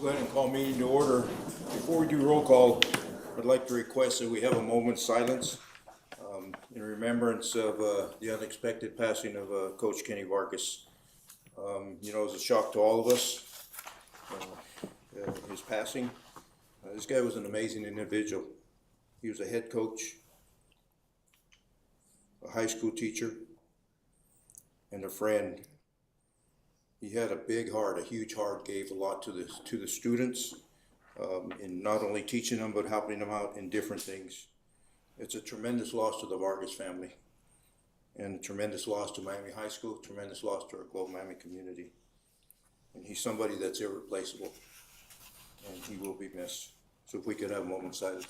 Go ahead and call meeting to order. Before we do roll call, I'd like to request that we have a moment's silence in remembrance of the unexpected passing of Coach Kenny Vargas. It was a shock to all of us, his passing. This guy was an amazing individual. He was a head coach, a high school teacher, and a friend. He had a big heart, a huge heart, gave a lot to the students, in not only teaching them, but helping them out in different things. It's a tremendous loss to the Vargas family, and a tremendous loss to Miami High School, tremendous loss to our Globe Miami community. And he's somebody that's irreplaceable, and he will be missed. So if we could have a moment's silence.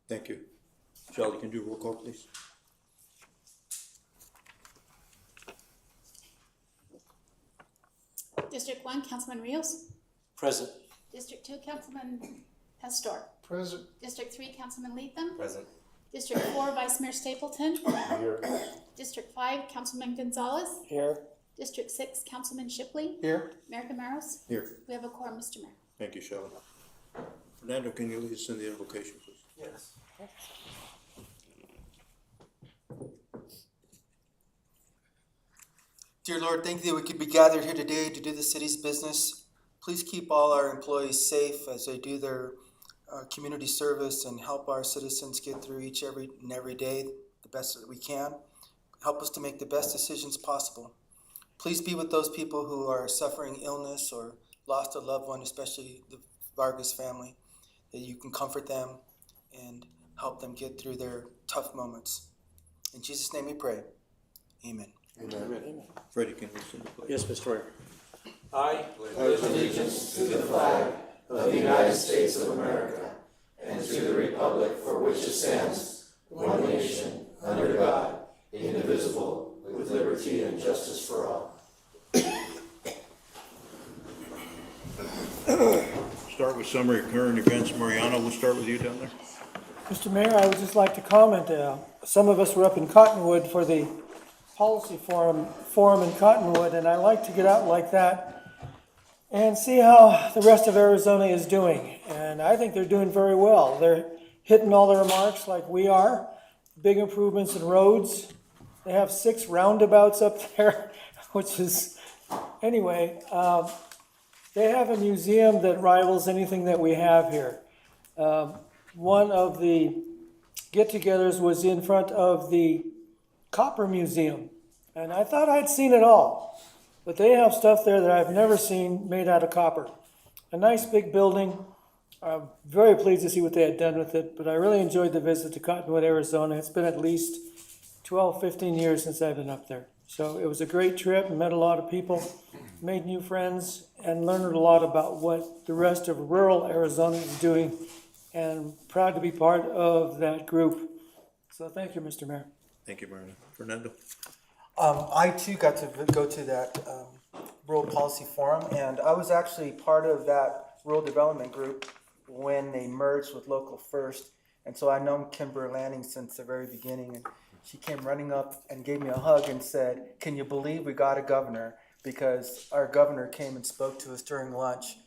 Thank you. Charlie, can you do a roll call, please? District 1, Councilman Rios. Present. District 2, Councilman Pastor. Present. District 3, Councilman Leatham. Present. District 4, Vice Mayor Stapleton. Here. District 5, Councilman Gonzalez. Here. District 6, Councilman Shipley. Here. Mayor Camaros. Here. We have a quorum, Mr. Mayor. Thank you, Charlie. Fernando, can you lead us in the invocation, please? Yes. Dear Lord, thank you that we could be gathered here today to do the city's business. Please keep all our employees safe as they do their community service and help our citizens get through every day the best that we can. Help us to make the best decisions possible. Please be with those people who are suffering illness or lost a loved one, especially the Vargas family, that you can comfort them and help them get through their tough moments. In Jesus' name we pray. Amen. Amen. Freddie, can you lead us in the pledge? Yes, Mr. Mayor. I pledge allegiance to the flag of the United States of America and to the republic for which it stands, one nation, under God, indivisible, with liberty and justice for all. Start with summary of current events. Mariano, we'll start with you down there. Mr. Mayor, I would just like to comment, some of us were up in Cottonwood for the policy forum in Cottonwood, and I like to get out like that and see how the rest of Arizona is doing. And I think they're doing very well. They're hitting all their marks like we are. Big improvements in roads. They have 6 roundabouts up there, which is, anyway, they have a museum that rivals anything that we have here. One of the get-togethers was in front of the Copper Museum, and I thought I'd seen it all, but they have stuff there that I've never seen made out of copper. A nice big building. I'm very pleased to see what they had done with it, but I really enjoyed the visit to Cottonwood, Arizona. It's been at least 12, 15 years since I've been up there. So it was a great trip, met a lot of people, made new friends, and learned a lot about what the rest of rural Arizona is doing, and proud to be part of that group. So thank you, Mr. Mayor. Thank you, Mariano. Fernando. I too got to go to that rural policy forum, and I was actually part of that rural development group when they merged with Local First. And so I've known Kimber Lanning since the very beginning, and she came running up and gave me a hug and said, "Can you believe we got a governor?" Because our governor came and spoke to us during lunch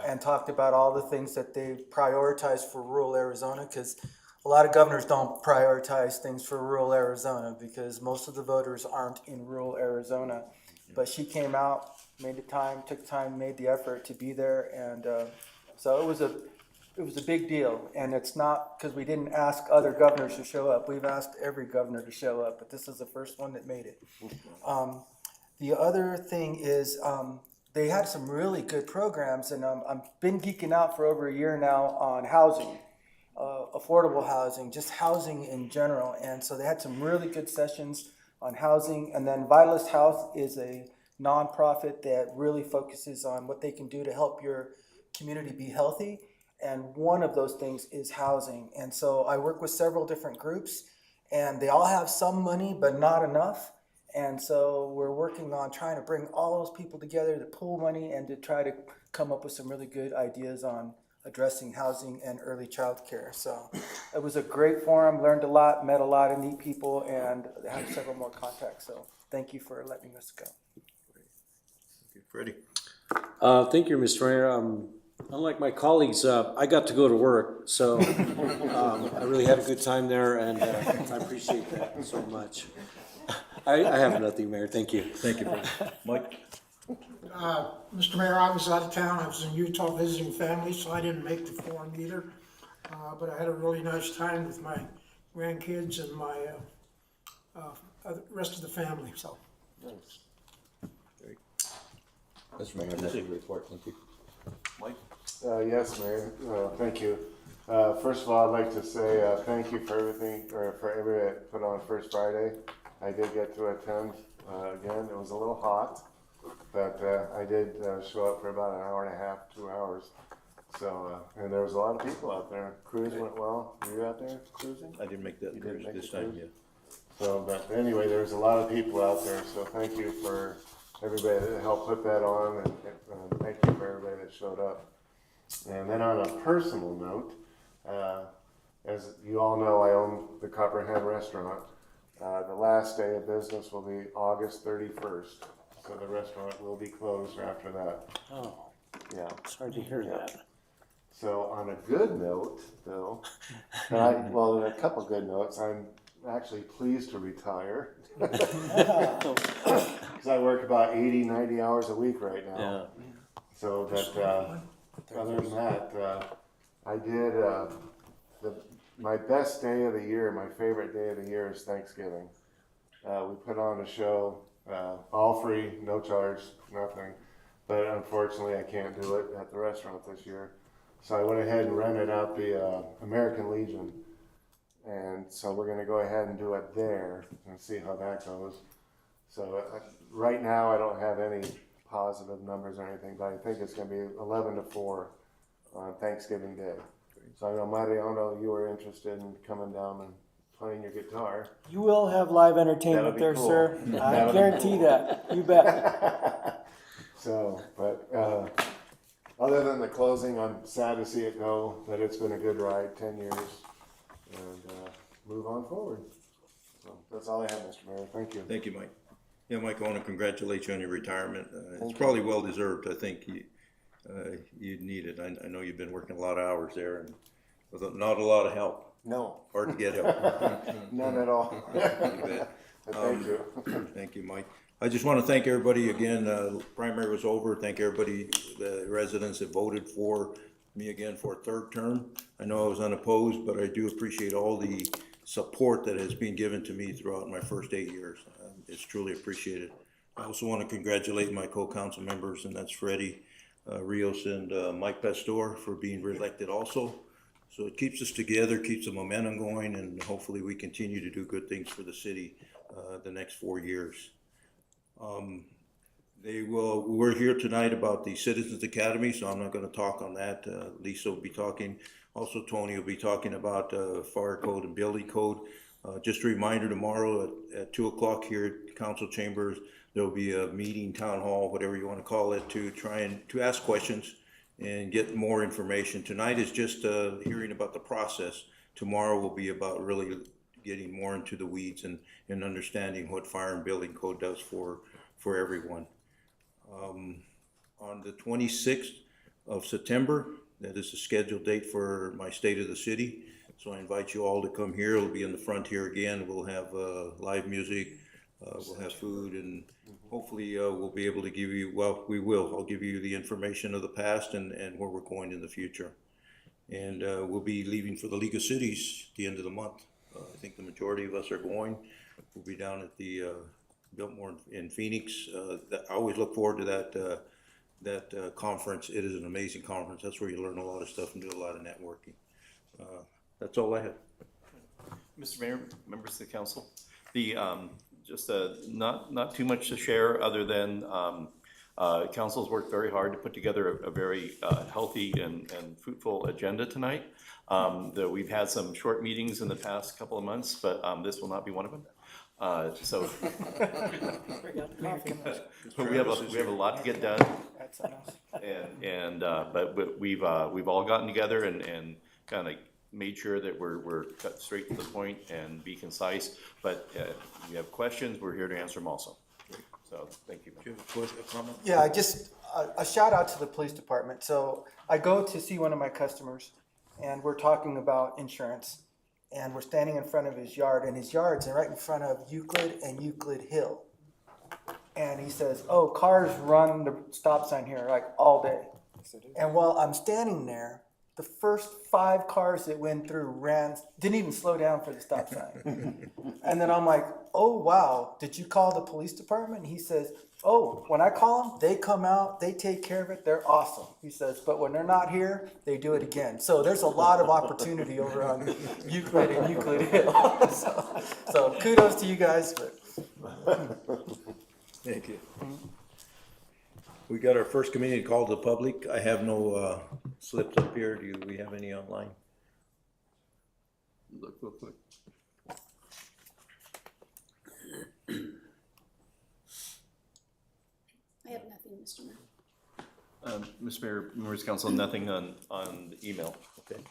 and talked about all the things that they prioritize for rural Arizona, because a lot of governors don't prioritize things for rural Arizona because most of the voters aren't in rural Arizona. But she came out, took time, made the effort to be there, and so it was a big deal. And it's not because we didn't ask other governors to show up. We've asked every governor to show up, but this is the first one that made it. The other thing is they had some really good programs, and I've been geeking out for over a year now on housing. Affordable housing, just housing in general. And so they had some really good sessions on housing. And then Vitalist House is a nonprofit that really focuses on what they can do to help your community be healthy. And one of those things is housing. And so I work with several different groups, and they all have some money, but not enough. And so we're working on trying to bring all those people together to pool money and to try to come up with some really good ideas on addressing housing and early child care. So it was a great forum, learned a lot, met a lot of neat people, and have several more contacts. So thank you for letting us go. Freddie? Thank you, Mr. Mayor. Unlike my colleagues, I got to go to work, so I really had a good time there, and I appreciate that so much. I have nothing, Mayor. Thank you. Thank you, Freddie. Mike? Mr. Mayor, I was out of town. I was in Utah visiting family, so I didn't make the forum either. But I had a really nice time with my grandkids and my rest of the family, so. Mr. Mayor, nothing to report, thank you. Mike? Yes, Mayor, thank you. First of all, I'd like to say thank you for everything, or for everybody that put on First Friday. I did get to attend again. It was a little hot, but I did show up for about an hour and a half, 2 hours. So, and there was a lot of people out there. Cruise went well. Were you out there cruising? I didn't make that You didn't cruise make this the time, cruise? yeah. So, but anyway, there was a lot of people out there, so thank you for everybody that helped put that on, and thank you for everybody that showed up. And then on a personal note, as you all know, I own the Copperhead Restaurant. The last day of business will be August 31st, so the restaurant will be closed after that. Oh, Yeah. sorry to hear that. So on a good note, though, well, a couple good notes. I'm actually pleased to retire. Because I work about 80, 90 hours a week right now. Yeah. So that, other than that, I did, my best day of the year, my favorite day of the year is Thanksgiving. We put on a show, all free, no charge, nothing. But unfortunately, I can't do it at the restaurant this year. So I went ahead and rented out the American Legion. And so we're gonna go ahead and do it there and see how that goes. So right now, I don't have any positive numbers or anything, but I think it's gonna be 11 to 4 on Thanksgiving Day. So I know, Mariano, you were interested in coming down and playing your guitar. You will have live entertainment That'll be there, cool. sir. I That'll be guarantee cool. that. You bet. So, but other than the closing, I'm sad to see it go, but it's been a good ride, 10 years, and move on forward. So that's all I have, Mr. Mayor. Thank you. Thank you, Mike. Yeah, Mike, I want to congratulate you on your retirement. It's probably well deserved. I think you need it. I know you've been working a lot of hours there and with not a lot of help. No, Hard to get help. none at all. You bet. But thank you. Thank you, Mike. I just want to thank everybody again. Primary was over. Thank everybody, the residents that voted for me again for a third term. I know I was unopposed, but I do appreciate all the support that has been given to me throughout my first 8 years. It's truly appreciated. I also want to congratulate my co-council members, and that's Freddie Rios and Mike Pastor for being reelected also. So it keeps us together, keeps the momentum going, and hopefully we continue to do good things for the city the next 4 years. We're here tonight about the Citizens Academy, so I'm not gonna talk on that. Lisa will be talking. Also, Tony will be talking about fire code and building code. Just a reminder, tomorrow at 2 o'clock here at Council Chambers, there'll be a meeting, town hall, whatever you wanna call it, to try and to ask questions and get more information. Tonight is just hearing about the process. Tomorrow will be about really getting more into the weeds and understanding what fire and building code does for everyone. On the 26th of September, that is the scheduled date for my State of the City. So I invite you all to come here. It'll be in the front here again. We'll have live music, we'll have food, and hopefully we'll be able to give you, well, we will. I'll give you the information of the past and where we're going in the future. And we'll be leaving for the League of Cities at the end of the month. I think the majority of us are going. We'll be down at the Biltmore in Phoenix. I always look forward to that conference. It is an amazing conference. That's where you learn a lot of stuff and do a lot of networking. That's all I have. Mr. Mayor, members of the council, just not too much to share other than council's worked very hard to put together a very healthy and fruitful agenda tonight. We've had some short meetings in the past couple of months, but this will not be one of them. So Bring out the coffee. we have a lot to get done. That's something else. But we've all gotten together and kind of made sure that we're cut straight to the point and be concise. But if you have questions, we're here to answer them also. So, thank you. Do you have a question, a comment? Yeah, a shout out to the police department. So I go to see one of my customers and we're talking about insurance. And we're standing in front of his yard, and his yard's right in front of Euclid and Euclid Hill. And he says, oh, cars run the stop sign here like all day. And while I'm standing there, the first 5 cars that went through didn't even slow down for the stop sign. And then I'm like, oh, wow, did you call the police department? And he says, oh, when I call them, they come out, they take care of it, they're awesome. He says, but when they're not here, they do it again. So there's a lot of opportunity over on Euclid and Euclid Hill. So kudos to you guys. Thank you. We got our first community call to the public. I have no slips up here. Do we have any online? Look real quick. I have nothing, Mr. Mayor. Mr. Mayor, members of council, nothing on the email. Okay.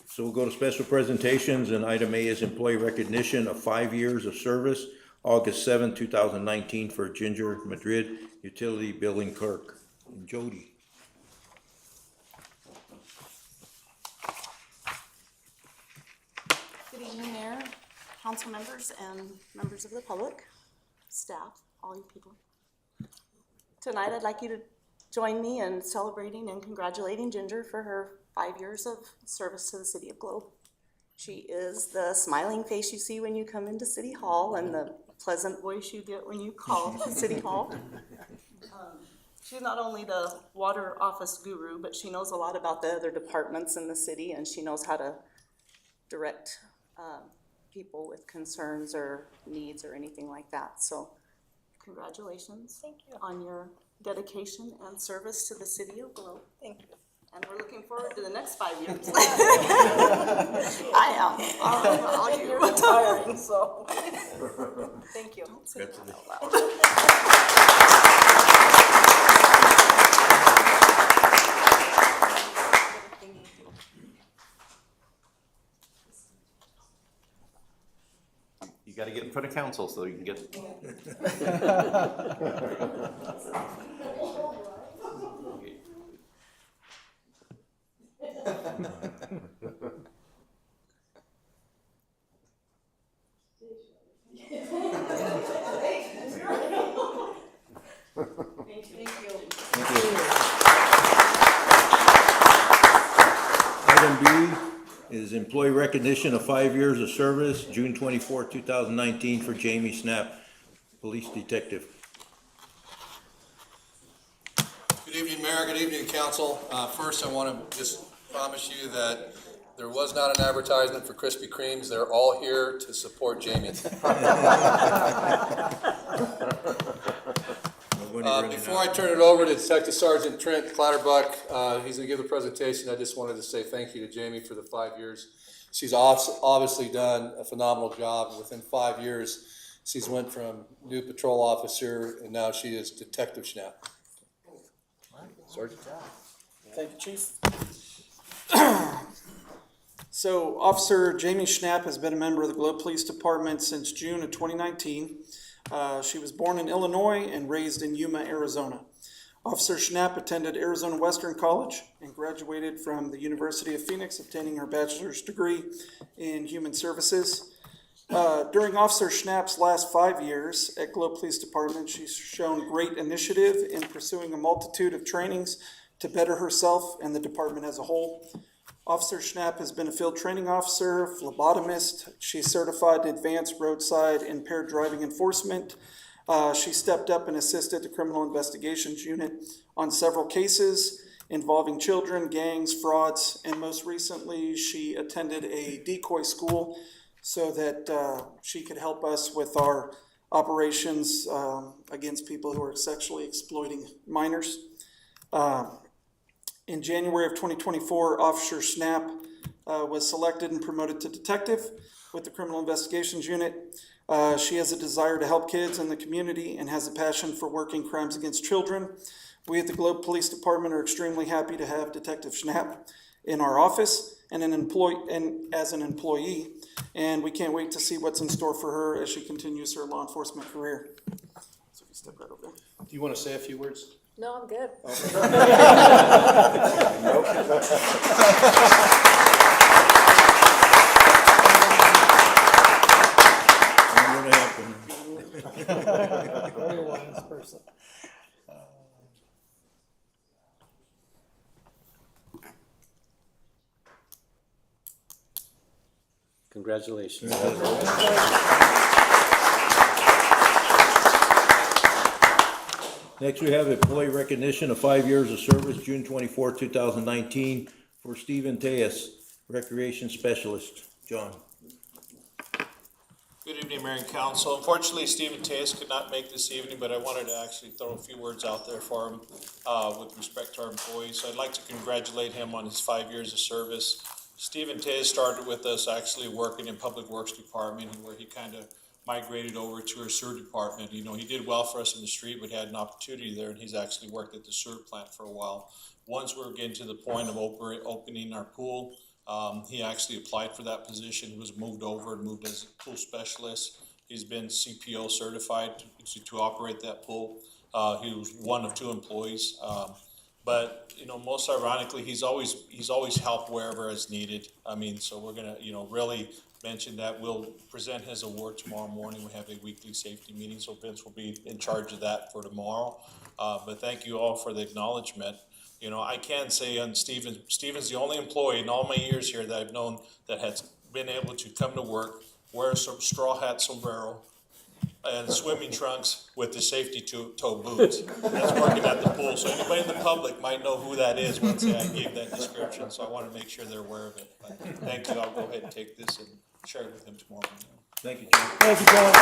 So we'll go to special presentations, and item A is employee recognition of 5 years of service, August 7, 2019 for Ginger Madrid, utility billing clerk. And Jody. Good evening, Mayor, council members, and members of the public, staff, all you people. Tonight, I'd like you to join me in celebrating and congratulating Ginger for her 5 years of service to the city of Globe. She is the smiling face you see when you come into City Hall and the pleasant voice you get when you call City Hall. She's not only the water office guru, but she knows a lot about the other departments in the city, and she knows how to direct people with concerns or needs or anything like that. So congratulations. Thank you. On your dedication and service to the city of Globe. Thank you. And we're looking forward to the next 5 years. I am. All you're retiring, so. Thank you. Don't say that out loud. You gotta get in front of council so you can get. Item B is employee recognition of 5 years of service, June 24, 2019 for Jamie Snap, police detective. Good evening, Mayor. Good evening, Council. First, I want to just promise you that there was not an advertisement for Krispy Kremes. They're all here to support Jamie. Before I turn it over to Detective Sergeant Trent Clatterbuck, he's going to give a presentation. I just wanted to say thank you to Jamie for the 5 years. She's obviously done a phenomenal job. Within 5 years, she's went from new patrol officer, and now she is Detective Schnapp. Sergeant. Thank you, Chief. So Officer Jamie Schnapp has been a member of the Globe Police Department since June of 2019. She was born in Illinois and raised in Yuma, Arizona. Officer Schnapp attended Arizona Western College and graduated from the University of Phoenix, obtaining her bachelor's degree in human services. During Officer Schnapp's last 5 years at Globe Police Department, she's shown great initiative in pursuing a multitude of trainings to better herself and the department as a whole. Officer Schnapp has been a field training officer, phlebotomist. She's certified in advanced roadside impaired driving enforcement. She stepped up and assisted the Criminal Investigations Unit on several cases involving children, gangs, frauds, and most recently, she attended a decoy school so that she could help us with our operations against people who are sexually exploiting minors. In January of 2024, Officer Schnapp was selected and promoted to detective with the Criminal Investigations Unit. She has a desire to help kids in the community and has a passion for working crimes against children. We at the Globe Police Department are extremely happy to have Detective Schnapp in our office and as an employee, and we can't wait to see what's in store for her as she continues her law enforcement career. So if you step right over there. Do you want to say a few words? No, I'm good. Very wise person. Congratulations. Next, we have employee recognition of 5 years of service, June 24, 2019, for Stephen Tejas, Recreation Specialist. John. Good evening, Mayor and Council. Unfortunately, Stephen Tejas could not make this evening, but I wanted to actually throw a few words out there for him with respect to our employees. So I'd like to congratulate him on his 5 years of service. Stephen Tejas started with us actually working in Public Works Department, where he kind of migrated over to our sewer department. You know, he did well for us in the street, but had an opportunity there, and he's actually worked at the sewer plant for a while. Once we were getting to the point of opening our pool, he actually applied for that position. He was moved over and moved as a pool specialist. He's been CPO certified to operate that pool. He was one of 2 employees. But, you know, most ironically, he's always helped wherever it's needed. I mean, so we're gonna, you know, really mention that. We'll present his award tomorrow morning. We have a weekly safety meeting, so Vince will be in charge of that for tomorrow. But thank you all for the acknowledgement. You know, I can say on Stephen's the only employee in all my years here that I've known that has been able to come to work, wear some straw hat, sombrero, and swimming trunks with the safety toe boots. That's working at the pool. So anybody in the public might know who that is once I gave that description. So I want to make sure they're aware of it. But thank you. I'll go ahead and take this and share it with him tomorrow morning. Thank you, John. Thank you, John.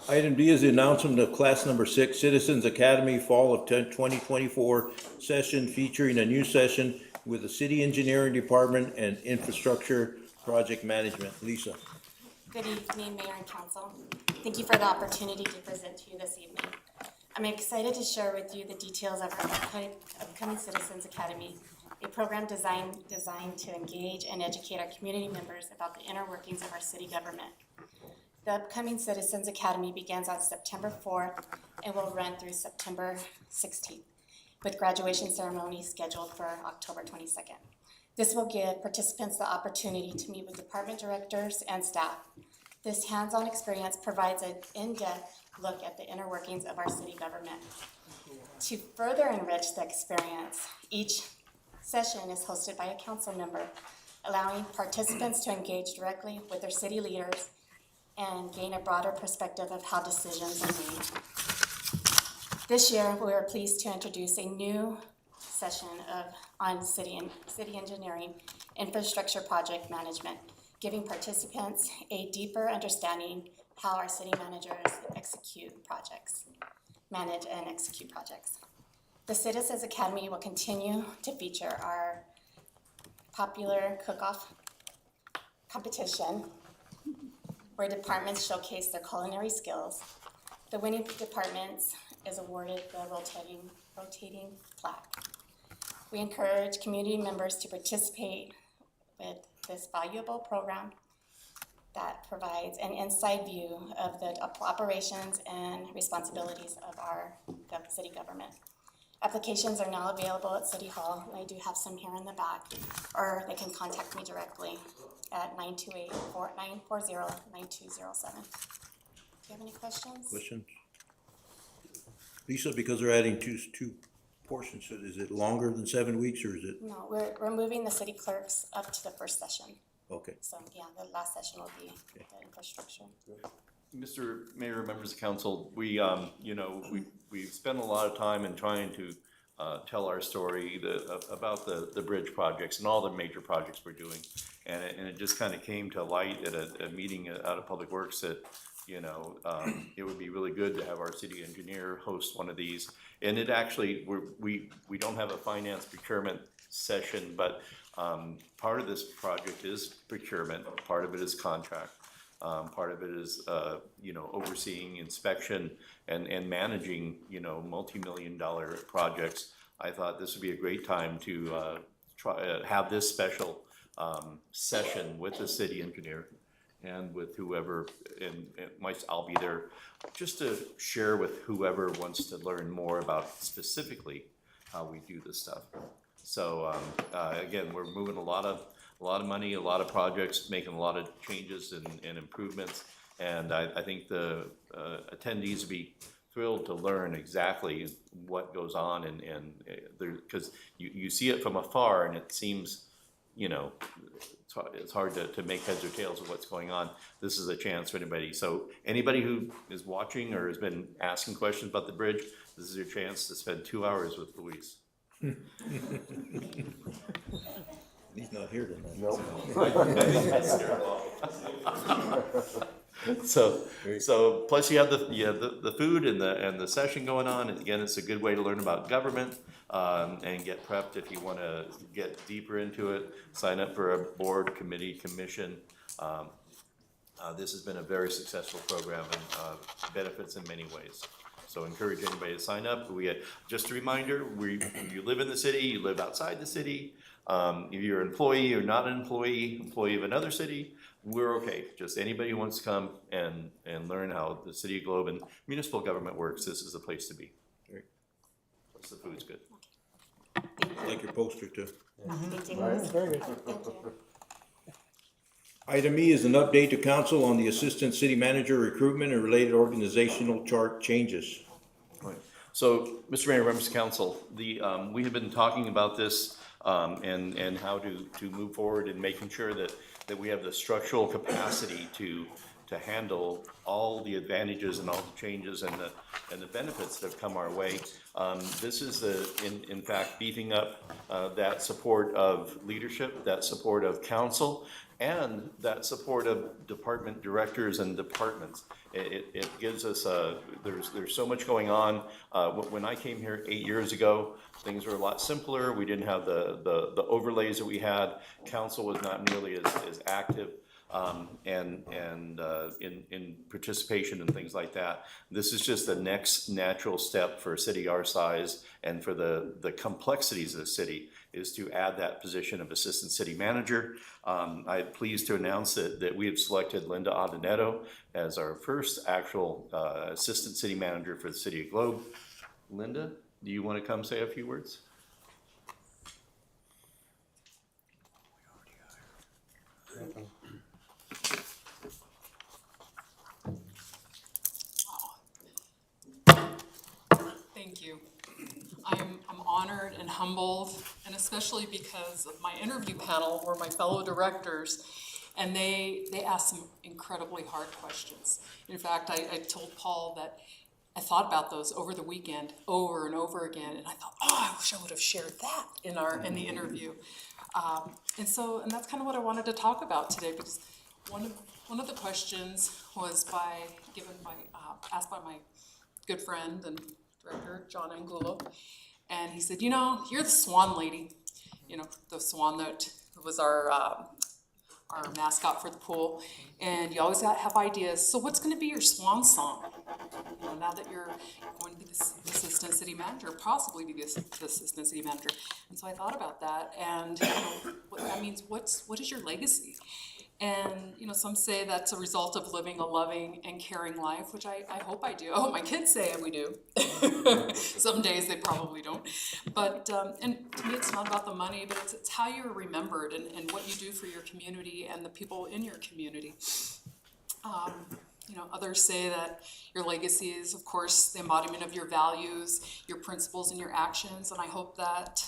Item D is the announcement of class number 6 Citizens Academy Fall of 2024 session, featuring a new session with the City Engineering Department and Infrastructure Project Management. Lisa. Good evening, Mayor and Council. Thank you for the opportunity to present to you this evening. I'm excited to share with you the details of our upcoming Citizens Academy, a program designed to engage and educate our community members about the inner workings of our city government. The upcoming Citizens Academy begins on September 4th and will run through September 16th, with graduation ceremony scheduled for October 22nd. This will give participants the opportunity to meet with department directors and staff. This hands-on experience provides an in-depth look at the inner workings of our city government. To further enrich the experience, each session is hosted by a council member, allowing participants to engage directly with their city leaders and gain a broader perspective of how decisions are made. This year, we are pleased to introduce a new session on city engineering infrastructure project management, giving participants a deeper understanding how our city managers manage and execute projects. The Citizens Academy will continue to feature our popular cook-off competition, where departments showcase their culinary skills. The winning departments is awarded the rotating plaque. We encourage community members to participate with this valuable program that provides an inside view of the operations and responsibilities of our city government. Applications are now available at City Hall, and I do have some here in the back, or they can contact me directly at 928-940-9207. Do you have any questions? Questions? Lisa, because they're adding two portions, so is it longer than 7 weeks, or is it? No, we're moving the city clerks up to the first session. Okay. So, yeah, the last session will be the infrastructure. Mr. Mayor, members of council, we've spent a lot of time in trying to tell our story about the bridge projects and all the major projects we're doing. And it just kind of came to light at a meeting out of Public Works that, it would be really good to have our city engineer host one of these. And it actually, we don't have a finance procurement session, but Part of this project is procurement, part of it is contract. Part of it is, overseeing inspection and managing, multi-million-dollar projects. I thought this would be a great time to have this special session with the city engineer and with whoever, and I'll be there just to share with whoever wants to learn more about specifically how we do this stuff. So again, we're moving a lot of money, a lot of projects, making a lot of changes and improvements. And I think the attendees would be thrilled to learn exactly what goes on and because you see it from afar and it seems, it's hard to make heads or tails of what's going on. This is a chance for anybody. So anybody who is watching or has been asking questions about the bridge, this is your chance to spend 2 hours with Luis. He's not here tonight. Nope. So plus you have the food and the session going on, and again, it's a good way to learn about government and get prepped if you want to get deeper into it. Sign up for a board, committee, commission. This has been a very successful program and benefits in many ways. So encourage anybody to sign up. Just a reminder, you live in the city, you live outside the city. If you're an employee or not an employee of another city, we're okay. Just anybody who wants to come and learn how the city of Globe and municipal government works, this is the place to be. Great. Plus the food's good. I like your poster too. Thank you. Right. Very good. Thank you. Item E is an update to council on the assistant city manager recruitment and related organizational chart changes. Right. So, Mr. Mayor, members of council, we have been talking about this and how to move forward in making sure that we have the structural capacity to handle all the advantages and all the changes and the benefits that have come our way. This is in fact beefing up that support of leadership, that support of council, and that support of department directors and departments. It gives us there's so much going on. When I came here 8 years ago, things were a lot simpler. We didn't have the overlays that we had. Council was not nearly as active in participation and things like that. This is just the next natural step for a city our size and for the complexities of the city is to add that position of assistant city manager. I'm pleased to announce that we have selected Linda Adoneto as our first actual assistant city manager for the city of Globe. Linda, do you want to come say a few words? Thank you. I'm honored and humbled, and especially because of my interview panel were my fellow directors, and they asked some incredibly hard questions. In fact, I told Paul that I thought about those over the weekend, over and over again, and I thought, I wish I would have shared that in the interview. And that's kind of what I wanted to talk about today, because one of the questions was asked by my good friend and director, John Angulo, and he said, you're the swan lady, the swan that was our mascot for the pool, and you always have ideas. So what's going to be your swan song? Now that you're going to be the assistant city manager, possibly be the assistant city manager. And so I thought about that, and what that means. What is your legacy? And some say that's a result of living a loving and caring life, which I hope I do. I hope my kids say we do. Some days they probably don't. But and to me, it's not about the money, but it's how you're remembered and what you do for your community and the people in your community. Others say that your legacy is, of course, the embodiment of your values, your principles, and your actions. And I hope that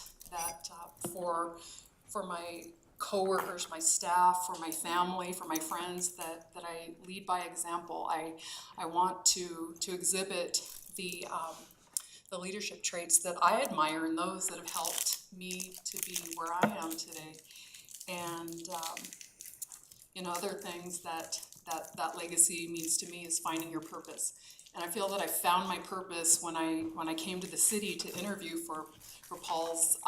for my coworkers, my staff, for my family, for my friends, that I lead by example. I want to exhibit the leadership traits that I admire and those that have helped me to be where I am today. And other things that legacy means to me is finding your purpose. And I feel that I found my purpose when I came to the city to interview for Paul's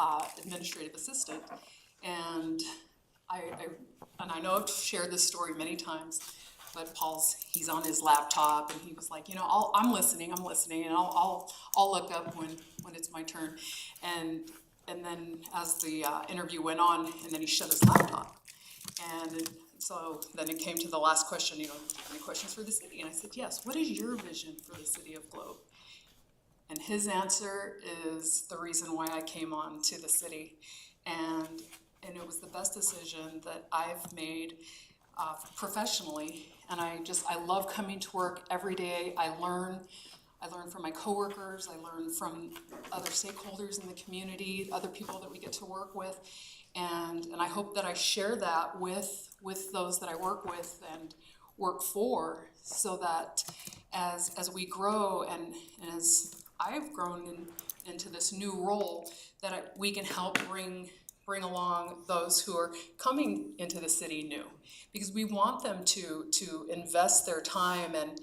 administrative assistant. And I know I've shared this story many times, but he's on his laptop and he was like, I'm listening, and I'll look up when it's my turn. And then as the interview went on, and then he shut his laptop. And so then it came to the last question, do you have any questions for the city? And I said, yes, what is your vision for the city of Globe? And his answer is the reason why I came on to the city. And it was the best decision that I've made professionally. And I love coming to work every day. I learn from my coworkers. I learn from other stakeholders in the community, other people that we get to work with. And I hope that I share that with those that I work with and work for, so that as we grow and as I've grown into this new role, that we can help bring along those who are coming into the city new, because we want them to invest their time and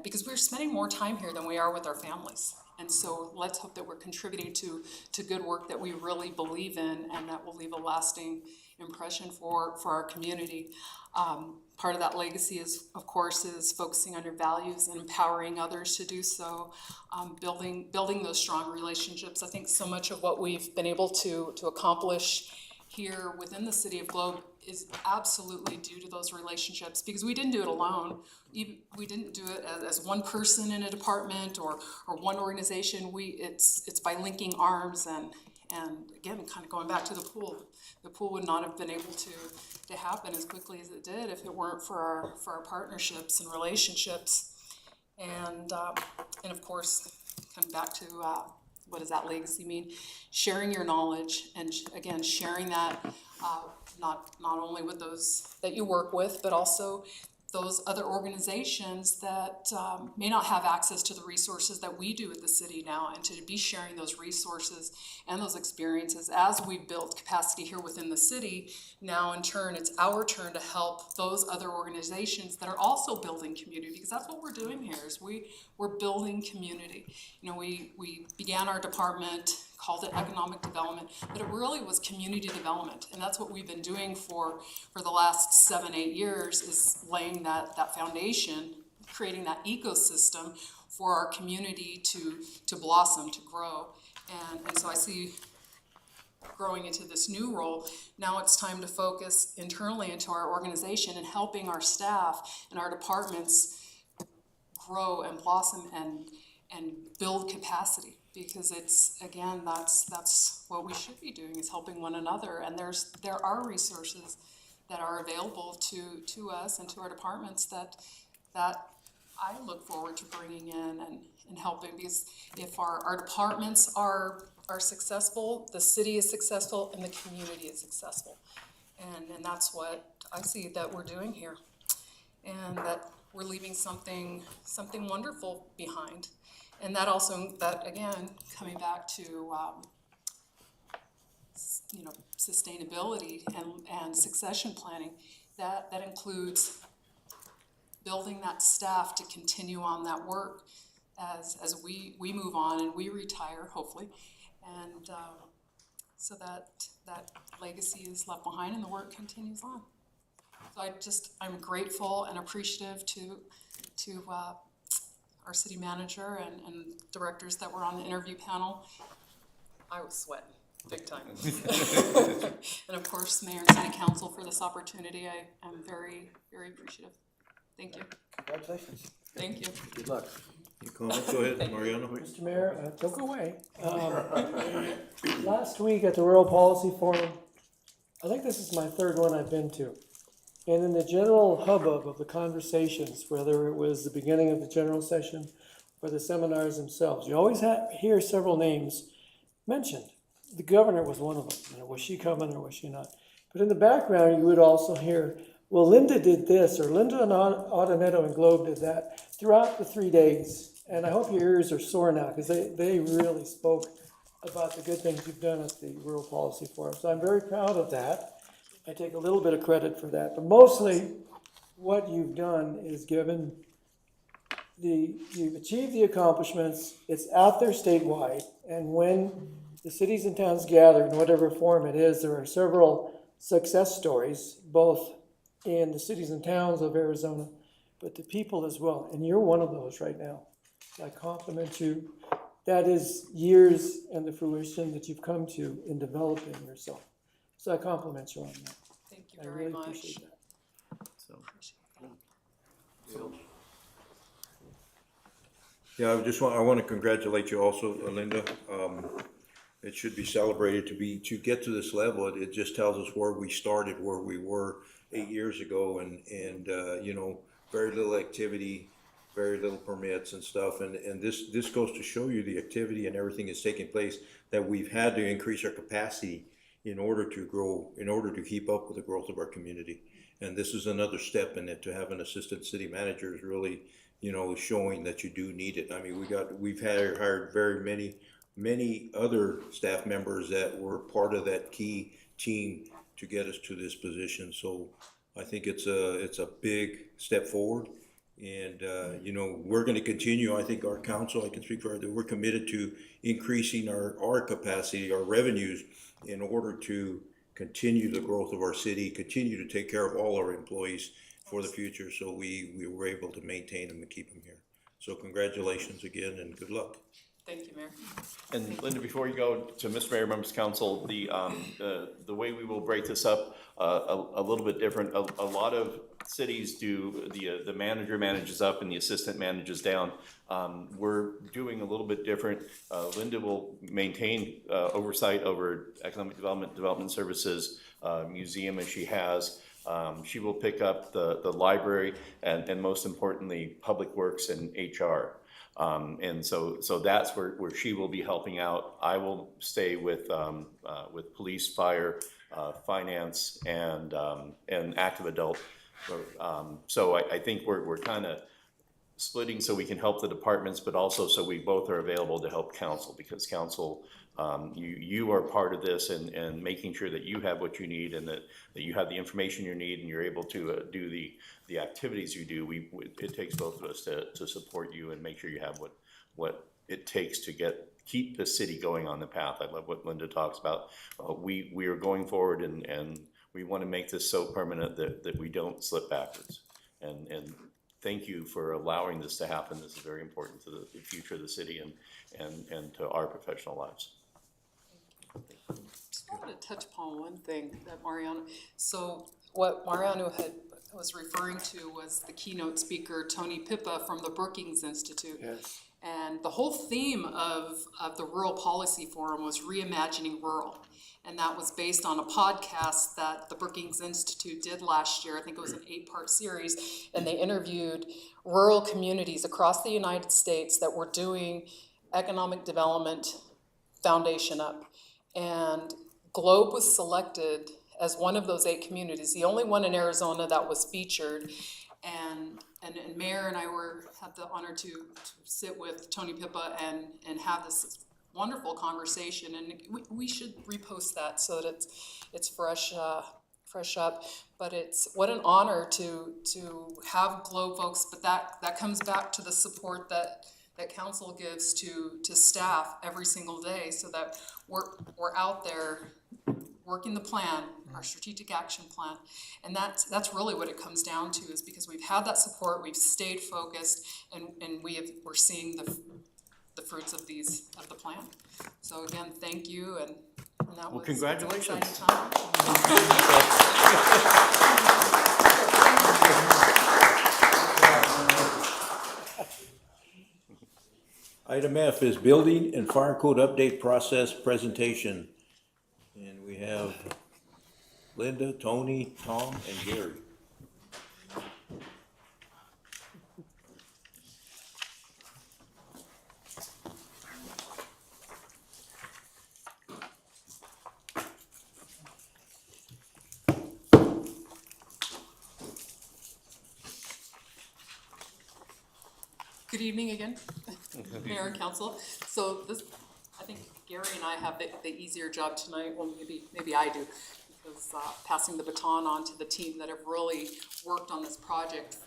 because we're spending more time here than we are with our families. And so let's hope that we're contributing to good work that we really believe in and that will leave a lasting impression for our community. Part of that legacy is focusing on your values and empowering others to do so, building those strong relationships. I think so much of what we've been able to accomplish here within the city of Globe is absolutely due to those relationships, because we didn't do it alone. We didn't do it as one person in a department or one organization. It's by linking arms and again, kind of going back to the pool. The pool would not have been able to happen as quickly as it did if it weren't for our partnerships and relationships. And of course, coming back to what does that legacy mean? Sharing your knowledge, and again, sharing that not only with those that you work with, but also those other organizations that may not have access to the resources that we do at the city now, and to be sharing those resources and those experiences as we build capacity here within the city. Now in turn, it's our turn to help those other organizations that are also building community, because that's what we're doing here, is we're building community. We began our department, called it economic development, but it really was community development. And that's what we've been doing for the last 7-8 years, is laying that foundation, creating that ecosystem for our community to blossom, to grow. And so I see growing into this new role, now it's time to focus internally into our organization and helping our staff and our departments grow and blossom and build capacity. Because that's what we should be doing, is helping one another. And there are resources that are available to us and to our departments that I look forward to bringing in and helping. Because if our departments are successful, the city is successful, and the community is successful. And that's what I see that we're doing here, and that we're leaving something wonderful behind. And that again, coming back to sustainability and succession planning, that includes building that staff to continue on that work as we move on and we retire, hopefully, and so that legacy is left behind and the work continues on. So I'm grateful and appreciative to our city manager and directors that were on the interview panel. I was sweating big time. And of course, Mayor and City Council for this opportunity. I am very, very appreciative. Thank you. Congratulations. Thank you. Good luck. Any comments? Go ahead, Mariano. Mr. Mayor, don't go away. Last week at the Rural Policy Forum, I think this is my third one I've been to. And in the general hubbub of the conversations, whether it was the beginning of the general session or the seminars themselves, you always hear several names mentioned. The governor was one of them. Was she coming or was she not? But in the background, you would also hear, well, Linda did this, or Linda and Autonetto and Globe did that throughout the 3 days. And I hope your ears are sore now, because they really spoke about the good things you've done at the Rural Policy Forum. So I'm very proud of that. I take a little bit of credit for that, but mostly what you've done is you've achieved the accomplishments. It's out there statewide, and when the cities and towns gather in whatever form it is, there are several success stories, both in the cities and towns of Arizona, but the people as well. And you're one of those right now. I compliment you. That is years and the fruition that you've come to in developing yourself. So I compliment you on that. Thank you I very really much. appreciate that. Yeah, I want to congratulate you also, Linda. It should be celebrated to get to this level. It just tells us where we started, where we were 8 years ago, and you know, very little activity, very little permits and stuff. And this goes to show you the activity and everything that's taking place, that we've had to increase our capacity in order to grow, in order to keep up with the growth of our community. And this is another step in it. To have an assistant city manager is really, you know, showing that you do need it. I mean, we've hired very many other staff members that were part of that key team to get us to this position. So I think it's a big step forward. And, you know, we're going to continue. I think our council, I can speak for that, we're committed to increasing our capacity, our revenues, in order to continue the growth of our city, continue to take care of all our employees for the future. So we were able to maintain them and keep them here. So congratulations again and good luck. Thank you, Mayor. And Linda, before you go to Mr. Mayor, members of council, the way we will break this up a little bit different. A lot of cities do the manager manages up and the assistant manages down. We're doing a little bit different. Linda will maintain oversight over economic development services, museum as she has. She will pick up the library and most importantly, public works and HR. And so that's where she will be helping out. I will stay with police, fire, finance, and active adult. So I think we're kind of splitting so we can help the departments, but also so we both are available to help council, because council, you are part of this and making sure that you have what you need and that you have the information you need and you're able to do the activities you do. It takes both of us to support you and make sure you have what it takes to keep the city going on the path. I love what Linda talks about. We are going forward and we want to make this so permanent that we don't slip backwards. And thank you for allowing this to happen. This is very important to the future of the city and to our professional lives. Just wanted to touch upon one thing that Mariano, so what Mariano was referring to was the keynote speaker, Tony Pippa from the Brookings Institute. Yes. And the whole theme of the Rural Policy Forum was reimagining rural. And that was based on a podcast that the Brookings Institute did last year. I think it was an 8-part series. And they interviewed rural communities across the United States that were doing economic development foundation up. And Globe was selected as one of those 8 communities, the only one in Arizona that was featured. And Mayor and I had the honor to sit with Tony Pippa and have this wonderful conversation, and we should repost that so that it's fresh up. But it's what an honor to have Globe folks. But that comes back to the support that council gives to staff every single day, so that we're out there working the plan, our strategic action plan. And that's really what it comes down to, is because we've had that support, we've stayed focused, and we're seeing the fruits of the plan. So again, thank you, and that was congratulations. an exciting time. Item F is building and fire code update process presentation. And we have Linda, Tony, Tom, and Gary. Good evening again, Mayor and Council. So I think Gary and I have the easier job tonight. Well, maybe I do, because passing the baton on to the team that have really worked on this project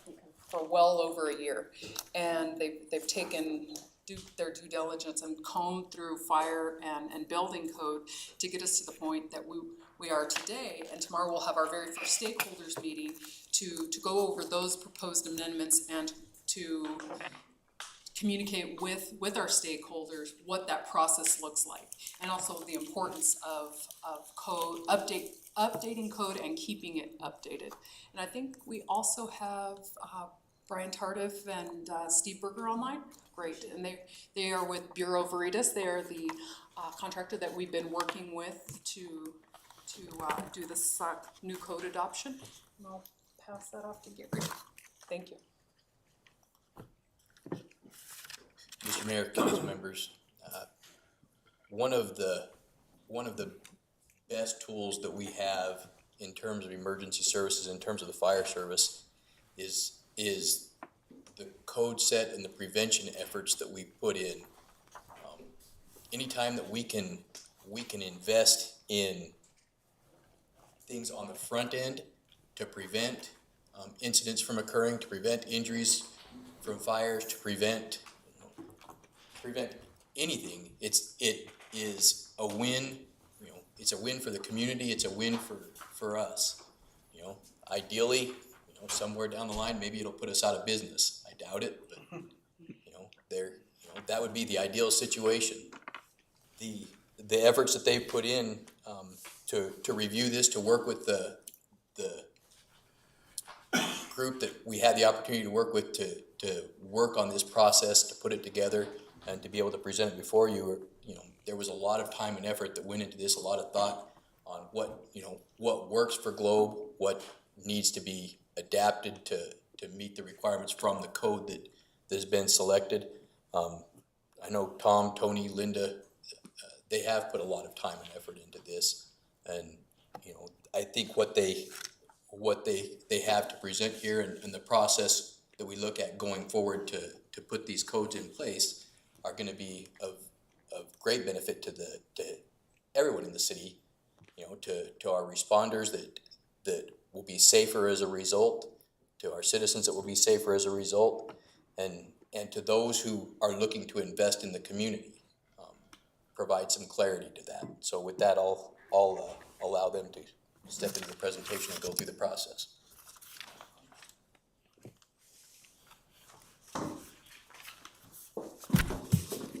for well over a year. And they've taken do their due diligence and comb through fire and building code to get us to the point that we are today. And tomorrow we'll have our very first stakeholders meeting to go over those proposed amendments and to communicate with our stakeholders what that process looks like, and also the importance of code, updating code and keeping it updated. And I think we also have Brian Tardif and Steve Berger online. Great, and they are with Bureau Veritas. They are the contractor that we've been working with to do this new code adoption. And I'll pass that off to Gary. Thank you. Mr. Mayor, council members, one of the best tools that we have in terms of emergency services, in terms of the fire service, is the code set and the prevention efforts that we put in. Anytime that we can invest in things on the front end to prevent incidents from occurring, to prevent injuries from fires, to prevent anything, it is a win. It's a win for the community. It's a win for us. Ideally, somewhere down the line, maybe it'll put us out of business. I doubt it, but that would be the ideal situation. The efforts that they've put in to review this, to work with the group that we had the opportunity to work with, to work on this process, to put it together, and to be able to present it before you, there was a lot of time and effort that went into this, a lot of thought on what works for Globe, what needs to be adapted to meet the requirements from the code that has been selected. I know Tom, Tony, Linda, they have put a lot of time and effort into this, and I think what they have to present here and the process that we look at going forward to put these codes in place are going to be of great benefit to everyone in the city, to our responders that will be safer as a result, to our citizens that will be safer as a result, and to those who are looking to invest in the community, provide some clarity to that. So with that, I'll allow them to step into the presentation and go through the process.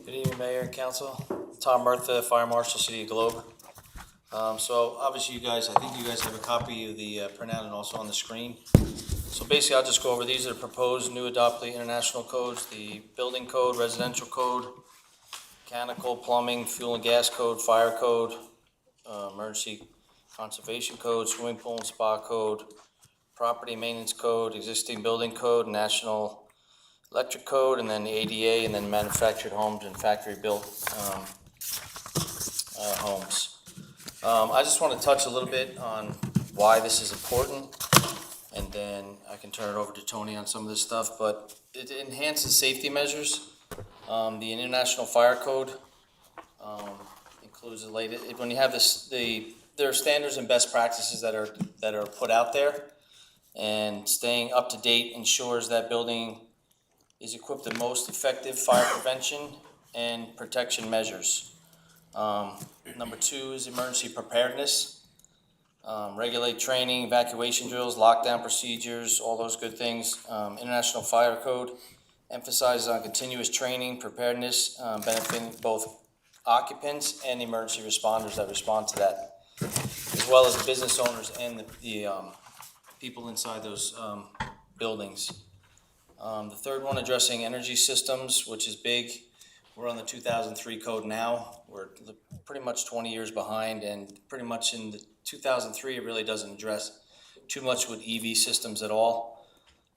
Good evening, Mayor and Council. Tom Murtha, Fire Marshal, City of Globe. So obviously I think you guys have a copy of the printout and also on the screen. So basically I'll just go over, these are the proposed new adopted international codes: the building code, residential code, mechanical, plumbing, fuel and gas code, fire code, emergency conservation code, swimming pool and spa code, property maintenance code, existing building code, national electric code, and then the ADA, and then manufactured homes and factory built homes. I just want to touch a little bit on why this is important, and then I can turn it over to Tony on some of this stuff, but it enhances safety measures. The International Fire Code includes the latest, when you have this, there are standards and best practices that are put out there, and staying up to date ensures that building is equipped with the most effective fire prevention and protection measures. Number 2 is emergency preparedness. Regulate training, evacuation drills, lockdown procedures, all those good things. International Fire Code emphasizes on continuous training, preparedness, benefiting both occupants and emergency responders that respond to that, as well as the business owners and the people inside those buildings. The third one, addressing energy systems, which is big. We're on the 2003 code now. We're pretty much 20 years behind, and pretty much in the 2003, it really doesn't address too much with EV systems at all.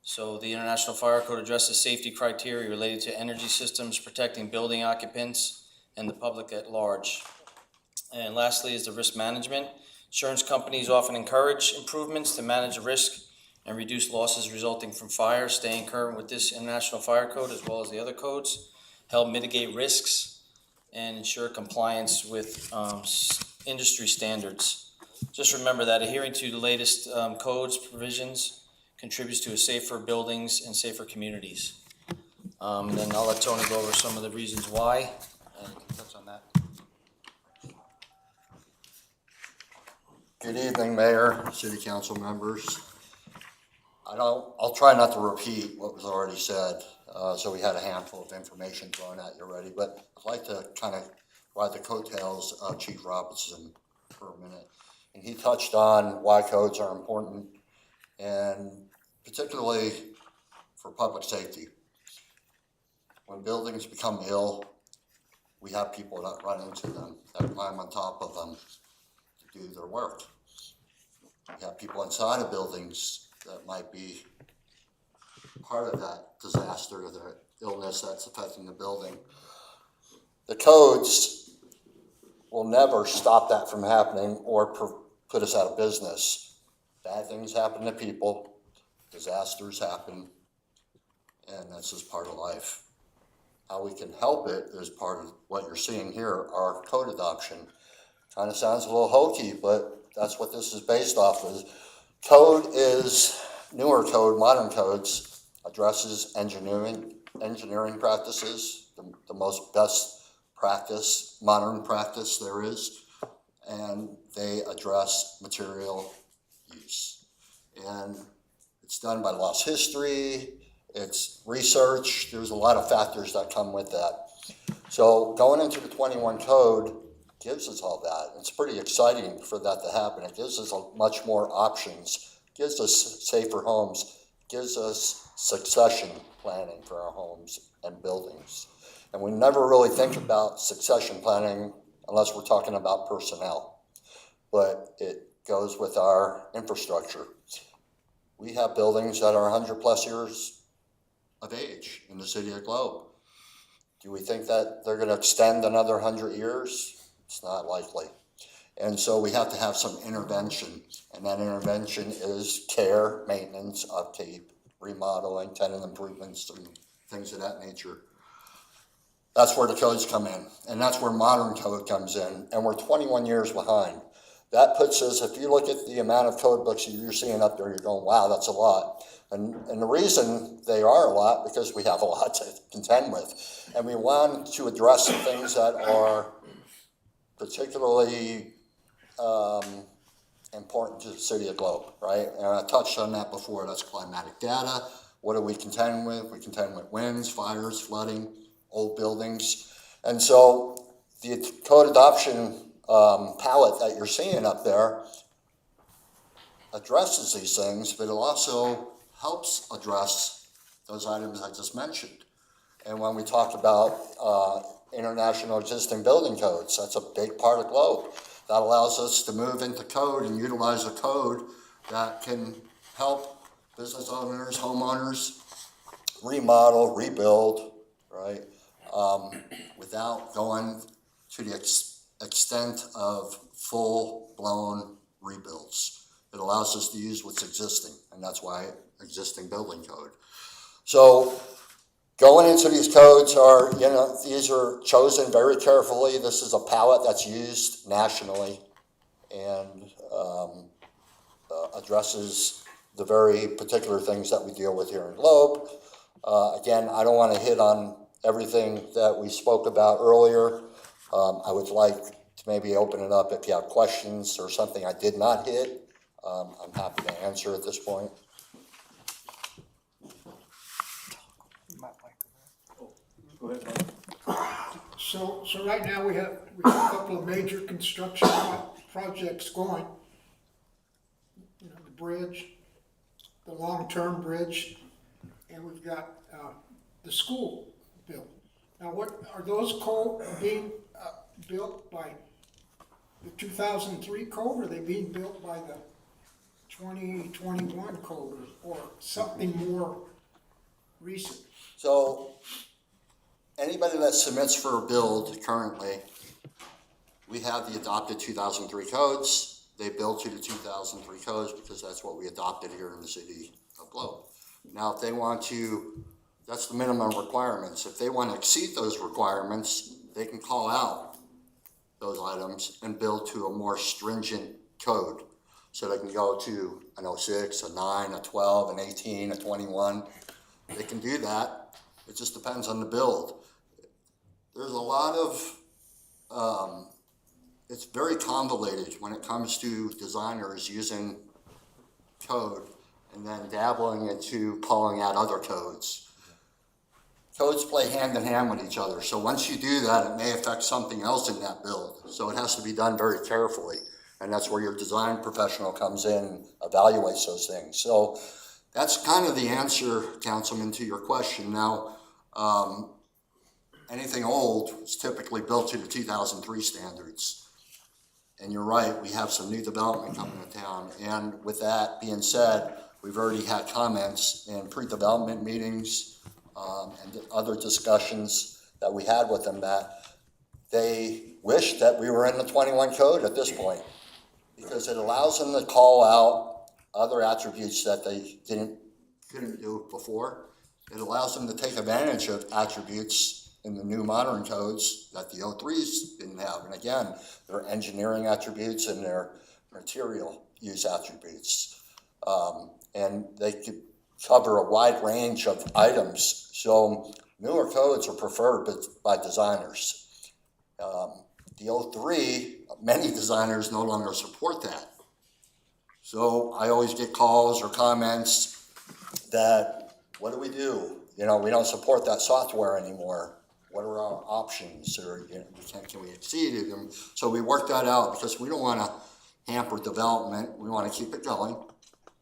So the International Fire Code addresses safety criteria related to energy systems, protecting building occupants and the public at large. And lastly is the risk management. Insurance companies often encourage improvements to manage risk and reduce losses resulting from fire. Staying current with this International Fire Code, as well as the other codes, help mitigate risks and ensure compliance with industry standards. Just remember that adhering to the latest codes provisions contributes to safer buildings and safer communities. And then I'll let Tony go over some of the reasons why, and you can touch on that. Good evening, Mayor, City Council members. I'll try not to repeat what was already said, so we had a handful of information thrown at you already, but I'd like to kind of ride the coattails of Chief Robinson for a minute. And he touched on why codes are important, and particularly for public safety. When buildings become ill, we have people that run into them, that climb on top of them to do their work. We have people inside of buildings that might be part of that disaster or the illness that's affecting the building. The codes will never stop that from happening or put us out of business. Bad things happen to people, disasters happen, and that's just part of life. How we can help it is part of what you're seeing here, our code adoption. Kind of sounds a little hokey, but that's what this is based off of. Code is, newer code, modern codes, addresses engineering practices, the most best practice, modern practice there is, and they address material use. And it's done by lost history, it's research, there's a lot of factors that come with that. So going into the 21 code gives us all that. It's pretty exciting for that to happen. It gives us much more options, gives us safer homes, gives us succession planning for our homes and buildings. And we never really think about succession planning unless we're talking about personnel, but it goes with our infrastructure. We have buildings that are 100+ years of age in the city of Globe. Do we think that they're going to extend another 100 years? It's not likely. And so we have to have some intervention, and that intervention is care, maintenance, upkeep, remodeling, tenant improvements, and things of that nature. That's where the codes come in, and that's where modern code comes in, and we're 21 years behind. That puts us, if you look at the amount of code books you're seeing up there, you're going, wow, that's a lot. And the reason they are a lot, because we have a lot to contend with. And we want to address the things that are particularly important to the city of Globe, right? And I touched on that before, that's climatic data. What do we contend with? We contend with winds, fires, flooding, old buildings. And so the code adoption palette that you're seeing up there addresses these things, but it also helps address those items I just mentioned. And when we talk about international existing building codes, that's a big part of Globe. That allows us to move into code and utilize a code that can help business owners, homeowners remodel, rebuild, right? Without going to the extent of full-blown rebuilds. It allows us to use what's existing, and that's why existing building code. So going into these codes are, these are chosen very carefully. This is a palette that's used nationally and addresses the very particular things that we deal with here in Globe. Again, I don't want to hit on everything that we spoke about earlier. I would like to maybe open it up if you have questions or something I did not hit. I'm happy to answer at this point. Go ahead, So right now we have a couple of major construction projects going. You know, the bridge, the long-term bridge, and we've got the school built. Now, what are those being built by the 2003 code, or are they being built by the 2021 code, or something more recent? So anybody that submits for a build currently, we have the adopted 2003 codes. They build to the 2003 codes because that's what we adopted here in the city of Globe. Now, if they want to, that's the minimum requirements. If they want to exceed those requirements, they can call out those items and build to a more stringent code. So they can go to an 06, a 9, a 12, an 18, a 21. They can do that. It just depends on the build. There's a lot of, it's very convoluted when it comes to designers using code and then dabbling into calling out other codes. Codes play hand in hand with each other, so once you do that, it may affect something else in that build. So it has to be done very carefully, and that's where your design professional comes in and evaluates those things. So that's kind of the answer, Councilman, to your question. Now, anything old is typically built to the 2003 standards. And you're right, we have some new development coming to town. And with that being said, we've already had comments in pre-development meetings and other discussions that we had with them that they wish that we were in the 21 code at this point, because it allows them to call out other attributes that they couldn't do before. It allows them to take advantage of attributes in the new modern codes that the 03s didn't have. And again, their engineering attributes and their material use attributes. And they could cover a wide range of items. So newer codes are preferred by designers. The 03, many designers no longer support that. So I always get calls or comments that, what do we do? You know, we don't support that software anymore. What are our options? Or, you know, can we exceed it? And so we work that out because we don't want to hamper development. We want to keep it going.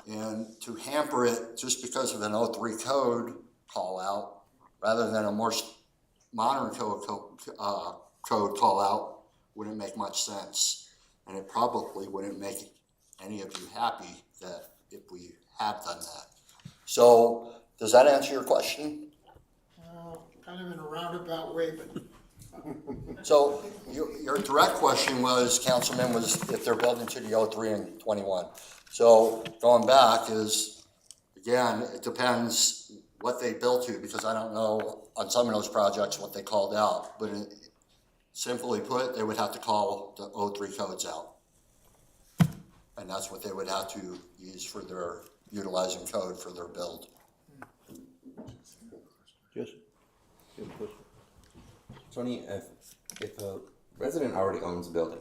And to hamper it just because of an 03 code call out, rather than a more modern code call out, wouldn't make much sense. And it probably wouldn't make any of you happy that if we have done that. So does that answer your question? Kind of in a roundabout way, but. So your direct question was, Councilman, was if they're building to the 03 and 21. So going back is, again, it depends what they built to, because I don't know on some of those projects what they called out, but simply put, they would have to call the 03 codes out. And that's what they would have to use for their utilizing code for their build. Yes. Tony, if a resident already owns a building,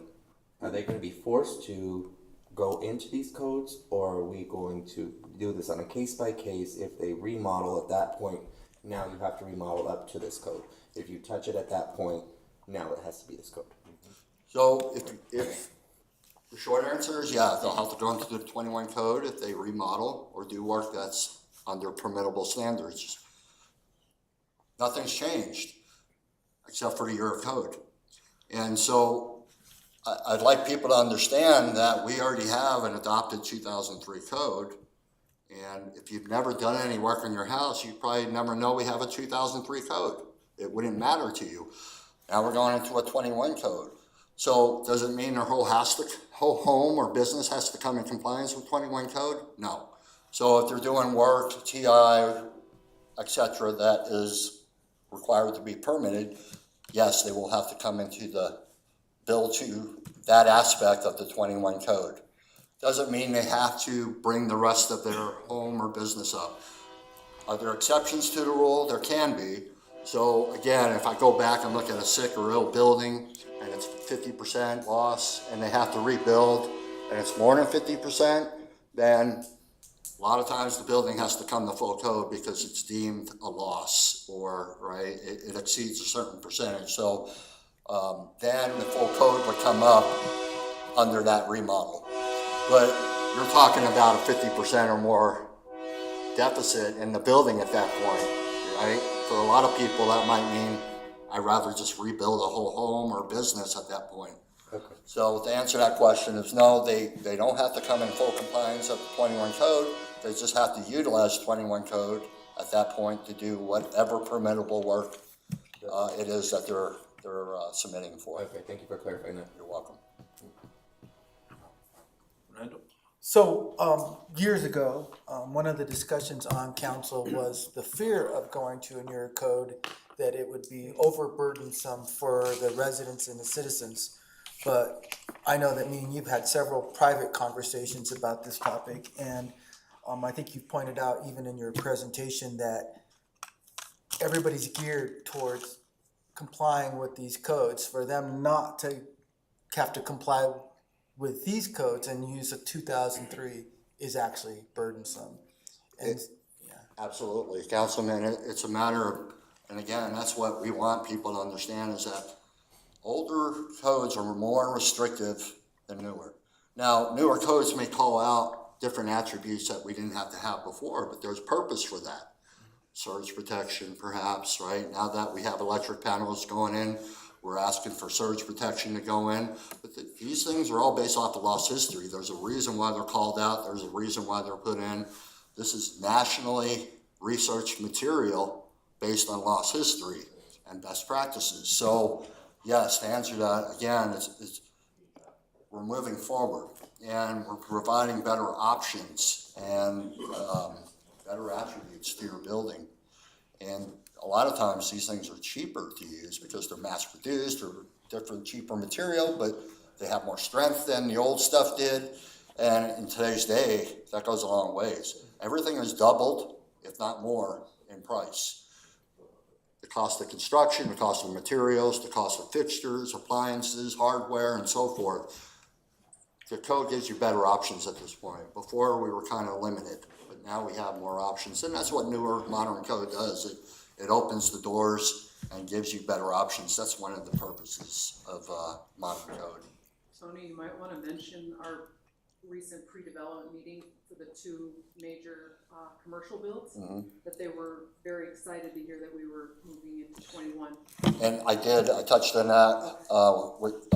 are they going to be forced to go into these codes, or are we going to do this on a case by case? If they remodel at that point, now you have to remodel up to this code. If you touch it at that point, now it has to be this code. So if the short answer is yeah, they'll have to go into the 21 code if they remodel or do work that's under permittable standards. Nothing's changed except for the year of code. And so I'd like people to understand that we already have an adopted 2003 code. And if you've never done any work on your house, you probably never know we have a 2003 code. It wouldn't matter to you. Now we're going into a 21 code. So does it mean their whole home or business has to come in compliance with 21 code? No. So if they're doing work, TI, etc., that is required to be permitted, yes, they will have to come into the build to that aspect of the 21 code. Doesn't mean they have to bring the rest of their home or business up. Are there exceptions to the rule? There can be. So again, if I go back and look at a sick or ill building and it's 50% loss and they have to rebuild and it's more than 50%, then a lot of times the building has to come to full code because it's deemed a loss, or right, it exceeds a certain percentage. So then the full code would come up under that remodel. But you're talking about a 50% or more deficit in the building at that point, right? For a lot of people, that might mean I'd rather just rebuild a whole home or business at that point. Okay. So to answer that question is no, they don't have to come in full compliance of the 21 code. They just have to utilize 21 code at that point to do whatever permittable work it is that they're submitting for. Okay, thank you for clarifying that. You're welcome. Randall? So years ago, one of the discussions on council was the fear of going to a newer code, that it would be overburdensome for the residents and the citizens. But I know that me and you've had several private conversations about this topic, and I think you've pointed out even in your presentation that everybody's geared towards complying with these codes. For them not to have to comply with these codes and use a 2003 is actually burdensome. And Absolutely, Councilman, it's a matter of, and again, that's what we want people to understand, is that older codes are more restrictive than newer. Now, newer codes may call out different attributes that we didn't have to have before, but there's purpose for that. Surge protection, perhaps, right? Now that we have electric panels going in, we're asking for surge protection to go in. But these things are all based off of lost history. There's a reason why they're called out. There's a reason why they're put in. This is nationally researched material based on lost history and best practices. So, yes, to answer that, again, we're moving forward and we're providing better options and better attributes to your building. And a lot of times these things are cheaper to use because they're mass produced or different, cheaper material, but they have more strength than the old stuff did. And in today's day, that goes a long ways. Everything has doubled, if not more, in price. The cost of construction, the cost of materials, the cost of fixtures, appliances, hardware, and so forth. The code gives you better options at this point. Before, we were kind of limited, but now we have more options. And that's what newer modern code does. It opens the doors and gives you better options. That's one of the purposes of modern code. Tony, you might want to mention our recent pre-development meeting for the two major commercial builds, that they were very excited to hear that we were moving into 21. And I touched on that with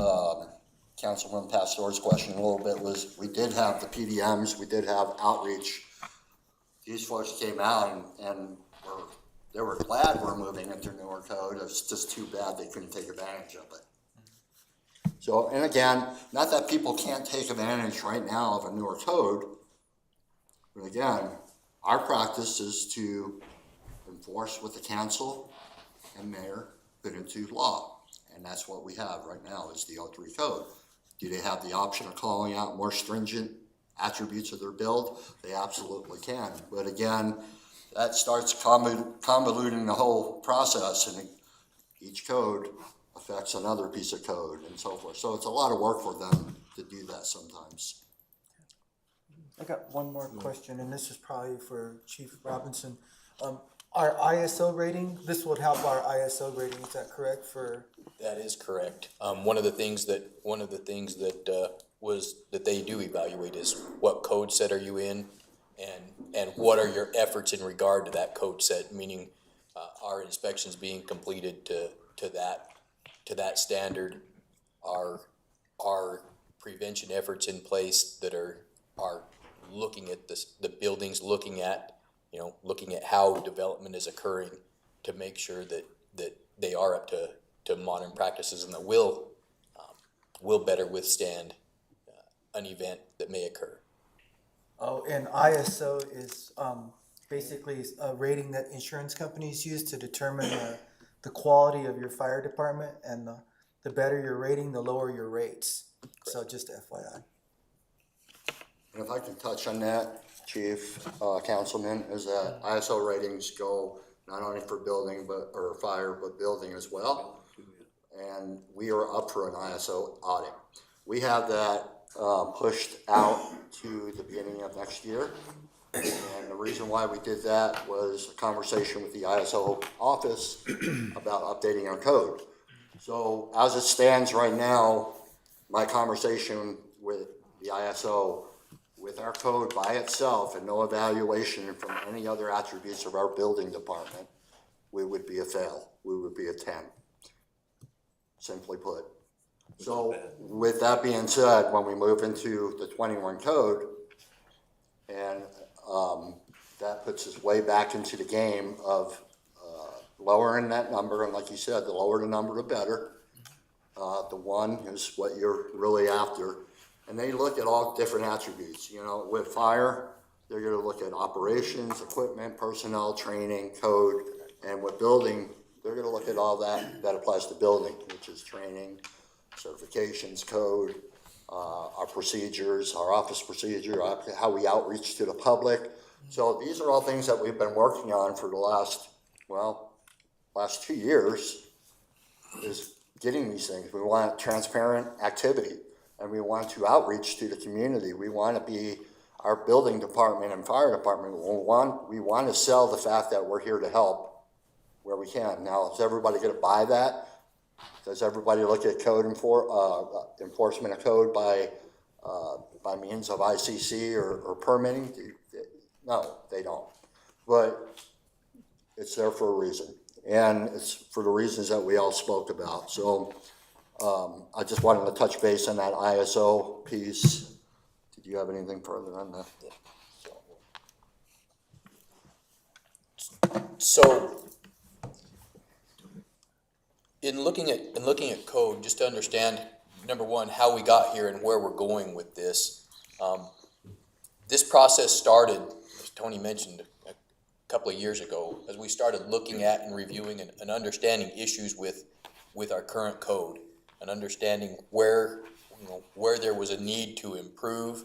Councilman Pastor's question a little bit, was we did have the PDMs, we did have outreach. These folks came out and they were glad we're moving into newer code. It's just too bad they couldn't take advantage of it. So, and again, not that people can't take advantage right now of a newer code, but again, our practice is to enforce what the council and mayor put into law. And that's what we have right now is the 03 code. Do they have the option of calling out more stringent attributes of their build? They absolutely can. But again, that starts convoluting the whole process, and each code affects another piece of code and so forth. So it's a lot of work for them to do that sometimes. I got one more question, and this is probably for Chief Robinson. Our ISO rating, this would help our ISO rating, is that correct? That is correct. One of the things that that they do evaluate is what code set are you in, and what are your efforts in regard to that code set, meaning our inspections being completed to that standard, our prevention efforts in place that are looking at the buildings, looking at how development is occurring to make sure that they are up to modern practices and that will better withstand an event that may occur. Oh, and ISO is basically a rating that insurance companies use to determine the quality of your fire department, and the better your rating, the lower your rates. Correct. So just FYI. And if I can touch on that, Chief, Councilman, is that ISO ratings go not only for building or fire, but building as well. And we are up for an ISO audit. We have that pushed out to the beginning of next year. And the reason why we did that was a conversation with the ISO office about updating our code. So as it stands right now, my conversation with the ISO, with our code by itself and no evaluation from any other attributes of our building department, we would be a fail. We would be a 10, simply put. So with that being said, when we move into the 21 code, and that puts us way back into the game of lowering that number, and like you said, the lower the number, the better. The one is what you're really after. And they look at all different attributes. With fire, they're going to look at operations, equipment, personnel, training, code. And with building, they're going to look at all that applies to building, which is training, certifications, code, our procedures, our office procedure, how we outreach to the public. So these are all things that we've been working on for the last, last 2 years is getting these things. We want transparent activity, and we want to outreach to the community. We want to be our building department and fire department. We want to sell the fact that we're here to help where we can. Now, is everybody going to buy that? Does everybody look at code enforcement of code by means of ICC or permitting? No, they don't. But it's there for a reason, and it's for the reasons that we all spoke about. So I just wanted to touch base on that ISO piece. Did you have anything further on that? So, in looking at code, just to understand, number one, how we got here and where we're going with this. This process started, as Tony mentioned, a couple of years ago, as we started looking at and reviewing and understanding issues with our current code, and understanding where there was a need to improve,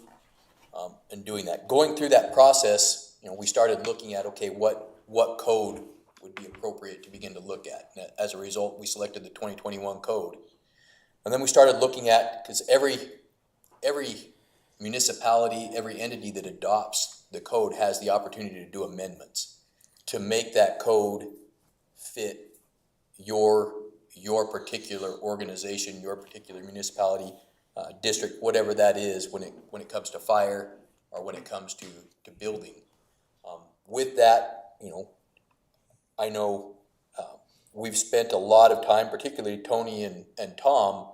and doing that. Going through that process, we started looking at, okay, what code would be appropriate to begin to look at. And as a result, we selected the 2021 code. And then we started looking at, because every municipality, every entity that adopts the code has the opportunity to do amendments to make that code fit your particular organization, your particular municipality, district, whatever that is, when it comes to fire or when it comes to building. With that, I know we've spent a lot of time, particularly Tony and Tom,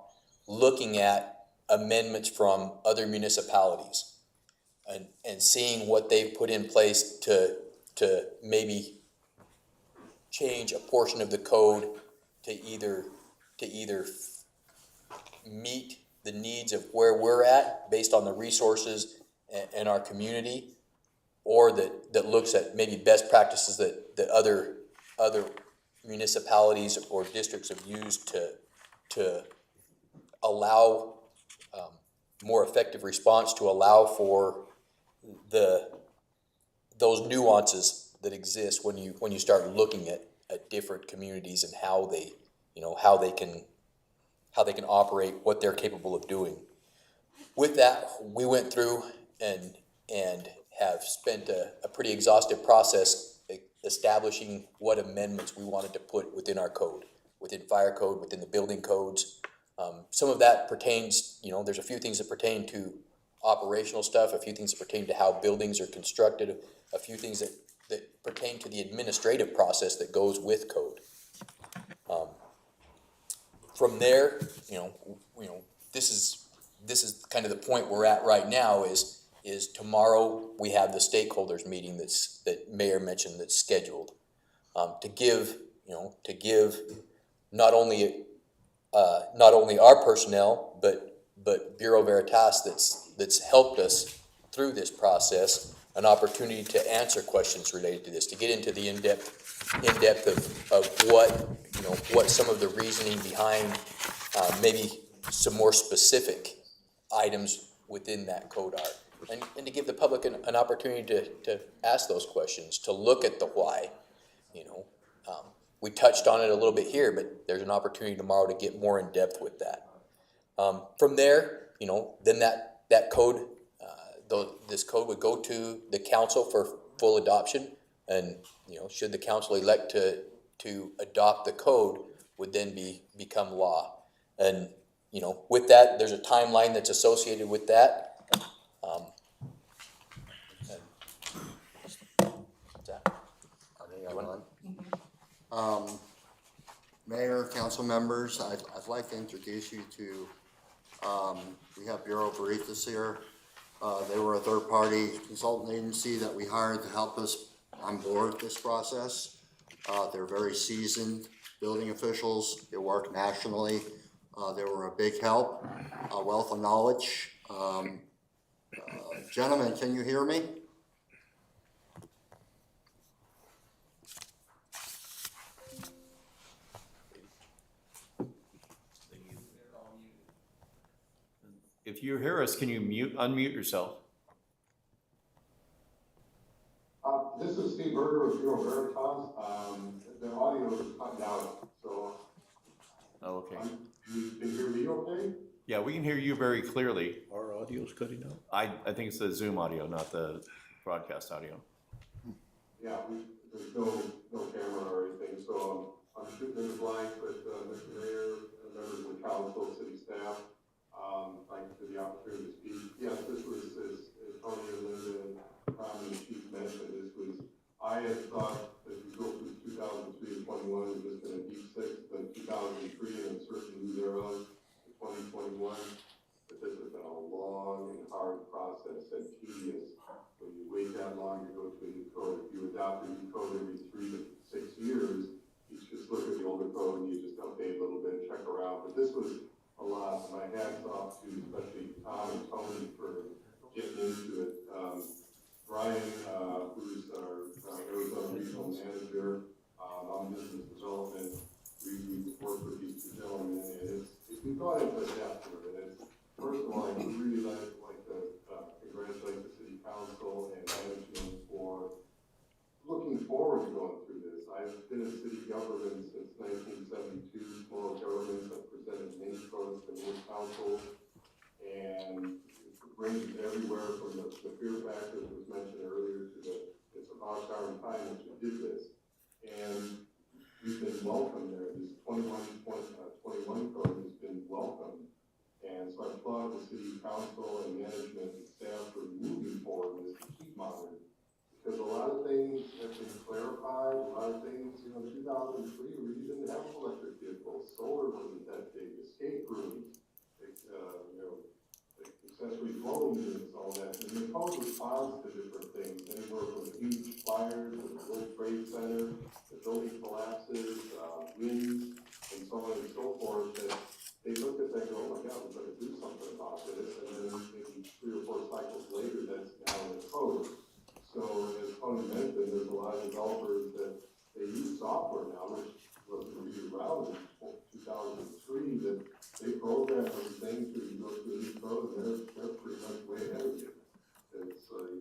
looking at amendments from other municipalities and seeing what they've put in place to maybe change a portion of the code to either meet the needs of where we're at based on the resources in our community, or that looks at maybe best practices that other municipalities or districts have used to allow more effective response, to allow for those nuances that exist when you start looking at different communities and how they can operate, what they're capable of doing. With that, we went through and have spent a pretty exhaustive process establishing what amendments we wanted to put within our code, within fire code, within the building codes. Some of that pertains, there's a few things that pertain to operational stuff, a few things that pertain to how buildings are constructed, a few things that pertain to the administrative process that goes with code. From there, this is kind of the point we're at right now. Is tomorrow we have the stakeholders meeting that Mayor mentioned that's scheduled to give not only our personnel but Bureau Veritas that's helped us through this process an opportunity to answer questions related to this, to get into the in-depth of what some of the reasoning behind maybe some more specific items within that code are, and to give the public an opportunity to ask those questions, to look at the why. We touched on it a little bit here, but there's an opportunity tomorrow to get more in depth with that. From there, then that code, this code would go to the council for full adoption, and should the council elect to adopt the code, would then become law. And with that, there's a timeline that's associated with that. Mayor, council members, I'd like to introduce you to, we have Bureau Veritas here. They were a third-party consultant agency that we hired to help us on board this process. They're very seasoned building officials. They work nationally. They were a big help, a wealth of knowledge. Gentlemen, can you hear me? If you hear us, can you unmute yourself? This is Steve Berger with Bureau Veritas. The audio is cut out. me okay? Yeah, we can hear you very clearly. Our audio's cutting out. I think it's the Zoom audio, not the broadcast audio. Yeah, there's no camera or anything, so I'm shooting in the blank, but, Mr. Mayor, members of the council, city staff, thank you for the opportunity to speak. Yes, this was, as Tony and Linda and Tom and the chief mentioned, I had thought that we go through 2003 to 21 was just been a deep six, but 2003 and certainly thereof to 2021, but this has been a long and hard process and tedious. When you wait that long to go to a new code, if you adopt a new code every 3 to 6 years, you just look at the older code and you just update a little bit, check around. But this was a lot. My hat's off to especially Tom and Tony for getting into it. Brian, who's our Arizona regional manager on business development, we worked with these two gentlemen, and we've gone into depth with it. First of all, I would really like to congratulate the city council and management for looking forward to going through this. I've been in city government since 1972. Small governments have presented many codes to many councils, and it ranges everywhere from the fear factor that was mentioned earlier to it's about our time that we did this. And we've been welcomed there. This 21 code has been welcomed. And so I applaud the city council and management and staff for moving forward with this to keep modern. Because a lot of things have been clarified, a lot of things, in 2003, we didn't have electric vehicles, solar wasn't that big, escape rooms, accessory dwelling units, all that. And the code responds to different things, anywhere from huge fires, to the World Trade Center, the building collapses, winds, and so on and so forth, that they look at that and go, oh my God, we better do something about this. And then maybe 3 or 4 cycles later, that's now in the code. So as Tony mentioned, there's a lot of developers that they use software now, which wasn't really around in 2003, that they program everything to go through these codes, and they're pretty much way ahead of you.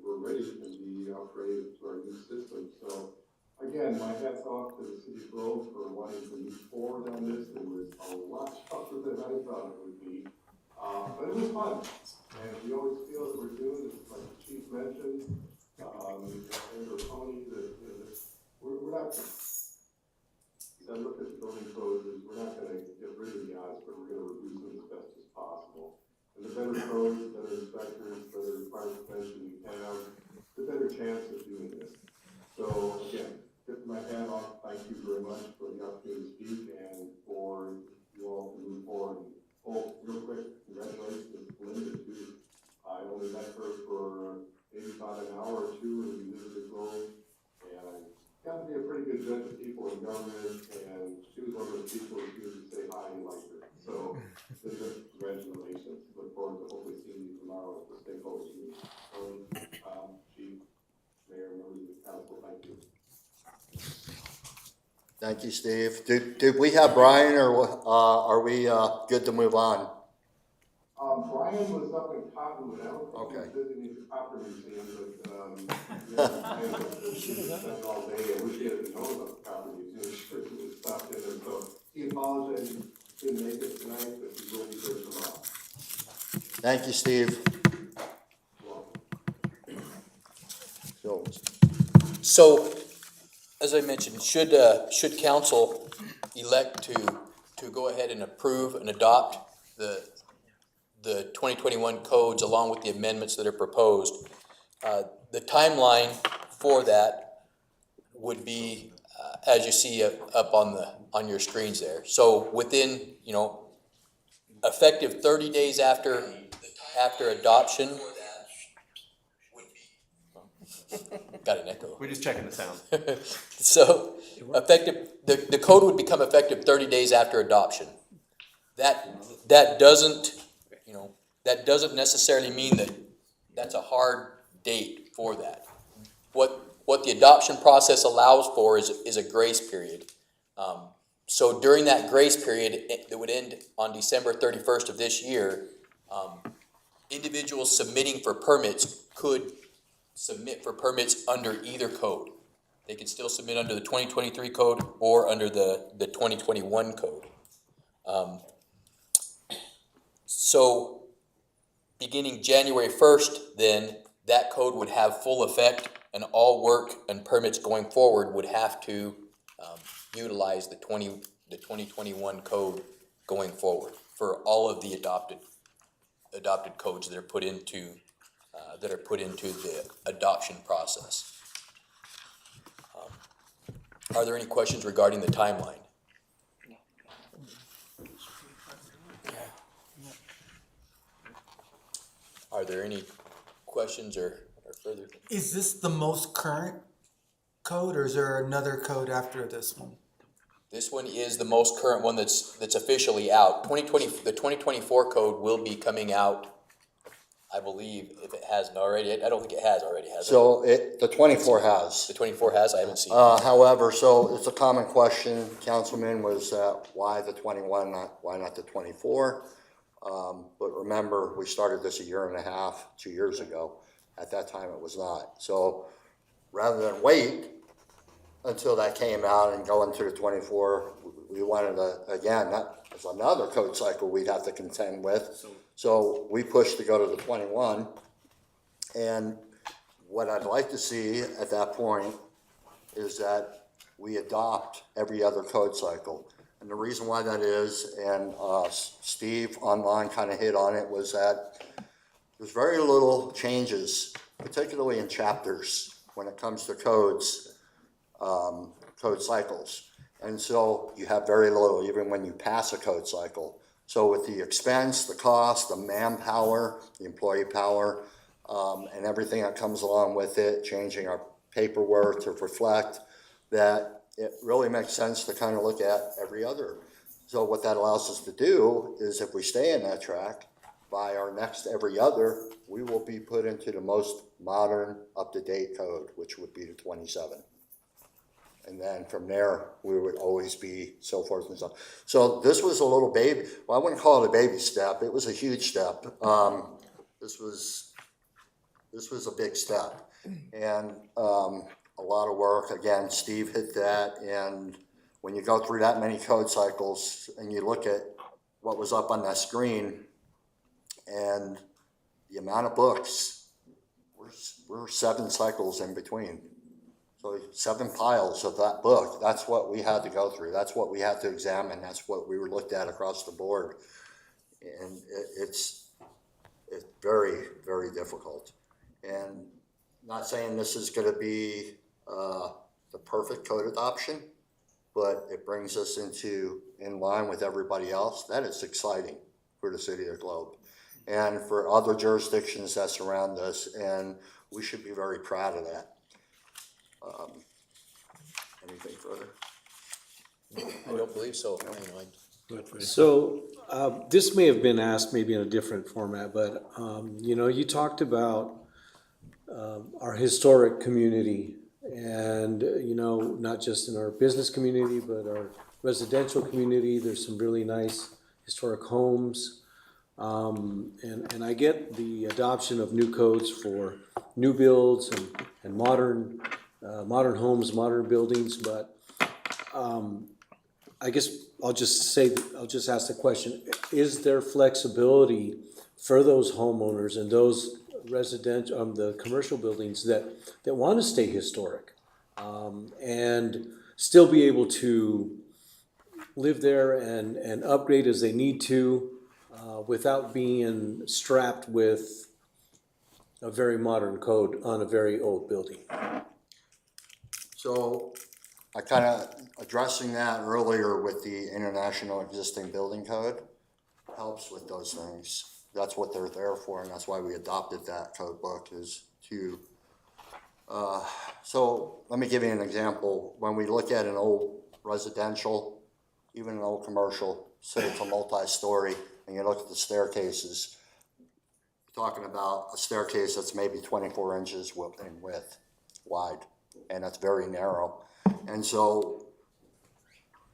We're ready to be upgraded to our new system. So again, my hat's off to the city of Grove for wanting to move forward on this. It was a lot tougher than I thought it would be, but it was fun. And we always feel that we're doing this, like the chief mentioned, and Tony, that we're not. I look at the building codes, we're not going to get rid of the odds, but we're going to reduce them as best as possible. And the better codes, better inspectors, better fire prevention we have, the better chance of doing this. So again, tip my hat off. Thank you very much for the opportunity to speak and for you all to move forward. Oh, real quick, congratulations to Linda too. I only met her for maybe about an hour or two, and we visited Grove, and got to be a pretty good judge of people in government, and she was one of those people who would say hi and liked her. So, congratulations. Look forward to hopefully seeing you tomorrow at the stakeholders meeting. Chief, Mayor, members of the council, thank you. Thank you, Steve. Did we have Brian, or are we good to move on? Brian was up in Cottonwood. I don't think he was visiting the Copper Museum, but spent all day. I wish he had known about the Copper Museum. Sure, he would have stopped in there. So he apologized. He didn't make it tonight, but he will be there tomorrow. Thank you, Steve. So, as I mentioned, should council elect to go ahead and approve and adopt the 2021 codes along with the amendments that are proposed, the timeline for that would be as you see up on your screens there. So within, effective 30 days after adoption. Got an echo. We're just checking the sound. So the code would become effective 30 days after adoption. That doesn't necessarily mean that that's a hard date for that. What the adoption process allows for is a grace period. So during that grace period that would end on December 31st of this year, individuals submitting for permits could submit for permits under either code. They could still submit under the 2023 code or under the 2021 code. So beginning January 1st, then that code would have full effect, and all work and permits going forward would have to utilize the 2021 code going forward for all of the adopted codes that are put into the adoption process. Are there any questions regarding the timeline? Are there any questions or further? Is this the most current code, or is there another code after this one? This one is the most current one that's officially out. The 2024 code will be coming out, I believe, if it hasn't already. I don't think it has already, has it? So the 24 has. The 24 has? I haven't seen it. However, so it's a common question, Councilman, was why the 21, why not the 24? But remember, we started this 1.5 years, 2 years ago. At that time, it was not. So rather than wait until that came out and go into the 24, we wanted to, again, that is another code cycle we'd have to contend with. So we pushed to go to the 21. And what I'd like to see at that point is that we adopt every other code cycle. And the reason why that is, and Steve online kind of hit on it, was that there's very little changes, particularly in chapters, when it comes to codes, code cycles. And so you have very little, even when you pass a code cycle. So with the expense, the cost, the manpower, the employee power, and everything that comes along with it, changing our paperwork to reflect that, it really makes sense to kind of look at every other. So what that allows us to do is, if we stay in that track, by our next every other, we will be put into the most modern, up-to-date code, which would be the 27. And then from there, we would always be so forth and so on. So this was a little baby, well, I wouldn't call it a baby step, it was a huge step. This was a big step. And a lot of work, again, Steve hit that, and when you go through that many code cycles and you look at what was up on that screen and the amount of books, we're 7 cycles in between. So 7 piles of that book, that's what we had to go through. That's what we had to examine. That's what we were looked at across the board. And it's very, very difficult. And not saying this is going to be the perfect code adoption, but it brings us in line with everybody else. That is exciting for the city of Globe and for other jurisdictions that surround us, and we should be very proud of that. Anything further? I don't believe so. So this may have been asked maybe in a different format, but you talked about our historic community, and not just in our business community, but our residential community. There's some really nice historic homes, and I get the adoption of new codes for new builds and modern homes, modern buildings, but I guess I'll just ask the question: is there flexibility for those homeowners and those residential, the commercial buildings that want to stay historic, and still be able to live there and upgrade as they need to, without being strapped with a very modern code on a very old building? So I kind of addressing that earlier with the International Existing Building Code helps with those things. That's what they're there for, and that's why we adopted that code book, is to, so let me give you an example. When we look at an old residential, even an old commercial, say it's a multi-story, and you look at the staircases, you're talking about a staircase that's maybe 24 inches in width, wide, and that's very narrow. And so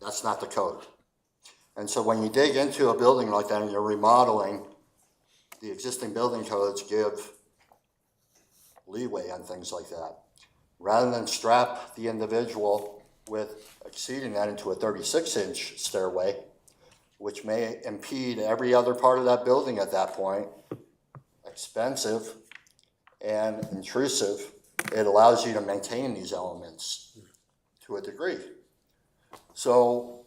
that's not the code. And so when you dig into a building like that and you're remodeling, the existing building codes give leeway on things like that. Rather than strap the individual with exceeding that into a 36-inch stairway, which may impede every other part of that building at that point, expensive and intrusive, it allows you to maintain these elements to a degree. So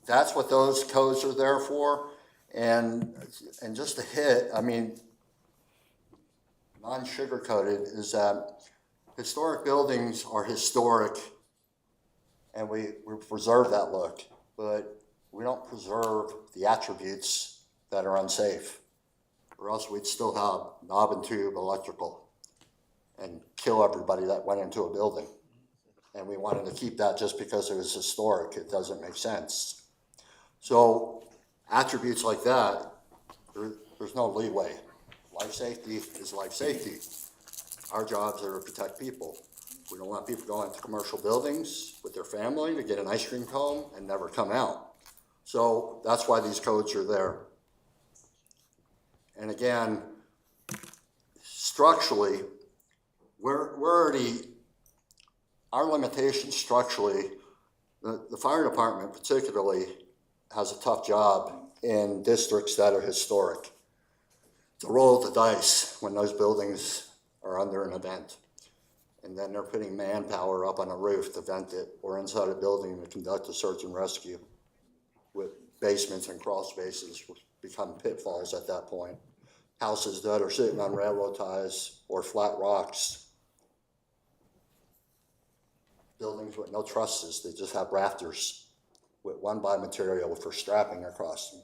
that's what those codes are there for. And just to hit, I mean, non-sugar-coated is that historic buildings are historic, and we preserve that look, but we don't preserve the attributes that are unsafe, or else we'd still have knob and tube electrical and kill everybody that went into a building. And we wanted to keep that just because it was historic. It doesn't make sense. So attributes like that, there's no leeway. Life safety is life safety. Our jobs are to protect people. We don't want people going to commercial buildings with their family to get an ice cream cone and never come out. So that's why these codes are there. And again, structurally, we're already, our limitations structurally, the fire department particularly has a tough job in districts that are historic. It's a roll of the dice when those buildings are under an event. And then they're putting manpower up on a roof to vent it, or inside a building to conduct a search and rescue, with basements and crawl spaces which become pitfalls at that point. Houses that are sitting on railroad ties or flat rocks. Buildings with no trusses, they just have rafters with one-by material for strapping across them.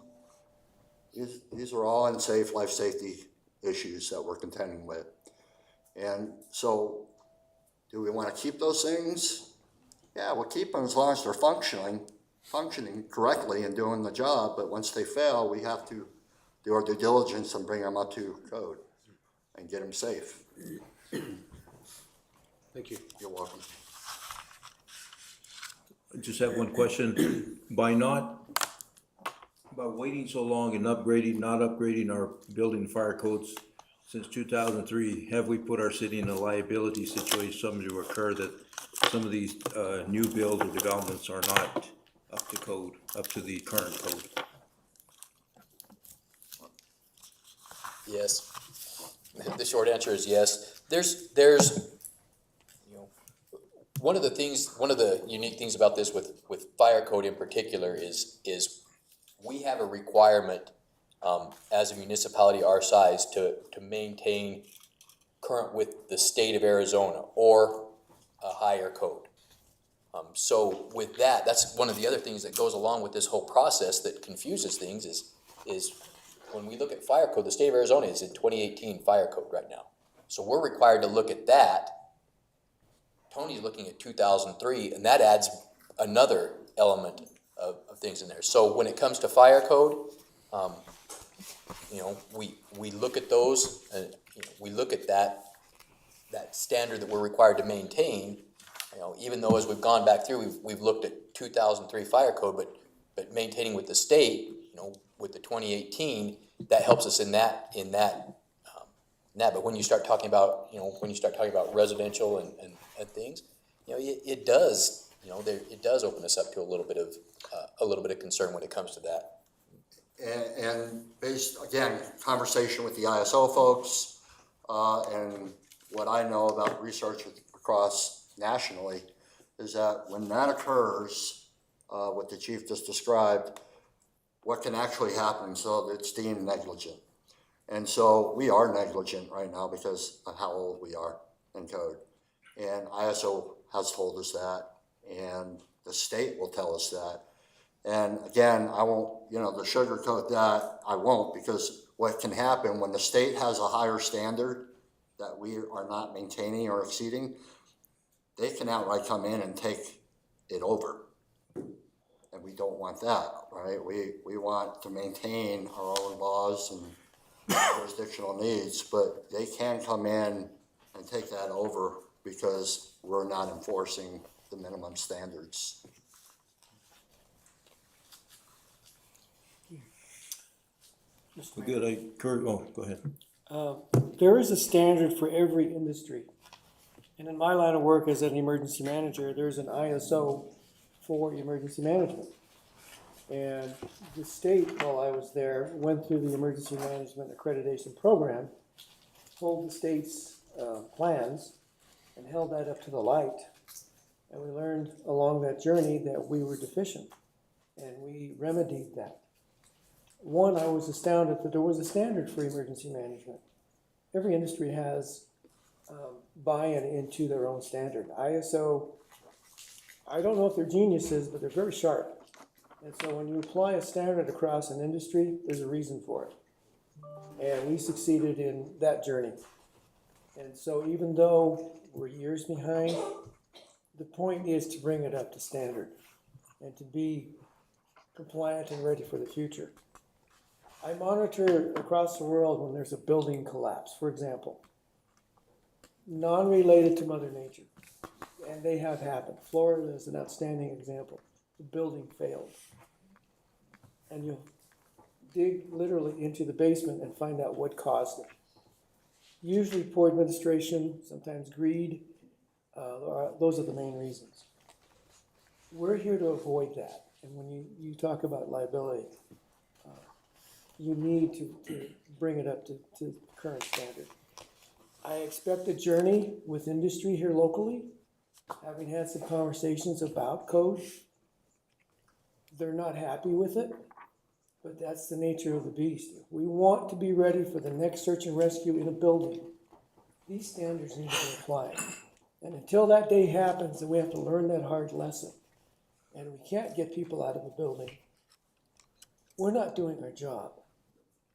These are all unsafe life safety issues that we're contending with. And so, do we want to keep those things? Yeah, we'll keep them as long as they're functioning correctly and doing the job, but once they fail, we have to do our due diligence and bring them up to code and get them safe. Thank you. You're welcome. I just have one question. By waiting so long and not upgrading our building fire codes since 2003, have we put our city in a liability situation, something to occur that some of these new builds or developments are not up to code, up to the current code? Yes. The short answer is yes. There's, you know, one of the unique things about this with fire code in particular is we have a requirement as a municipality our size to maintain current with the state of Arizona or a higher code. So with that, that's one of the other things that goes along with this whole process that confuses things is when we look at fire code, the state of Arizona is in 2018 fire code right now. So we're required to look at that. Tony's looking at 2003, and that adds another element of things in there. So when it comes to fire code, you know, we look at those, and you know, we look at that standard that we're required to maintain. You know, even though as we've gone back through, we've looked at 2003 fire code, but maintaining with the state, you know, with the 2018, that helps us in that. But when you start talking about, you know, residential and things, you know, it does, you know, it does open us up to a little bit of concern when it comes to that. And based, again, conversation with the ISO folks, and what I know about research across nationally is that when that occurs, what the chief just described, what can actually happen, so it's deemed negligent. And so we are negligent right now because of how old we are in code. And ISO has told us that, and the state will tell us that. And again, I won't, you know, the sugarcoat that, I won't, because what can happen when the state has a higher standard that we are not maintaining or exceeding, they can outright come in and take it over. And we don't want that, right? We want to maintain our own laws and jurisdictional needs, but they can come in and take that over because we're not enforcing the minimum standards. Good, go ahead. There is a standard for every industry. And in my line of work as an emergency manager, there's an ISO for emergency management. And the state, while I was there, went through the emergency management accreditation program, pulled the state's plans, and held that up to the light. And we learned along that journey that we were deficient, and we remedied that. One, I was astounded that there was a standard for emergency management. Every industry has buy-in into their own standard. ISO, I don't know if they're geniuses, but they're very sharp. And so when you apply a standard across an industry, there's a reason for it. And we succeeded in that journey. And so even though we're years behind, the point is to bring it up to standard and to be compliant and ready for the future. I monitor across the world when there's a building collapse, for example, non-related to Mother Nature, and they have happened. Florida is an outstanding example. The building failed. And you'll dig literally into the basement and find out what caused it. Usually poor administration, sometimes greed. Those are the main reasons. We're here to avoid that. And when you talk about liability, you need to bring it up to current standard. I expect a journey with industry here locally, having had some conversations about code. They're not happy with it, but that's the nature of the beast. We want to be ready for the next search and rescue in a building. These standards need to be applied. And until that day happens, then we have to learn that hard lesson. And we can't get people out of a building. We're not doing our job.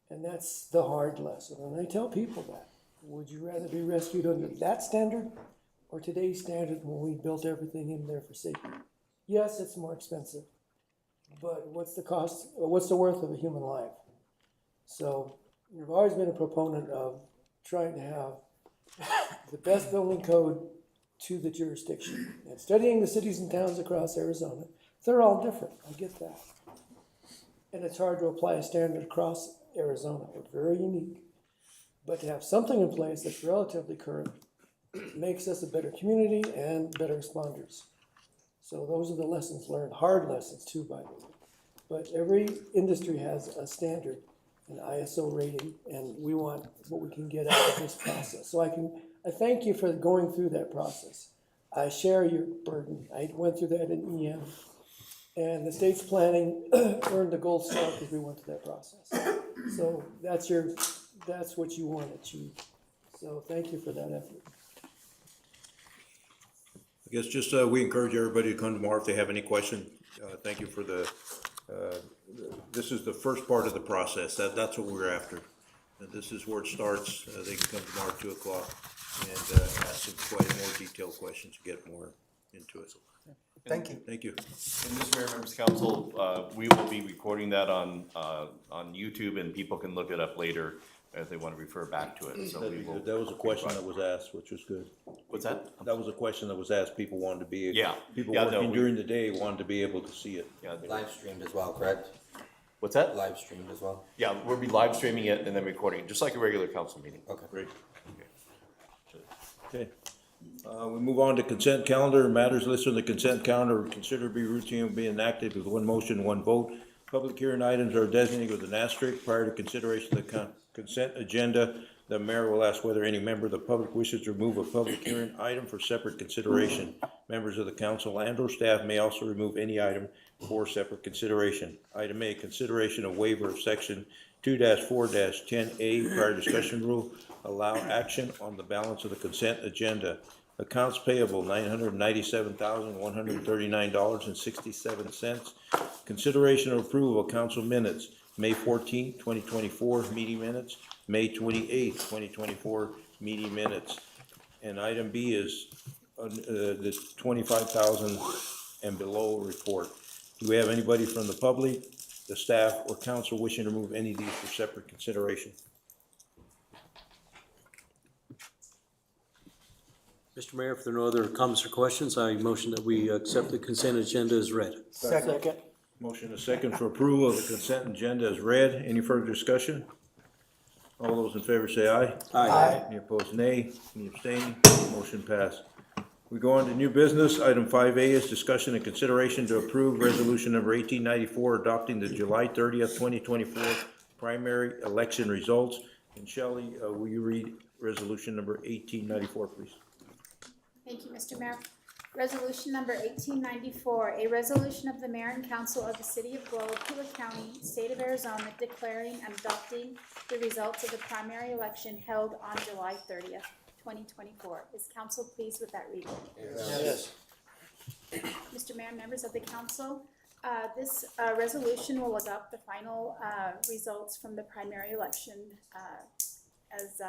And that's the hard lesson. And I tell people that. Would you rather be rescued under that standard or today's standard when we built everything in there for safety? Yes, it's more expensive, but what's the cost, or what's the worth of a human life? So I've always been a proponent of trying to have the best building code to the jurisdiction. And studying the cities and towns across Arizona, they're all different. I get that. And it's hard to apply a standard across Arizona. We're very unique. But to have something in place that's relatively current makes us a better community and better responders. So those are the lessons learned, hard lessons too, by the way. But every industry has a standard, an ISO rating, and we want what we can get out of this process. So I thank you for going through that process. I share your burden. I went through that in EM. And the state's planning earned the gold star because we went through that process. So that's what you want to achieve. So thank you for that effort. I guess just, we encourage everybody to come tomorrow if they have any question. Thank you for this is the first part of the process. That's what we're after. This is where it starts. They can come tomorrow at 2 o'clock and ask some quite more detailed questions to get more into it. Thank you. Thank you. And Mr. Mayor, members of council, we will be recording that on YouTube, and people can look it up later if they want to refer back to it. So That was a question that was asked, which was good. What's that? That was a question that was asked. People wanted to be. Yeah. People Yeah, working during the day wanted to be able to see it. Yeah. Live streamed as well, correct? What's that? Live streamed as well. Yeah, we'll be live streaming it and then recording it, just like a regular council meeting. Okay. Great. Okay. We move on to consent calendar. Matters listed on the consent calendar are considered to be routine and be enacted with one motion, one vote. Public hearing items are designated with an asterisk. Prior to consideration of the consent agenda, the mayor will ask whether any member of the public wishes to remove a public hearing item for separate consideration. Members of the council and or staff may also remove any item for separate consideration. Item A, consideration of waiver of section 2-4-10A prior discussion rule. Allow action on the balance of the consent agenda. Accounts payable, $997,139.67. Consideration of approval of council minutes, May 14, 2024, meeting minutes, May 28, 2024, meeting minutes. And item B is the 25,000 and below report. Do we have anybody from the public, the staff, or council wishing to remove any of these for separate consideration? Mr. Mayor, if there are no other comments or questions, I motion that we accept the consent agenda as read. Second. Motion is second for approval of the consent agenda as read. Any further discussion? All those in favor say aye. Aye. Any opposed, nay. Any abstaining? Motion passed. We go on to new business. Item 5A is discussion and consideration to approve resolution number 1894 adopting the July 30th, 2024 primary election results. And Shelley, will you read resolution number 1894, please? Thank you, Mr. Mayor. Resolution number 1894, a resolution of the Mayor and Council of the City of Globe, Pima County, State of Arizona, declaring and adopting the results of the primary election held on July 30th, 2024. Is council pleased with that reading? Yes. Mr. Mayor, members of the council, this resolution will adopt the final results from the primary election as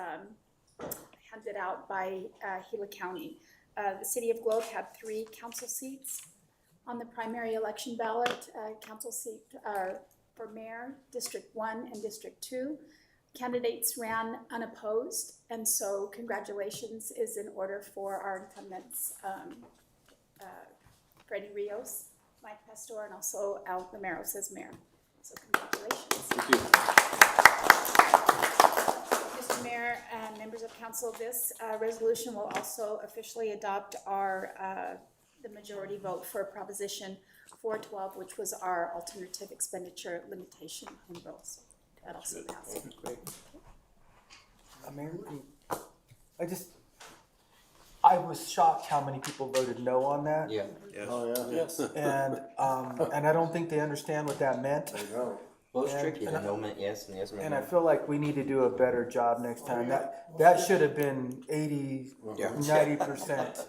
handed out by Gila County. The City of Globe had 3 council seats on the primary election ballot. Council seat for mayor, District 1 and District 2. Candidates ran unopposed, and so congratulations is in order for our incumbents, Freddie Rios, Mike Pastor, and also Al Lameros as mayor. So congratulations. Thank you. Mr. Mayor and members of council, this resolution will also officially adopt our the majority vote for Proposition 412, which was our alternative expenditure limitation in bills. That also passed. Great. Mayor, I was shocked how many people voted no on that. Yeah. Yes. Oh, yeah. Yes. And I don't think they understand what that meant. Well, it's And- tricky. and The no meant yes and yes meant And no. I feel like we need to do a better job next time. That should have been 80, Yeah. 90%.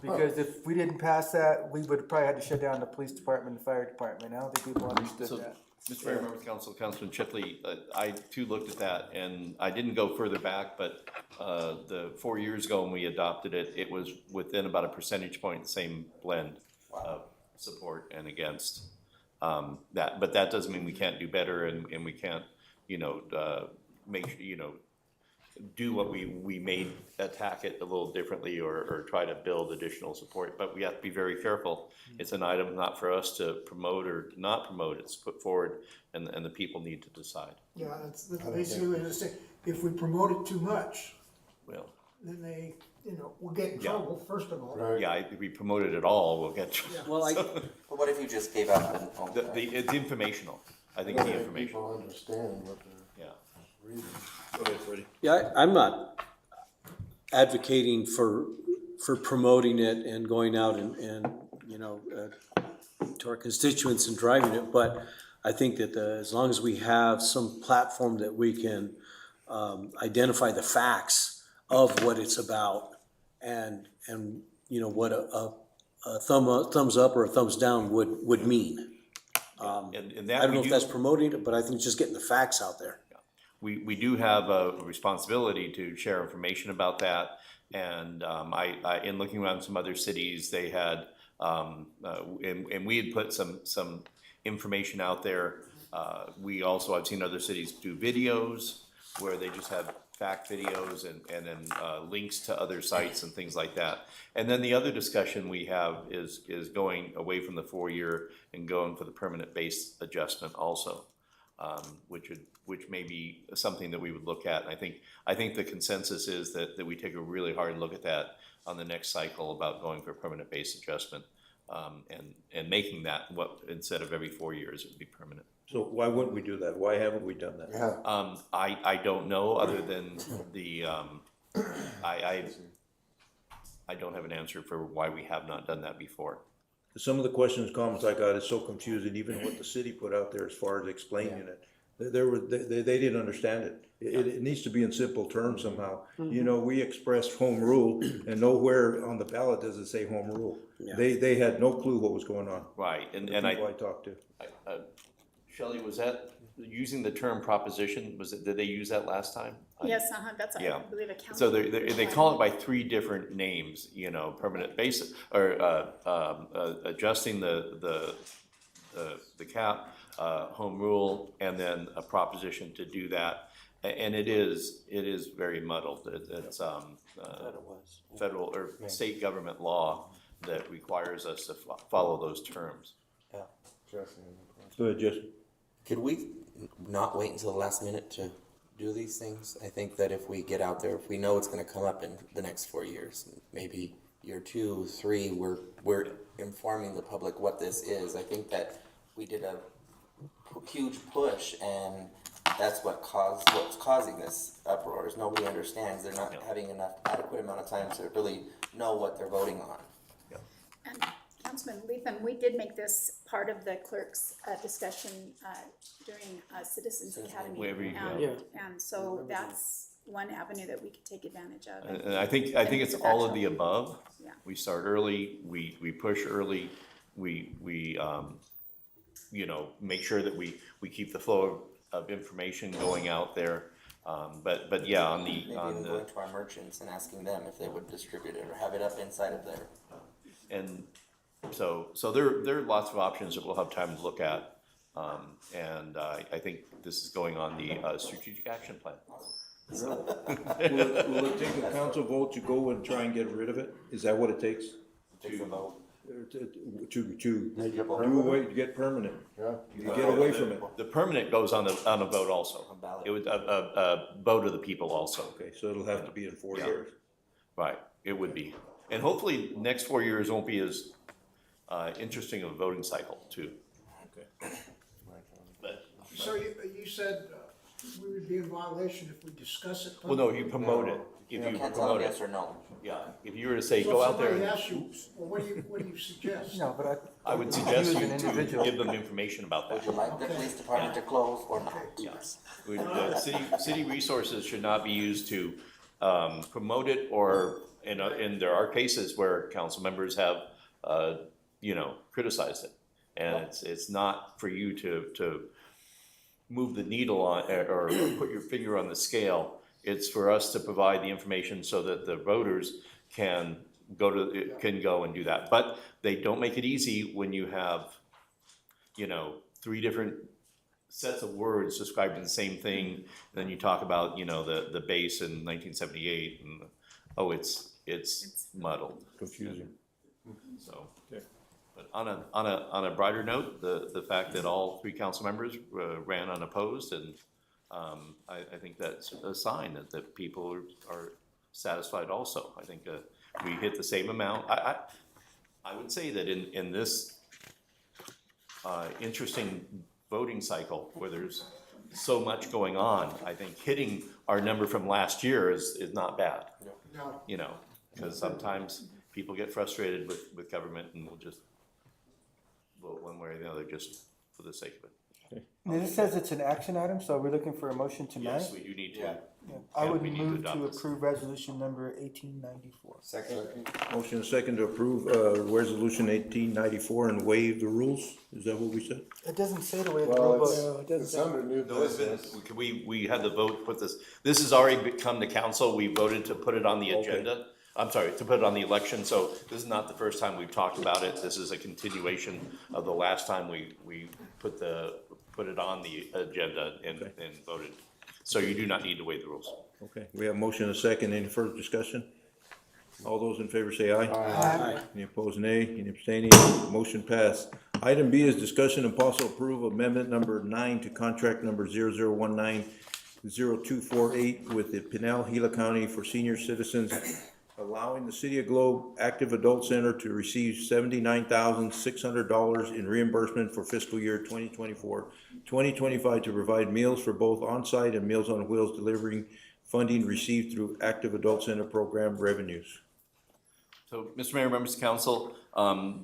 Because if we didn't pass that, we would probably had to shut down the police department, the fire department. I don't think people understood So, that. Mr. Mayor, members of council, Councilman Chipley, I too looked at that, and I didn't go further back, but the 4 years ago when we adopted it, it was within about a percentage point, same blend of support and against that. But that doesn't mean we can't do better, and we can't, make, do what we may attack it a little differently or try to build additional support, but we have to be very careful. It's an item not for us to promote or not promote, it's put forward and the people need to decide. Yeah, that's basically what I say. If we promote it too much, Well, then they, we'll get in Yeah. trouble, first of all. yeah, if we promote it at all, we'll get, Well, But what if you just gave out it's informational. I think the information, People understand what they're yeah. reading. Go ahead, Freddie. Yeah, I'm not advocating for promoting it and going out and to our constituents and driving it, but I think that as long as we have some platform that we can identify the facts of what it's about and what a thumbs up or a thumbs down would mean. And that I don't we know if do- that's promoting it, but I think just getting the facts out there. We do have a responsibility to share information about that. And I in looking around some other cities, they had, and we had put some information out there. I've seen other cities do videos where they just have fact videos and then links to other sites and things like that. And then the other discussion we have is going away from the 4-year and going for the permanent base adjustment also. Which may be something that we would look at. And I think the consensus is that we take a really hard look at that on the next cycle about going for permanent base adjustment, and making that instead of every 4 years, it would be permanent. So why wouldn't we do that? Why haven't we done that? Yeah. I don't know, other than I don't have an answer for why we have not done that before. Some of the questions, comments I got is so confusing, even what the city put out there as far as explaining it. They didn't understand it. It needs to be in simple terms somehow. We expressed home rule and nowhere on the ballot does it say home rule. Yeah. They had no clue what was going on. Right, The and people I talked to. Shelley, was that, using the term proposition, did they use that last time? Yes, that's, I Yeah. believe, a council. So they call it by 3 different names, permanent base, or adjusting the cap, home rule, and then a proposition to do that. And it is very muddled. It's federal or state government law that requires us to follow those terms. Yeah. Go ahead, Jesse. Could we not wait until the last minute to do these things? I think that if we get out there, if we know it's going to come up in the next 4 years, maybe year 2, 3, we're informing the public what this is. I think that we did a huge push, and that's what's causing this uproar, is nobody understands. They're not having enough adequate amount of time to really know what they're voting on. And Councilman Lethem, we did make this part of the clerk's discussion during Citizens Academy. Wherever you And- go. And so that's one avenue that we could take advantage of. And I think it's all of the above. Yeah. We start early, we push early, we you know, make sure that we keep the flow of information going out there. But yeah, on the, Maybe on even the, going to our merchants and asking them if they would distribute it or have it up inside of there. and so there are lots of options that we'll have time to look at. And I think this is going on the strategic action plan. Will it take a council vote to go and try and get rid of it? Is that what it takes? To get permanent? Yeah. You get away from it? The permanent goes on a vote also. It would, a vote of the people also. Okay, so it'll have to be in 4 Yeah. years. Right, it would be. And hopefully, next 4 years won't be as interesting of a voting cycle too. Okay. But, So you said we would be in violation if we discuss it well, no, publicly? you promote it. If you can't tell promote them yes it. or no. Yeah, if you were to say, So go if out there. somebody and- asks you, well, what do you suggest? No, but I would you suggest as you an to individual- give them information about that. Would you like the police department to close or not? Yes. City resources should not be used to promote it, or, and there are cases where council members have, you know, criticized it. And it's not for you to move the needle on, or put your finger on the scale. It's for us to provide the information so that the voters can go and do that. But they don't make it easy when you have, you know, 3 different sets of words describing the same thing. And then you talk about, you know, the base in 1978, and it's muddled. Confusing. So, but on a brighter note, the fact that all 3 council members ran unopposed, and I think that's a sign that people are satisfied also. I think we hit the same amount. I would say that in this interesting voting cycle where there's so much going on, I think hitting our number from last year is not bad. No. You know, because sometimes people get frustrated with government and will just vote one way or the other just for the sake of it. And this says it's an action item, so we're looking for a motion tonight? Yes, we do need to. Yeah. I would we need to move adopt to this. approve resolution number 1894. Second. Motion and second to approve, resolution 1894 and waive the rules? Is that what we said? It doesn't say the way the Well, rule book. it's under new No, it's been, business. we had the vote, put this has already come to council, we voted to put it on the agenda. I'm sorry, to put it on the election, so this is not the first time we've talked about it, this is a continuation of the last time we put it on the agenda and voted. So you do not need to waive the rules. Okay, we have motion and second. Any further discussion? All those in favor say aye. Aye. Any opposed, nay. Any abstaining? Motion passed. Item B is discussion and possible approval of amendment number 9 to contract number 00190248 with the Pinal Gila County for senior citizens, allowing the City of Globe Active Adult Center to receive $79,600 in reimbursement for fiscal year 2024-2025 to provide meals for both on-site and Meals on Wheels delivering funding received through Active Adult Center program revenues. So, Mr. Mayor, members of council,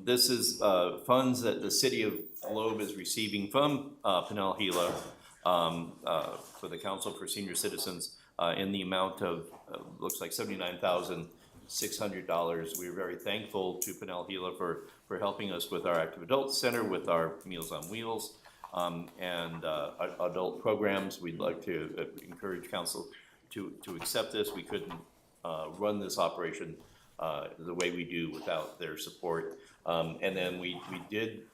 this is funds that the City of Globe is receiving from Pinal Gila for the Council for Senior Citizens in the amount of, looks like $79,600. We're very thankful to Pinal Gila for helping us with our Active Adult Center, with our Meals on Wheels, and adult programs. We'd like to encourage council to accept this. We couldn't run this operation the way we do without their support. And then we did,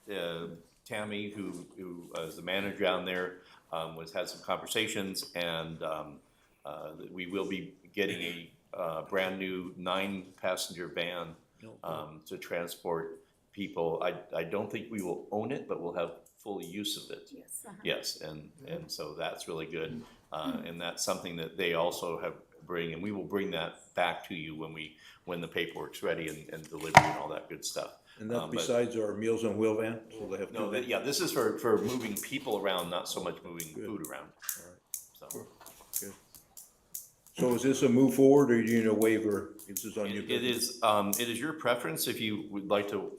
Tammy, who is the manager down there, had some conversations, and we will be getting a brand new 9-passenger van to transport people. I don't think we will own it, but we'll have full use of it. Yes. Yes, and so that's really good. And that's something that they also have bring, and we will bring that back to you when the paperwork's ready and delivery and all that good stuff. And that's But- besides our Meals on Wheel van, so they have No, two. yeah, this is for moving people around, not so much moving food around. So. Good. So is this a move forward or you need a waiver? This is on your. It is your preference if you would like to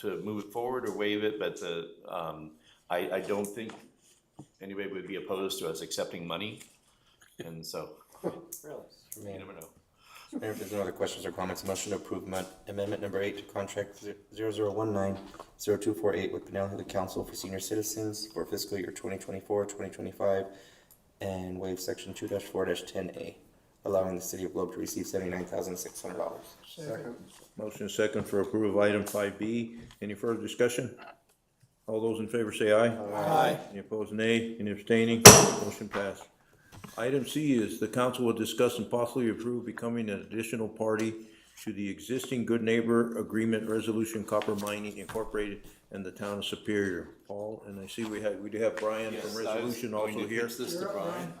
move it forward or waive it, but I don't think anybody would be opposed to us accepting money, and so, you never know. Mayor, if there's no other questions or comments, motion to approve amendment number 8 to contract 0019-0248 with Pinal Hill Council for Senior Citizens for fiscal year 2024-2025 and waive section 2-4-10A, allowing the city of Globe to receive $79,600. Second. Motion is second for approval of item 5B. Any further discussion? All those in favor say aye. Aye. Any opposed, nay. Any abstaining? Motion passed. Item C is the council will discuss and possibly approve becoming an additional party to the existing Good Neighbor Agreement Resolution Copper Mining Incorporated and the town of Superior. Paul, and I see we do have Brian from Resolution also here. This to Brian,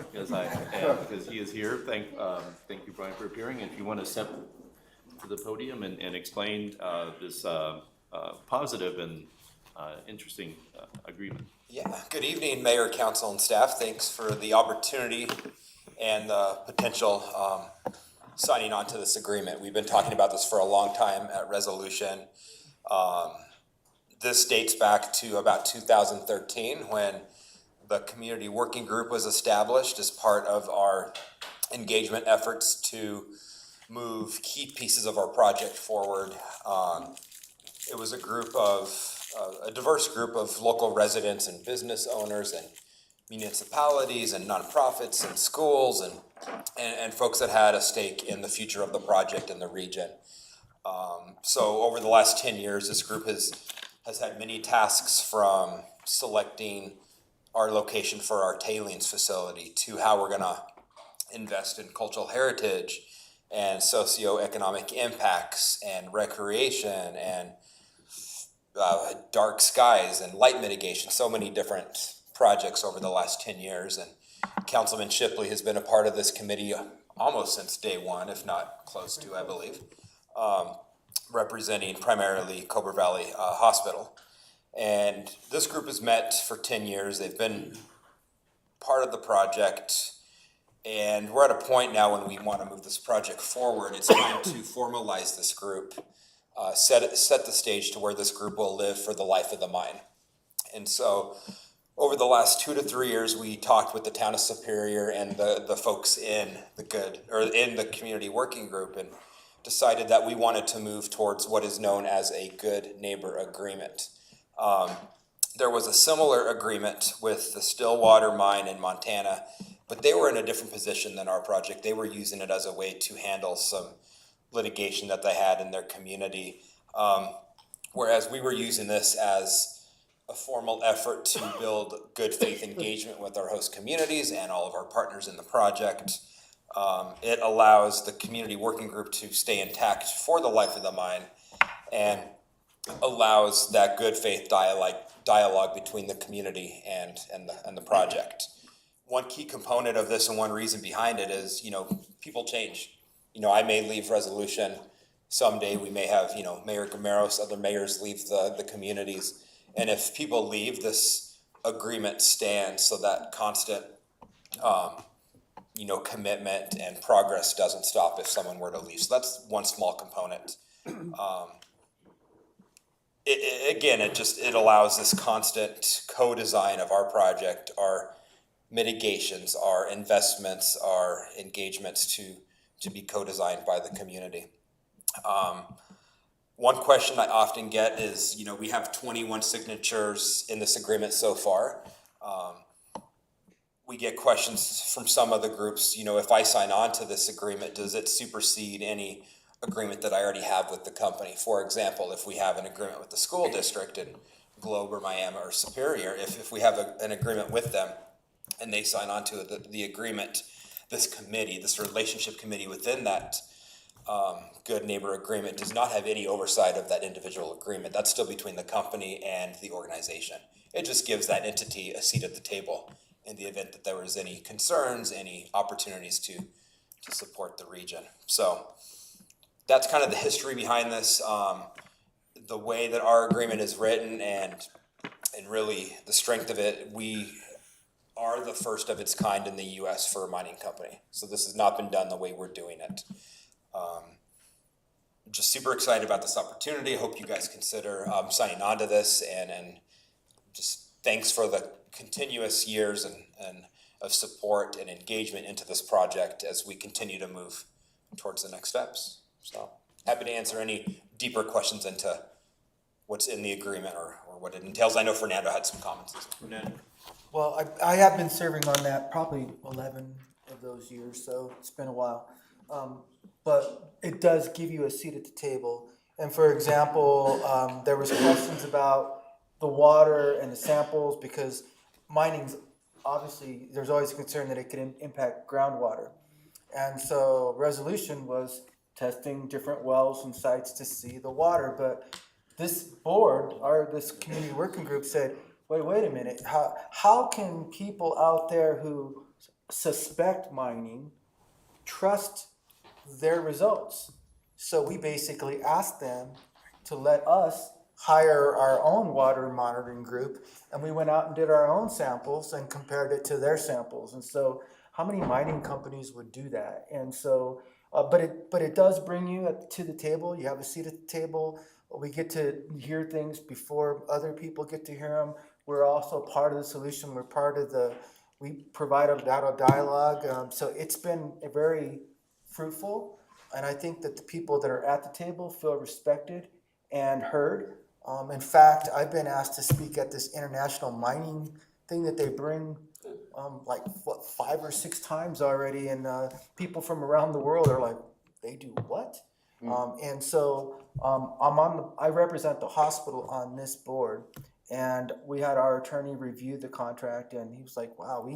because he is here. Thank you, Brian, for appearing. If you want to step to the podium and explain this positive and interesting agreement. Yeah, good evening, Mayor, Council, and staff. Thanks for the opportunity and the potential signing on to this agreement. We've been talking about this for a long time at Resolution. This dates back to about 2013 when the community working group was established as part of our engagement efforts to move key pieces of our project forward. It was a diverse group of local residents and business owners and municipalities and nonprofits and schools and folks that had a stake in the future of the project in the region. So over the last 10 years, this group has had many tasks, from selecting our location for our tailings facility to how we're gonna invest in cultural heritage and socioeconomic impacts and recreation and dark skies and light mitigation, so many different projects over the last 10 years. And Councilman Shipley has been a part of this committee almost since day one, if not close to, I believe, representing primarily Cobra Valley Hospital. And this group has met for 10 years. They've been part of the project. And we're at a point now when we want to move this project forward. It's time to formalize this group. Set the stage to where this group will live for the life of the mine. And so over the last 2 to 3 years, we talked with the town of Superior and the folks in the community working group and decided that we wanted to move towards what is known as a Good Neighbor Agreement. There was a similar agreement with the Stillwater mine in Montana, but they were in a different position than our project. They were using it as a way to handle some litigation that they had in their community, whereas we were using this as a formal effort to build good faith engagement with our host communities and all of our partners in the project. It allows the community working group to stay intact for the life of the mine and allows that good faith dialogue between the community and the project. One key component of this and one reason behind it is, people change. I may leave Resolution someday. We may have, Mayor Gameros, other mayors leave the communities. And if people leave, this agreement stands so that constant, commitment and progress doesn't stop if someone were to leave. So that's one small component. It allows this constant co-design of our project, our mitigations, our investments, our engagements to be co-designed by the community. One question I often get is, we have 21 signatures in this agreement so far. We get questions from some of the groups, if I sign on to this agreement, does it supersede any agreement that I already have with the company? For example, if we have an agreement with the school district in Globe or Miami or Superior, if we have an agreement with them and they sign on to the agreement, this relationship committee within that Good Neighbor Agreement does not have any oversight of that individual agreement. That's still between the company and the organization. It just gives that entity a seat at the table in the event that there was any concerns, any opportunities to support the region. So that's kind of the history behind this. The way that our agreement is written and really the strength of it, we are the first of its kind in the U.S. for a mining company. So this has not been done the way we're doing it. Just super excited about this opportunity. I hope you guys consider signing on to this, and just thanks for the continuous years and of support and engagement into this project as we continue to move towards the next steps. So happy to answer any deeper questions into what's in the agreement or what it entails. I know Fernando had some comments. Fernando. Well, I have been serving on that probably 11 of those years, so it's been a while. But it does give you a seat at the table. And for example, there was questions about the water and the samples, because mining's obviously, there's always a concern that it could impact groundwater. And so resolution was testing different wells and sites to see the water. But this board, or this community working group, said, wait a minute, how can people out there who suspect mining trust their results? So we basically asked them to let us hire our own water monitoring group, and we went out and did our own samples and compared it to their samples. And so how many mining companies would do that? And so but it does bring you to the table. You have a seat at the table. We get to hear things before other people get to hear them. We're also part of the solution. We're part of we provide a data dialogue. So it's been a very fruitful, and I think that the people that are at the table feel respected and heard. In fact, I've been asked to speak at this international mining thing that they bring 5 or 6 times already, and people from around the world are like, they do what? And so I represent the hospital on this board, and we had our attorney review the contract, and he was like, wow,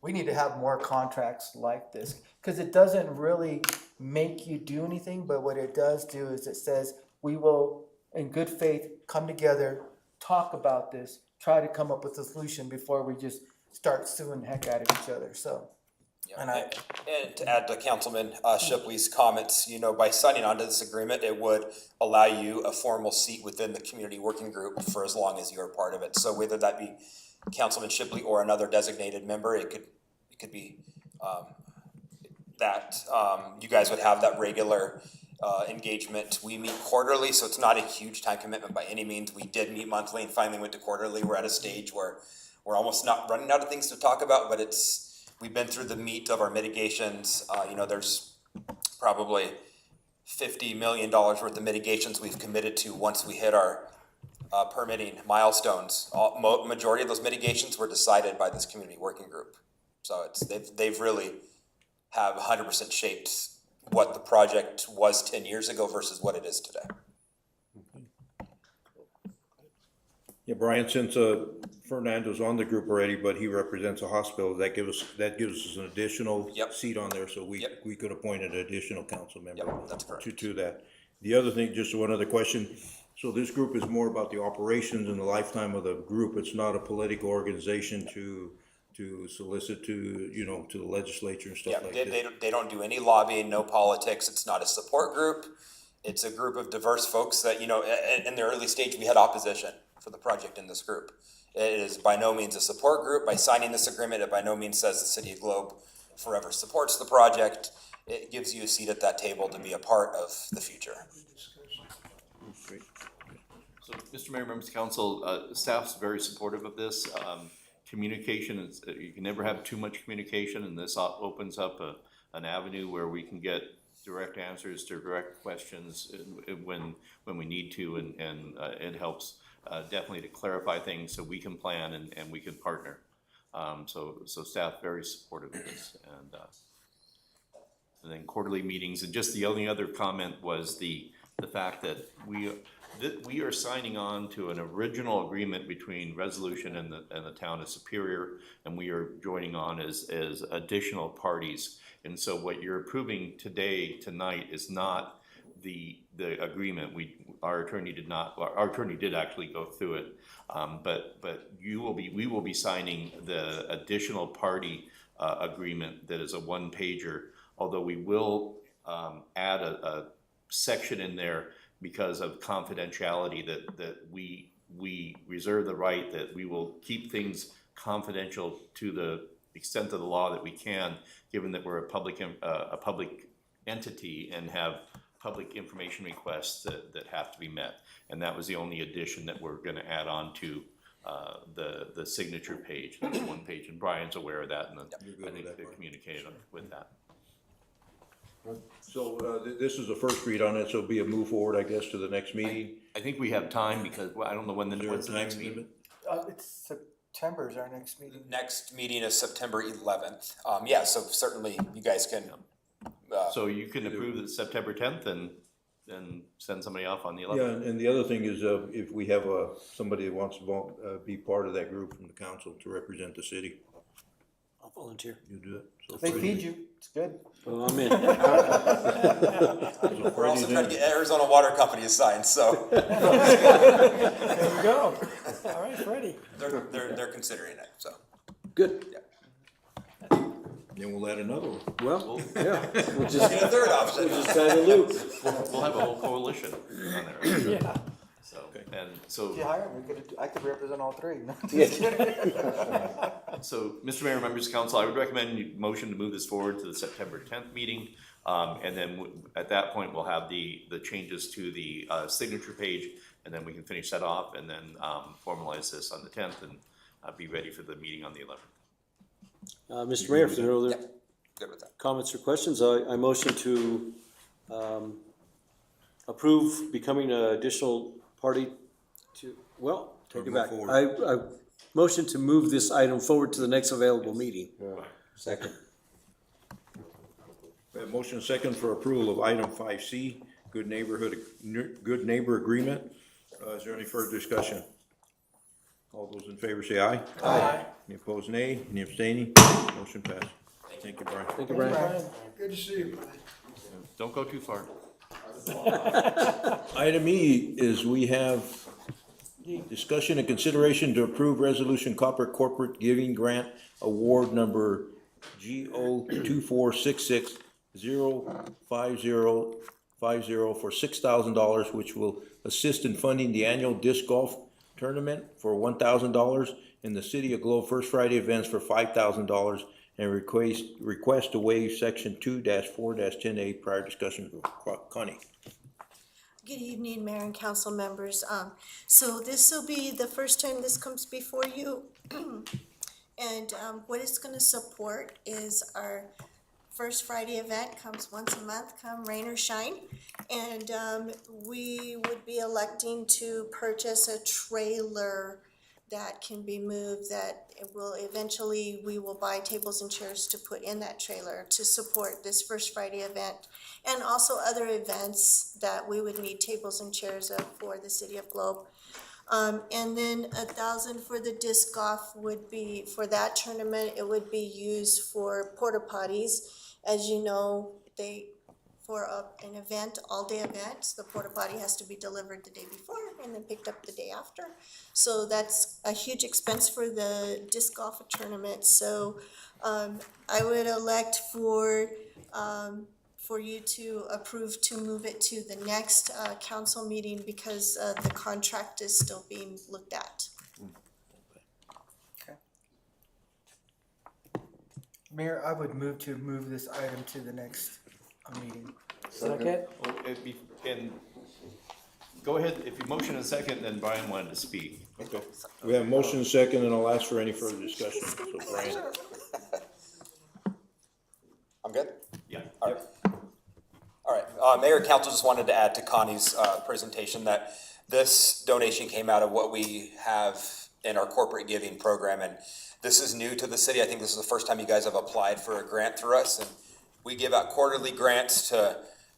we need to have more contracts like this, because it doesn't really make you do anything, but what it does do is it says we will, in good faith, come together, talk about this, try to come up with a solution before we just start suing the heck out of each other. So, Yeah. And to add to Councilman Shipley's comments, by signing on to this agreement, it would allow you a formal seat within the community working group for as long as you're a part of it. So whether that be Councilman Shipley or another designated member, it could be that you guys would have that regular engagement. We meet quarterly, so it's not a huge time commitment by any means. We did meet monthly and finally went to quarterly. We're at a stage where we're almost not running out of things to talk about, but we've been through the meat of our mitigations. There's probably $50 million worth of mitigations we've committed to once we hit our permitting milestones. Majority of those mitigations were decided by this community working group. So they've really have 100% shaped what the project was 10 years ago versus what it is today. Yeah, Brian, since Fernando's on the group already, but he represents a hospital, that gives us an additional seat on there, so we could appoint an additional council member that's correct. to that. The other thing, just one other question, so this group is more about the operations and the lifetime of the group. It's not a political organization to solicit to the legislature and stuff like that. They don't do any lobbying, no politics. It's not a support group. It's a group of diverse folks that, in the early stage, we had opposition for the project in this group. It is by no means a support group. By signing this agreement, it by no means says the City of Globe forever supports the project. It gives you a seat at that table to be a part of the future. Great. So, Mr. Mayor, members of council, staff's very supportive of this. Communication is, you can never have too much communication, and this opens up an avenue where we can get direct answers to direct questions when we need to, and it helps definitely to clarify things so we can plan and we can partner. So staff very supportive of this, and then quarterly meetings. And just the only other comment was the fact that we are signing on to an original agreement between Resolution and the town of Superior, and we are joining on as additional parties. And so what you're approving tonight is not the agreement. Our attorney did actually go through it, but we will be signing the additional party agreement that is a one-pager although we will add a section in there because of confidentiality that we reserve the right that we will keep things confidential to the extent of the law that we can, given that we're a public entity and have public information requests that have to be met. And that was the only addition that we're gonna add on to the signature page. That's one page, and Brian's aware of that, and I think they communicated with that. So, this is the first read on it, so it'll be a move forward, I guess, to the next meeting. I think we have time because, well, I don't know what's the next meeting? It's September is our next meeting. Next meeting is September 11th. Yeah, so certainly you guys can. So you can approve the September 10th and send somebody off on the 11th? Yeah, and the other thing is, if we have somebody that wants to be part of that group from the council to represent the city. I'll volunteer. You do it. So They Friday- feed you, it's good. Well, I'm in. We're also trying to get Arizona Water Company assigned, so. There you go. All right, Freddie. They're considering it, so. Good. Then we'll add another one. Well, yeah. We'll just Get a third option. We'll just tie the loop. We'll have a whole coalition on there. Yeah. So, If you hire me, I could represent all three. No, just Yeah. kidding. So, Mr. Mayor, members of council, I would recommend you motion to move this forward to the September 10th meeting. And then at that point, we'll have the changes to the signature page, and then we can finish that off and then formalize this on the 10th and be ready for the meeting on the 11th. Mr. Mayor, if there are no other Good with that. comments or questions, I motion to approve becoming an additional party to, well, take Or it move back. forward. I motion to move this item forward to the next available meeting. Second. We have motion second for approval of item 5C, good neighbor agreement. Is there any further discussion? All those in favor say aye. Aye. Any opposed, nay? Any abstaining? Motion passed. Thank you, Brian. Thank you, Brian. Good to see you, Brian. Don't go too far. Item E is we have discussion and consideration to approve resolution Copper Corporate Giving Grant Award number GO 246605050 for $6,000, which will assist in funding the annual disc golf tournament for $1,000 and the City of Globe First Friday events for $5,000, and request to waive section 2-4-10A prior discussion. Connie. Good evening, Mayor and council members. So this will be the first time this comes before you. And what it's gonna support is our First Friday event, comes once a month, come rain or shine. And we would be electing to purchase a trailer that can be moved, that it will eventually, we will buy tables and chairs to put in that trailer to support this First Friday event. And also other events that we would need tables and chairs of for the City of Globe. And then $1,000 for the disc golf would be, for that tournament, it would be used for porta potties. As you know, for an event, all-day event, the porta potty has to be delivered the day before and then picked up the day after. So that's a huge expense for the disc golf tournament. So I would elect for you to approve to move it to the next council meeting because the contract is still being looked at. Mayor, I would move this item to the next meeting. Second. And go ahead, if you motion a second, then Brian wanted to speak. Okay. We have motion second, and I'll ask for any further discussion. So Brian. I'm good? Yeah. All right. All right, Mayor and Council, just wanted to add to Connie's presentation that this donation came out of what we have in our corporate giving program, and this is new to the city. I think this is the first time you guys have applied for a grant through us, and we give out quarterly grants to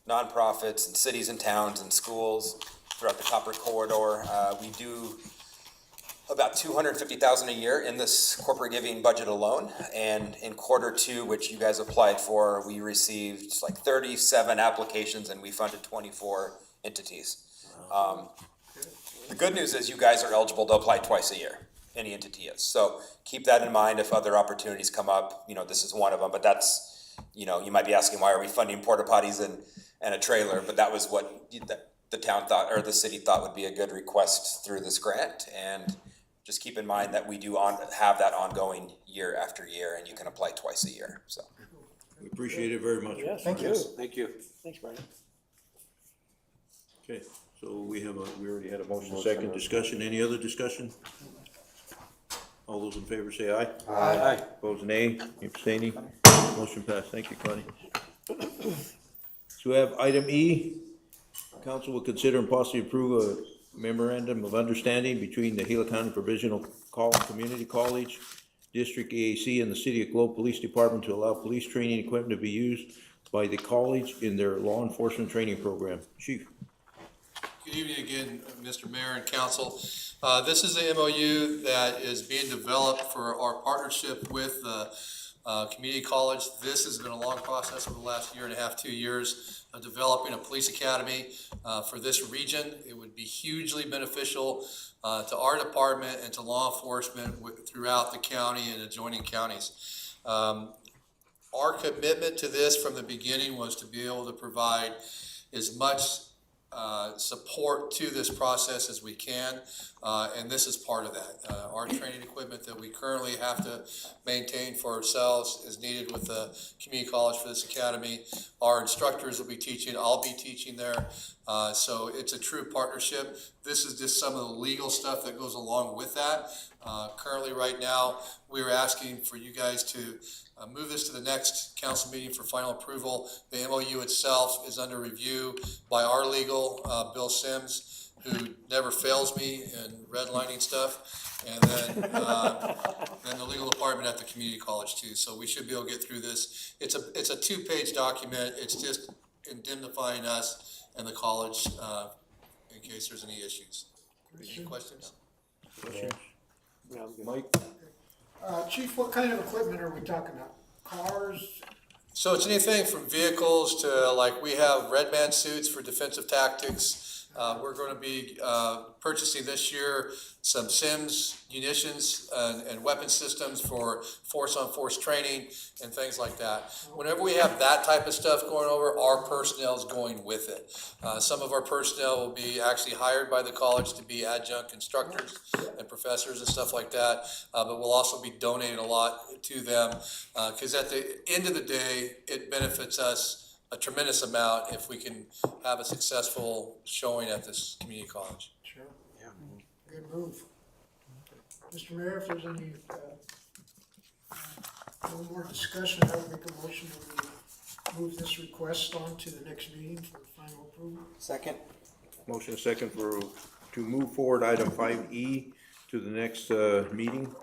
nonprofits and cities and towns and schools throughout the Copper Corridor. We do about $250,000 a year in this corporate giving budget alone, and in Q2, which you guys applied for, we received like 37 applications and we funded 24 entities. The good news is you guys are eligible to apply twice a year, any entity is. So keep that in mind if other opportunities come up. You know, this is one of them, but that's you know, you might be asking, why are we funding porta potties and a trailer? But that was what the town thought, or the city thought would be a good request through this grant. And just keep in mind that we do have that ongoing year after year, and you can apply twice a year, so. We appreciate it very much. Yes, Thank you. Thank you. Thanks, Brian. Okay, so we already had a motion, second discussion. Any other discussion? All those in favor say aye. Aye. Opposed, nay. Abstaining. Motion passed. Thank you, Connie. So we have item E. Council will consider and possibly approve a memorandum of understanding between the Gila County Provisional Community College, District AAC, and the City of Globe Police Department to allow police training equipment to be used by the college in their law enforcement training program. Chief. Good evening again, Mr. Mayor and Council. This is the MOU that is being developed for our partnership with the community college. This has been a long process over the last year and a half, 2 years of developing a police academy for this region. It would be hugely beneficial to our department and to law enforcement throughout the county and adjoining counties. Our commitment to this from the beginning was to be able to provide as much support to this process as we can, and this is part of that. Our training equipment that we currently have to maintain for ourselves is needed with the community college for this academy. Our instructors will be teaching, I'll be teaching there, so it's a true partnership. This is just some of the legal stuff that goes along with that. Currently, right now, we're asking for you guys to move this to the next council meeting for final approval. The MOU itself is under review by our legal, Bill Sims, who never fails me in redlining stuff, and then the legal department at the community college too. So we should be able to get through this. It's a 2-page document. It's just indemnifying us and the college in case there's any issues. Any questions? Questions? Mike? Chief, what kind of equipment are we talking about? Cars? So it's anything from vehicles to, like, we have Red Man suits for defensive tactics. We're going to be purchasing this year some SIMS munitions and weapon systems for force-on-force training and things like that. Whenever we have that type of stuff going over, our personnel is going with it. Some of our personnel will be actually hired by the college to be adjunct instructors and professors and stuff like that, but we'll also be donating a lot to them because at the end of the day, it benefits us a tremendous amount if we can have a successful showing at this community college. Sure. Yeah. Good move. Mr. Mayor, if there's any, no more discussion, I would make a motion that we move this request on to the next meeting for final approval. Second. Motion second to move forward item 5E to the next meeting.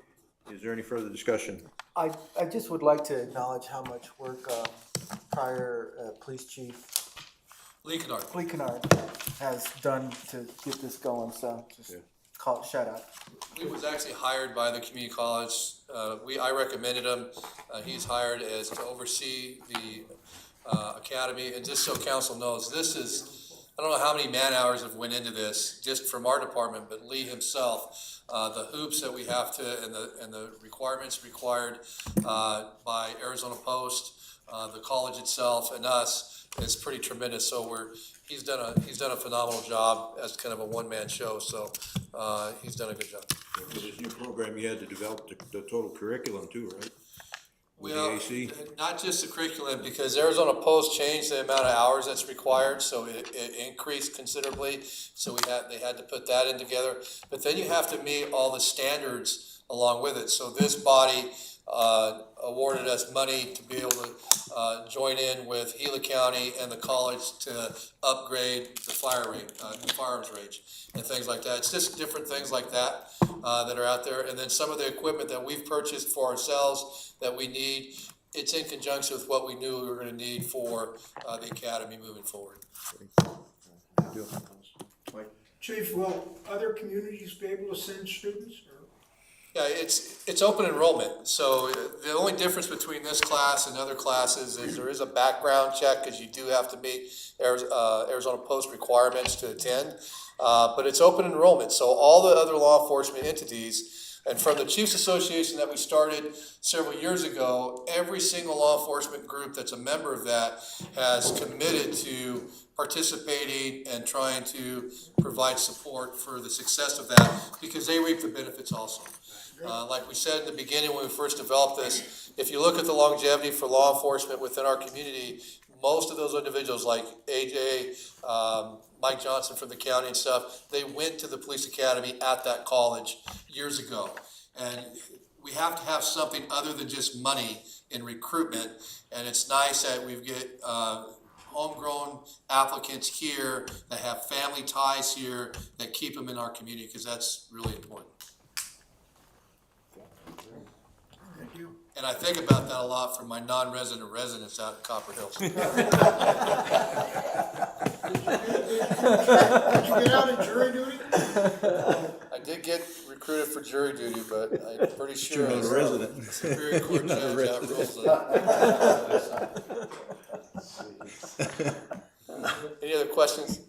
Is there any further discussion? I just would like to acknowledge how much work prior police chief Lee Kennard has done to get this going, so just call it shout out. He was actually hired by the community college. I recommended him. He's hired as to oversee the academy. And just so council knows, this is, I don't know how many man hours have went into this, just from our department, but Lee himself, the hoops that we have to, and the requirements required by Arizona Post, the college itself, and us, is pretty tremendous. So he's done a phenomenal job as kind of a one-man show. So he's done a good job. For this new program, you had to develop the total curriculum too, right? With Well, the AC? not just the curriculum, because Arizona Post changed the amount of hours that's required, so it increased considerably. So they had to put that in together. But then you have to meet all the standards along with it. So this body awarded us money to be able to join in with Gila County and the college to upgrade the firearms range and things like that. It's just different things like that that are out there. And then some of the equipment that we've purchased for ourselves that we need, it's in conjunction with what we knew we were going to need for the academy moving forward. Chief, will other communities be able to send students? Yeah, it's open enrollment, so the only difference between this class and other classes is there is a background check, because you do have to meet Arizona Post requirements to attend, but it's open enrollment, so all the other law enforcement entities And from the Chiefs Association that we started several years ago, every single law enforcement group that's a member of that has committed to participating and trying to provide support for the success of that, because they reap the benefits also. Like we said in the beginning when we first developed this, if you look at the longevity for law enforcement within our community, most of those individuals like AJ, Mike Johnson from the county and stuff, they went to the police academy at that college years ago. And we have to have something other than just money in recruitment. And it's nice that we get homegrown applicants here that have family ties here that keep them in our community, because that's really important. Thank you. And I think about that a lot for my non-resident residents out in Copper Hills. Did you get out of jury duty? I did get recruited for jury duty, but I'm pretty sure You're not a resident. Superior Court judge outrules that. Any other questions?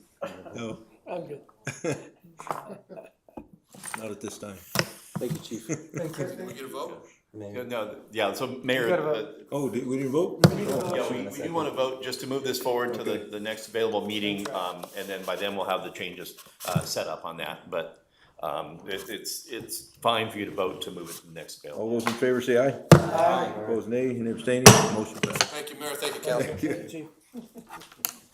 No, I'm good. not at this time. Thank you, Chief. Thank you. Can we get a vote? No, yeah, so Mayor. You gotta vote. Oh, we didn't vote? Yeah, we do want to vote just to move this forward to the next available meeting, and then by then we'll have the changes set up on that. But it's fine for you to vote to move it to the next available. All those in favor say aye. Aye. Opposed, nay, and abstaining, motion passes. Thank you, Mayor. Thank you, Council. Thank you.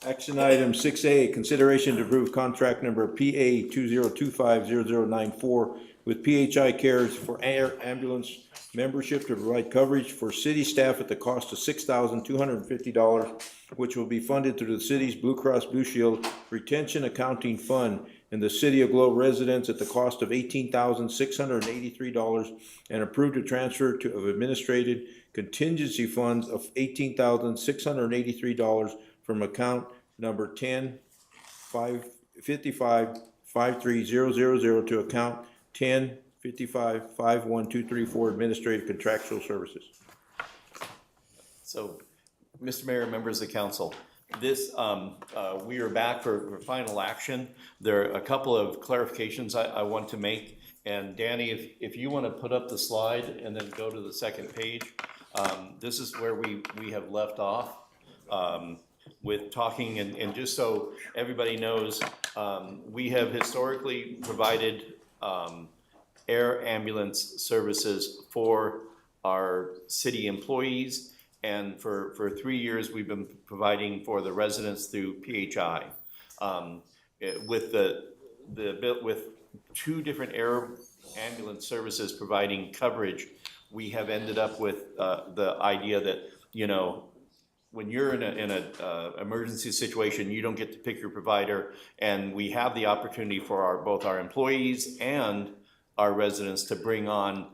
Action item 6A, consideration to approve contract number PA 20250094 with PHI Cares for air ambulance membership to provide coverage for city staff at the cost of $6,250, which will be funded through the city's Blue Cross Blue Shield Retention Accounting Fund and the City of Globe residents at the cost of $18,683, and approved a transfer of administrative contingency funds of $18,683 from account number 10-555-53000 to account 10-55-51234 administrative contractual services. So, Mr. Mayor, members of the council, this, we are back for final action. There are a couple of clarifications I want to make. And Danny, if you want to put up the slide and then go to the second page, this is where we have left off with talking, and just so everybody knows, we have historically provided air ambulance services for our city employees, and for 3 years we've been providing for the residents through PHI. With with 2 different air ambulance services providing coverage, we have ended up with the idea that, you know, when you're in a emergency situation, you don't get to pick your provider, and we have the opportunity for both our employees and our residents to bring on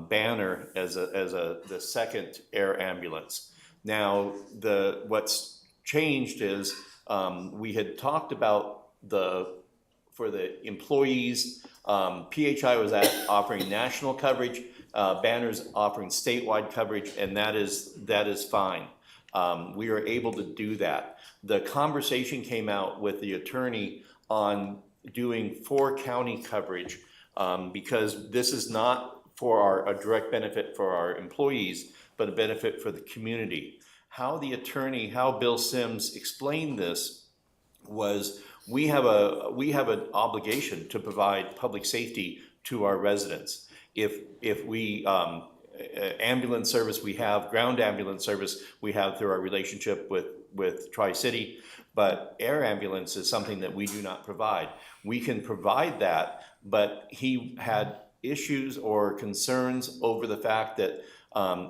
Banner as the second air ambulance. Now, what's changed is we had talked about for the employees, PHI was offering national coverage, Banner's offering statewide coverage, and that is fine. We are able to do that. The conversation came out with the attorney on doing 4 county coverage, because this is not for a direct benefit for our employees, but a benefit for the community. How Bill Sims explained this was, we have an obligation to provide public safety to our residents. If we ambulance service we have, ground ambulance service we have through our relationship with Tri-City, but air ambulance is something that we do not provide. We can provide that, but he had issues or concerns over the fact that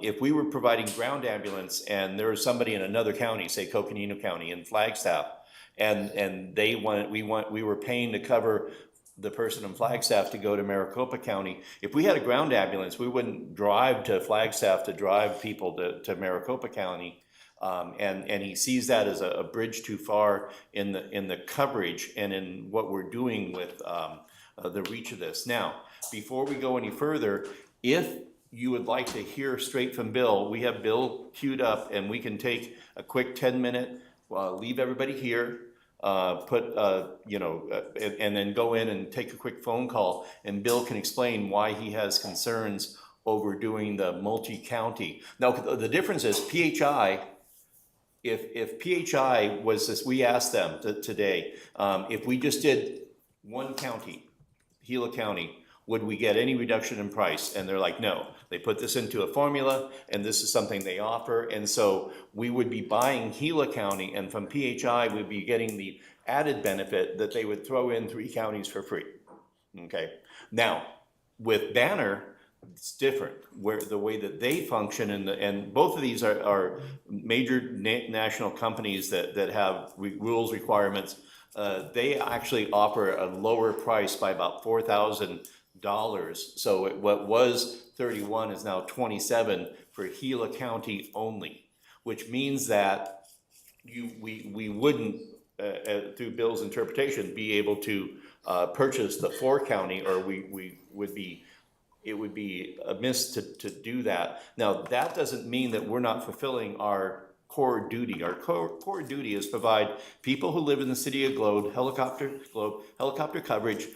if we were providing ground ambulance and there was somebody in another county, say Coconino County in Flagstaff, and we were paying to cover the person in Flagstaff to go to Maricopa County. If we had a ground ambulance, we wouldn't drive to Flagstaff to drive people to Maricopa County. And he sees that as a bridge too far in the coverage and in what we're doing with the reach of this. Now, before we go any further, if you would like to hear straight from Bill, we have Bill queued up, and we can take a quick 10-minute, leave everybody here, and then go in and take a quick phone call, and Bill can explain why he has concerns over doing the multi-county. Now, the difference is PHI, if PHI was this, we asked them today, if we just did one county, Gila County, would we get any reduction in price? And they're like, no. They put this into a formula, and this is something they offer, and so we would be buying Gila County, and from PHI, we'd be getting the added benefit that they would throw in 3 counties for free, okay? Now, with Banner, it's different, where the way that they function, and both of these are major national companies that have rules, requirements. They actually offer a lower price by about $4,000. So what was 31 is now 27 for Gila County only, which means that we wouldn't, through Bill's interpretation, be able to purchase the 4 county, or it would be amiss to do that. Now, that doesn't mean that we're not fulfilling our core duty. Our core duty is provide people who live in the city of Globe helicopter coverage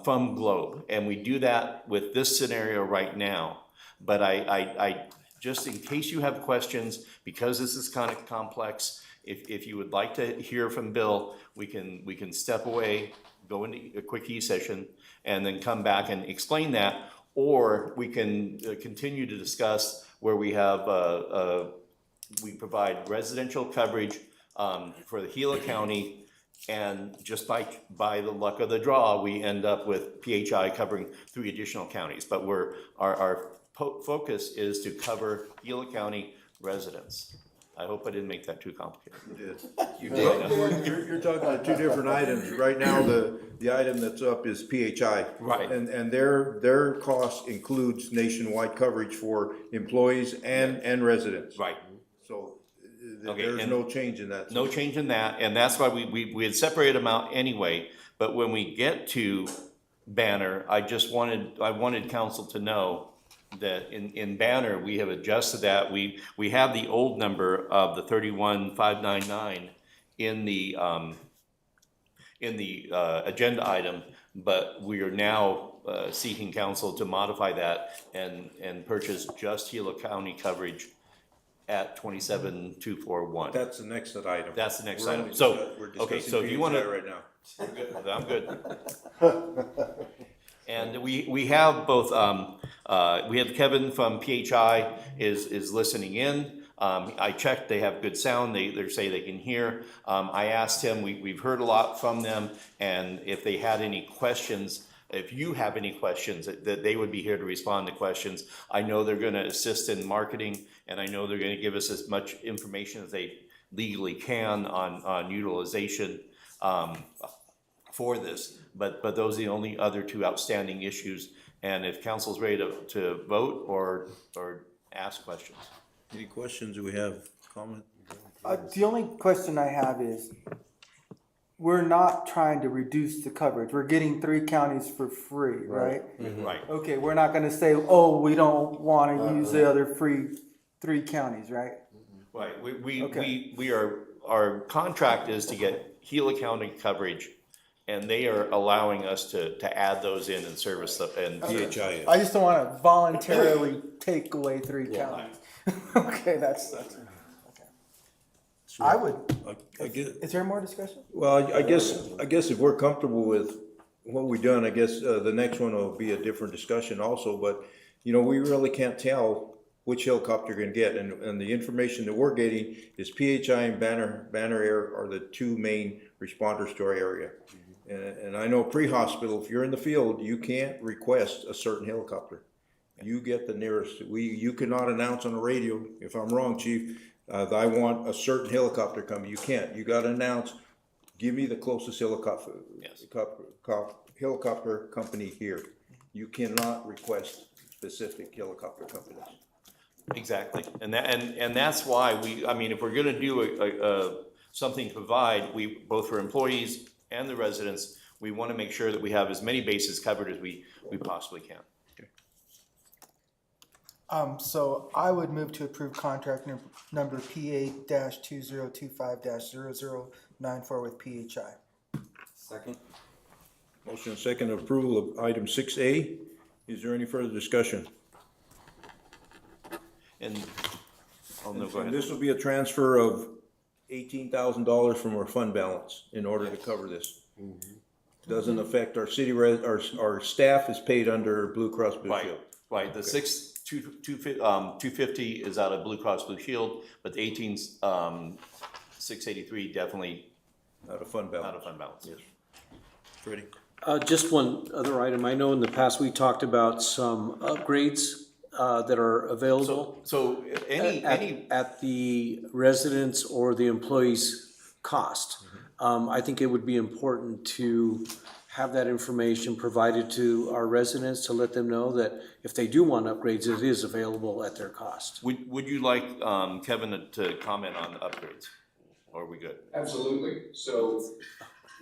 from Globe, and we do that with this scenario right now. But I just in case you have questions, because this is kind of complex, if you would like to hear from Bill, we can step away, go into a quick e-session, and then come back and explain that, or we can continue to discuss where we have we provide residential coverage for the Gila County, and just by the luck of the draw, we end up with PHI covering 3 additional counties. But our focus is to cover Gila County residents. I hope I didn't make that too complicated. You did. You're talking about 2 different items. Right now, the item that's up is PHI. Right. And their cost includes nationwide coverage for employees and residents. Right. So Okay, there's and no change in that. No change in that, and that's why we had separated them out anyway. But when we get to Banner, I wanted council to know that in Banner, we have adjusted that. We have the old number of the 31,599 in the agenda item, but we are now seeking council to modify that and purchase just Gila County coverage at 27,241. That's the next item. That's the next We're item. only So, we're okay, so discussing you want PHI to. right now. I'm good. And we have both, we have Kevin from PHI is listening in. I checked, they have good sound, they say they can hear. I asked him, we've heard a lot from them, and if they had any questions, if you have any questions, that they would be here to respond to questions. I know they're gonna assist in marketing, and I know they're gonna give us as much information as they legally can on utilization for this. But those are the only other 2 outstanding issues. And if council's ready to vote or ask questions. Any questions? Do we have comment? The only question I have is, we're not trying to reduce the coverage. We're getting 3 counties for free, right? Right. Okay, we're not gonna say, oh, we don't wanna use the other free 3 counties, right? Right, Okay. our contract is to get Gila County coverage, and they are allowing us to add those in and service them, and PHI. I just don't wanna voluntarily take away 3 counties. Okay, that's, okay. I would, I guess, is there more discussion? well, I guess if we're comfortable with what we've done, I guess, the next one will be a different discussion also, but, we really can't tell which helicopter you're gonna get, and the information that we're getting is PHI and Banner Air are the 2 main responders to our area. And I know pre-hospital, if you're in the field, you can't request a certain helicopter. You get the nearest, you cannot announce on the radio, if I'm wrong, chief, that I want a certain helicopter coming. You can't. You gotta announce, give me the closest helicopter. Yes. Helicopter company here. You cannot request specific helicopter companies. exactly. And that's why if we're gonna do something to provide, both for employees and the residents, we wanna make sure that we have as many bases covered as we possibly can. So I would move to approve contract number PA-2025-0094 with PHI. Second. Motion and second approval of item 6A. Is there any further discussion? And, oh, no, go And ahead. this will be a transfer of $18,000 from our fund balance in order to cover this. Doesn't affect our city our staff is paid under Blue Cross Blue Right, Shield. right, the 250 is out of Blue Cross Blue Shield, but the 683 definitely Out of fund balance. out of fund balance. Yes. Freddie? Just one other item. I know in the past we talked about some upgrades that are available. So At the residents or the employees' cost. I think it would be important to have that information provided to our residents to let them know that if they do want upgrades, it is available at their cost. Would you like, Kevin to comment on the upgrades? Or are we good? Absolutely. So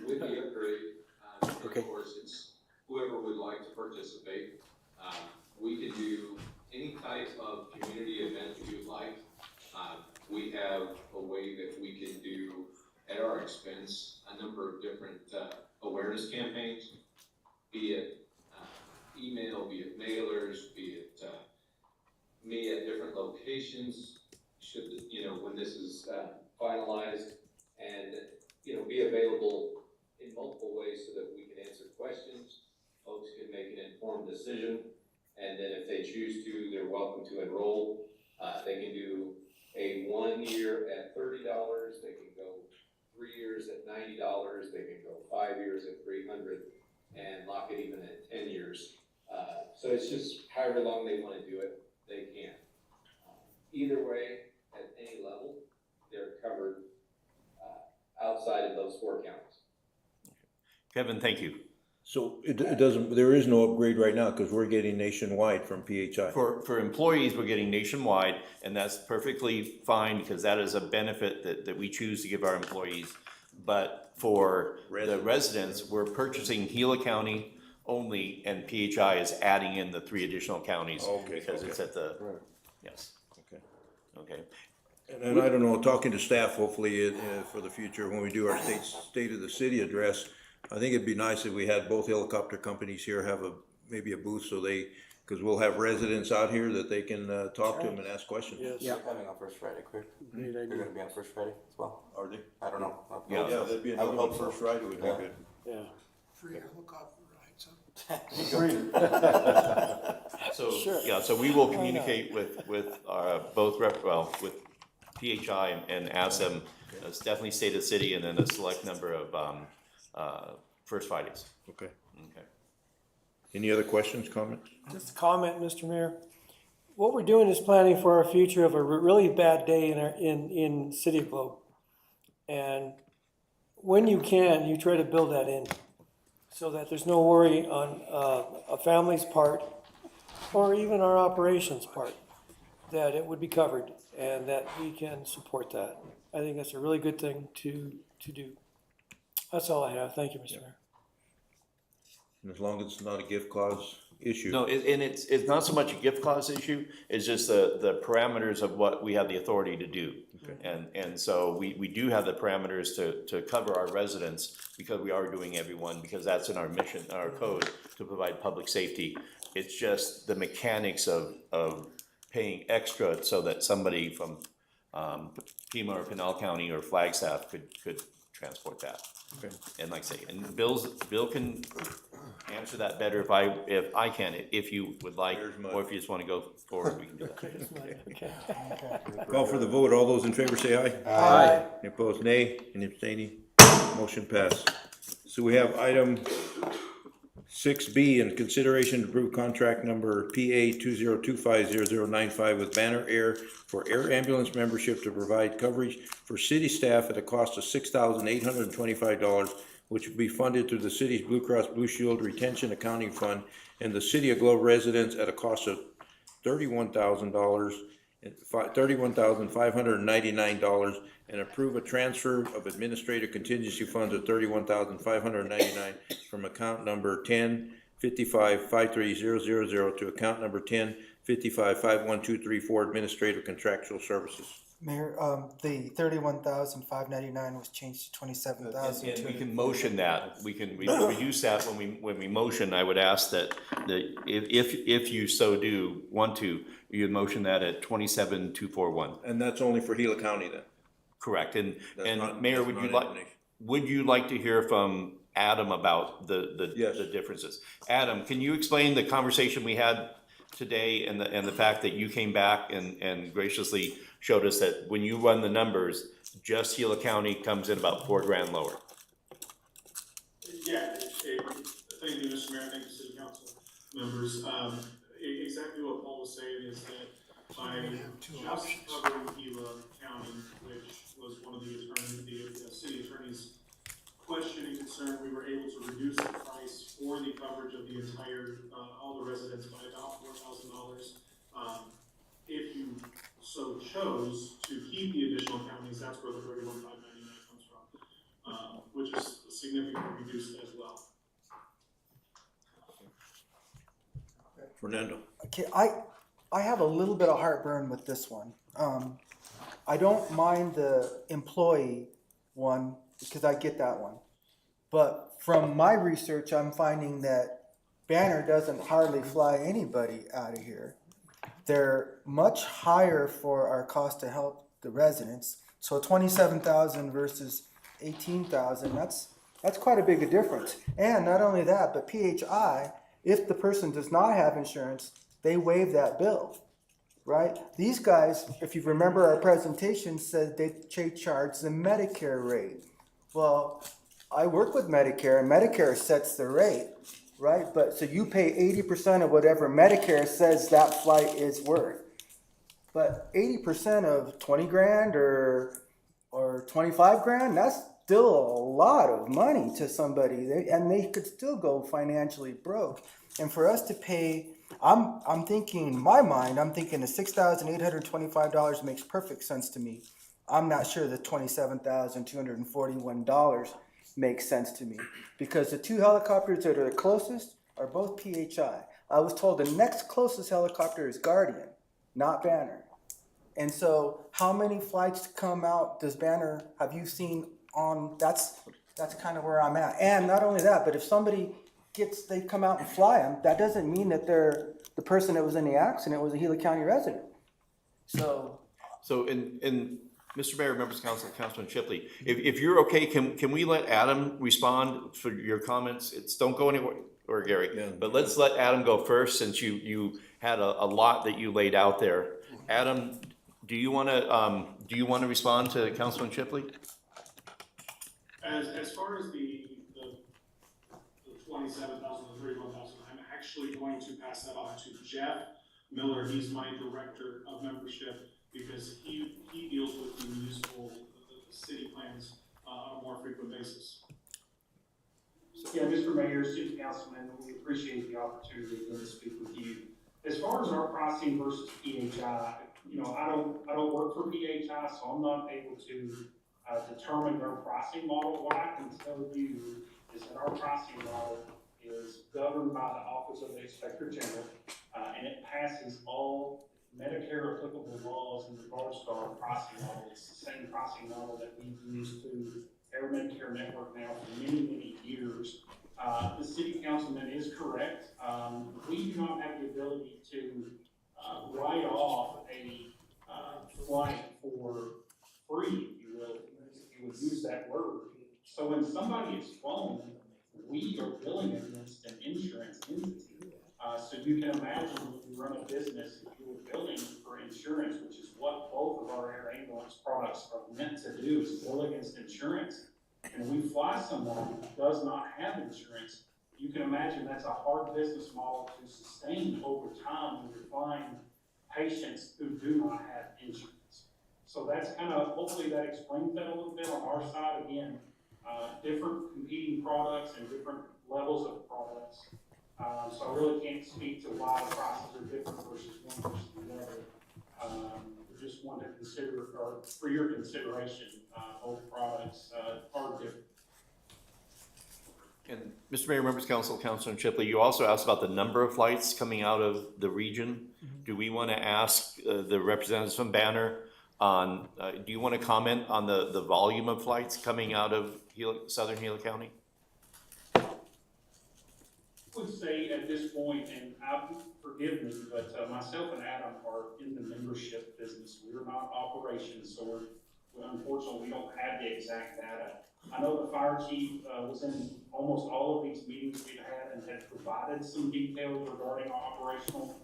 with the upgrade, Okay. of course, it's whoever would like to participate. We can do any type of community event that you'd like. We have a way that we can do, at our expense, a number of different awareness campaigns, be it email, be it mailers, be it me at different locations, should, when this is finalized, and, be available in multiple ways so that we can answer questions, folks can make an informed decision, and then if they choose to, they're welcome to enroll. They can do a 1 year at $30, they can go 3 years at $90, they can go 5 years at $300, and lock it even at 10 years. So it's just however long they want to do it, they can. Either way, at any level, they're covered outside of those 4 counties. Kevin, thank you. So it doesn't, there is no upgrade right now because we're getting nationwide from PHI. For employees, we're getting nationwide, and that's perfectly fine because that is a benefit that we choose to give our employees. But for the residents, we're purchasing Gila County only, and PHI is adding in the 3 additional counties. Okay, Because it's okay. at the, yes. Okay. Okay. And I don't know, talking to staff, hopefully, for the future, when we do our state of the city address, I think it'd be nice if we had both helicopter companies here have maybe a booth so because we'll have residents out here that they can talk to them and ask questions. Yes. Yeah. Coming on First Friday, correct? They're gonna be on First Friday as well. Are they? I don't know. Yeah, that'd be another one First Friday would be good. Yeah. Free helicopter rides, huh? So, Sure. yeah, so we will communicate with both with PHI and ask them, it's definitely state of the city and then a select number of, First Fridays. Okay. Okay. Any other questions, comments? Just a comment, Mr. Mayor. What we're doing is planning for our future of a really bad day in City of Globe. And when you can, you try to build that in so that there's no worry on a family's part or even our operations part, that it would be covered and that we can support that. I think that's a really good thing to do. That's all I have. Thank you, Mr. Mayor. And as long as it's not a gift clause issue. No, and it's not so much a gift clause issue, it's just the parameters of what we have the authority to do. And so we do have the parameters to cover our residents because we are doing everyone, because that's in our mission, our code, to provide public safety. It's just the mechanics of paying extra so that somebody from Pima or Pinal County or Flagstaff could transport that. Okay. And like I say, and Bill can answer that better if I can, if you would like, or if you just want to go forward, we can do that. Call for the vote. All those in favor say aye. Aye. Any opposed, nay. Any abstaining? Motion passed. So we have item 6B in consideration to approve contract number PA 20250095 with Banner Air for air ambulance membership to provide coverage for city staff at a cost of $6,825, which will be funded through the city's Blue Cross Blue Shield Retention Accounting Fund and the City of Globe residents at a cost of $31,599, and approve a transfer of administrative contingency funds of $31,599 from account number 1055-53000 to account number 55-51234 administrative contractual services. Mayor, the 31,599 was changed to 27,000. And we can motion that, we can reduce that when we motion. I would ask that if you so do want to, you'd motion that at 27,241. And that's only for Gila County then? Correct, and not- Mayor, that's not would you like to hear from Adam about Yes. the differences? Adam, can you explain the conversation we had today and the fact that you came back and graciously showed us that when you run the numbers, just Gila County comes in about $4,000 lower? Yeah, thank you, Mr. Mayor, thank you, City Council members. Exactly what Paul was saying is that by just covering Gila County, which was one of the city attorney's question and concern, we were able to reduce the price for the coverage of the entire, all the residents by about $4,000. If you so chose to keep the additional counties, that's where the $31,599 comes from, which is significantly reduced as well. Fernando. Okay, I have a little bit of heartburn with this one. I don't mind the employee one because I get that one. But from my research, I'm finding that Banner doesn't hardly fly anybody out of here. They're much higher for our cost to help the residents. So 27,000 versus 18,000, that's quite a big a difference. And not only that, but PHI, if the person does not have insurance, they waive that bill, right? These guys, if you remember our presentation, said they charge the Medicare rate. Well, I work with Medicare, and Medicare sets the rate, right? But so you pay 80% of whatever Medicare says that flight is worth. But 80% of 20 grand or 25 grand, that's still a lot of money to somebody, and they could still go financially broke. And for us to pay, I'm thinking, in my mind, I'm thinking the $6,825 makes perfect sense to me. I'm not sure the $27,241 makes sense to me, because the two helicopters that are the closest are both PHI. I was told the next closest helicopter is Guardian, not Banner. And so how many flights come out does Banner, have you seen on, that's kind of where I'm at. And not only that, but if somebody they come out and fly them, that doesn't mean that the person that was in the accident was a Gila County resident. So in Mr. Mayor, members of council, Councilman Shipley, if you're okay, can we let Adam respond for your comments? Don't go anywhere, or Gary, but let's let Adam go first, since you had a lot that you laid out there. Adam, do you want to respond to Councilman Shipley? As far as the 27,000, the 31,000, I'm actually going to pass that on to Jeff Miller. He's my director of membership, because he deals with the municipal, the city plans on a more frequent basis. Yeah, Mr. Mayor, City Councilman, we appreciate the opportunity to speak with you. As far as our pricing versus PHI, I don't work for PHI, so I'm not able to determine their pricing model. What I can tell you is that our pricing model is governed by the Office of the Inspector General, and it passes all Medicare applicable laws in regards to our pricing model. It's the same pricing model that we've used through our Medicare network now for many, many years. The city councilman is correct. We do not have the ability to write off a flight for free, if you will, if you would use that word. So when somebody is flown, we are billing against an insurance entity. So you can imagine if you run a business, if you were billing for insurance, which is what both of our air ambulance products are meant to do, is bill against insurance, and we fly someone who does not have insurance, you can imagine that's a hard business model to sustain over time when you're flying patients who do not have insurance. So that's kind of, hopefully that explains that a little bit on our side. Again, different competing products and different levels of products. So I really can't speak to why the prices are different versus one versus the other. We just want to consider, or for your consideration, both products are different. And Mr. Mayor, members of council, Councilor Shipley, you also asked about the number of flights coming out of the region. Do we want to ask the representatives from Banner on, do you want to comment on the volume of flights coming out of southern Gila County? I would say at this point, and forgive me, but myself and Adam are in the membership business. We're not operations, so unfortunately, we don't have the exact data. I know the fire chief was in almost all of these meetings we've had and had provided some details regarding our operational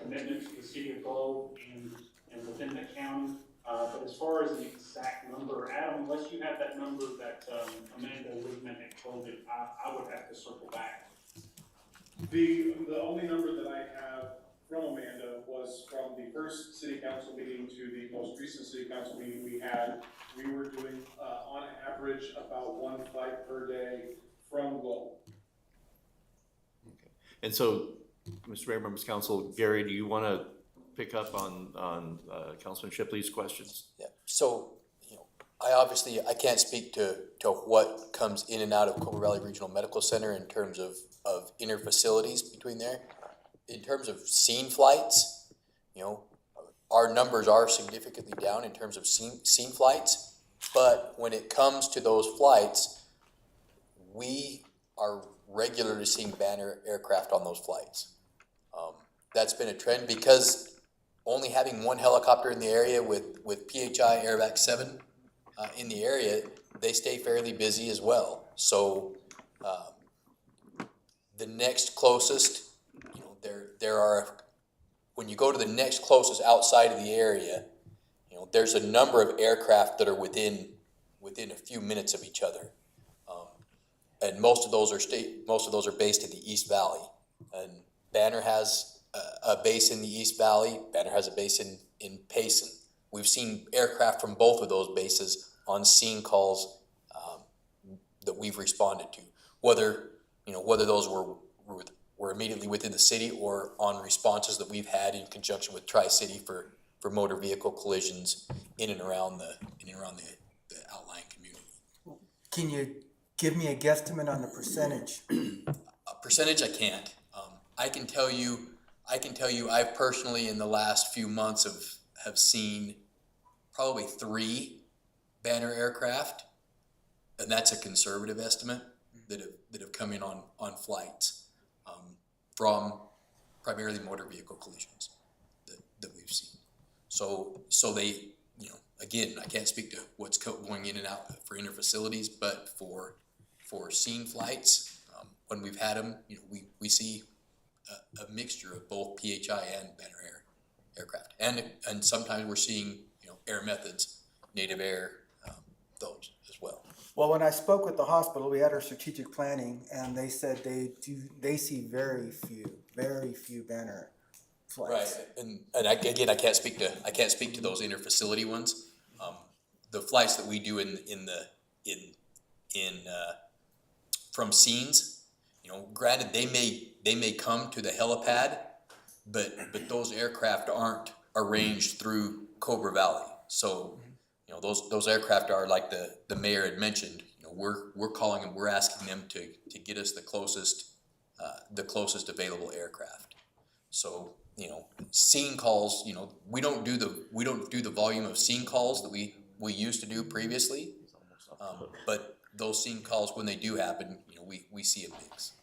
commitment to the city of Globe and within the county. But as far as the exact number, Adam, unless you have that number that Amanda Wigman had quoted, I would have to circle back. The only number that I have from Amanda was from the first city council meeting to the most recent city council meeting we had. We were doing, on average, about 1 flight per day from Globe. Okay. And so, Mr. Mayor, members of council, Gary, do you want to pick up on Councilman Shipley's questions? Yeah, so, you know, I can't speak to what comes in and out of Cobra Valley Regional Medical Center in terms of inter-facilities between there. In terms of scene flights, you know, our numbers are significantly down in terms of scene flights, but when it comes to those flights, we are regularly seeing Banner aircraft on those flights. That's been a trend because only having one helicopter in the area with PHI Airvac 7 in the area, they stay fairly busy as well. So the next closest, you know, there are, when you go to the next closest outside of the area, you know, there's a number of aircraft that are within a few minutes of each other. And most of those are based in the East Valley. And Banner has a base in the East Valley. Banner has a base in Payson. We've seen aircraft from both of those bases on scene calls that we've responded to. Whether those were immediately within the city or on responses that we've had in conjunction with Tri-City for motor vehicle collisions in and around the outlying community. Can you give me a guesstimate on the percentage? A percentage I can't. I can tell you I've personally in the last few months have seen probably 3 Banner aircraft, and that's a conservative estimate that have come in on flights from primarily motor vehicle collisions that we've seen. So they, you know, again, I can't speak to what's going in and out for interfacilities, but for scene flights, when we've had them, you know, we see a mixture of both PHI and Banner aircraft, and sometimes we're seeing, you know, Air Methods, Native Air, those as well. Well, when I spoke with the hospital, we had our strategic planning, and they said they see very few Banner flights. Right, and I can't speak to those interfacility ones. The flights that we do from scenes, you know, granted they may come to the helipad, but those aircraft aren't arranged through Cobra Valley. So, you know, those aircraft are like the mayor had mentioned. You know, we're calling them, we're asking them to get us the closest available aircraft. So, you know, scene calls, you know, we don't do the volume of scene calls that we used to do previously. But those scene calls, when they do happen, you know, we see a mix.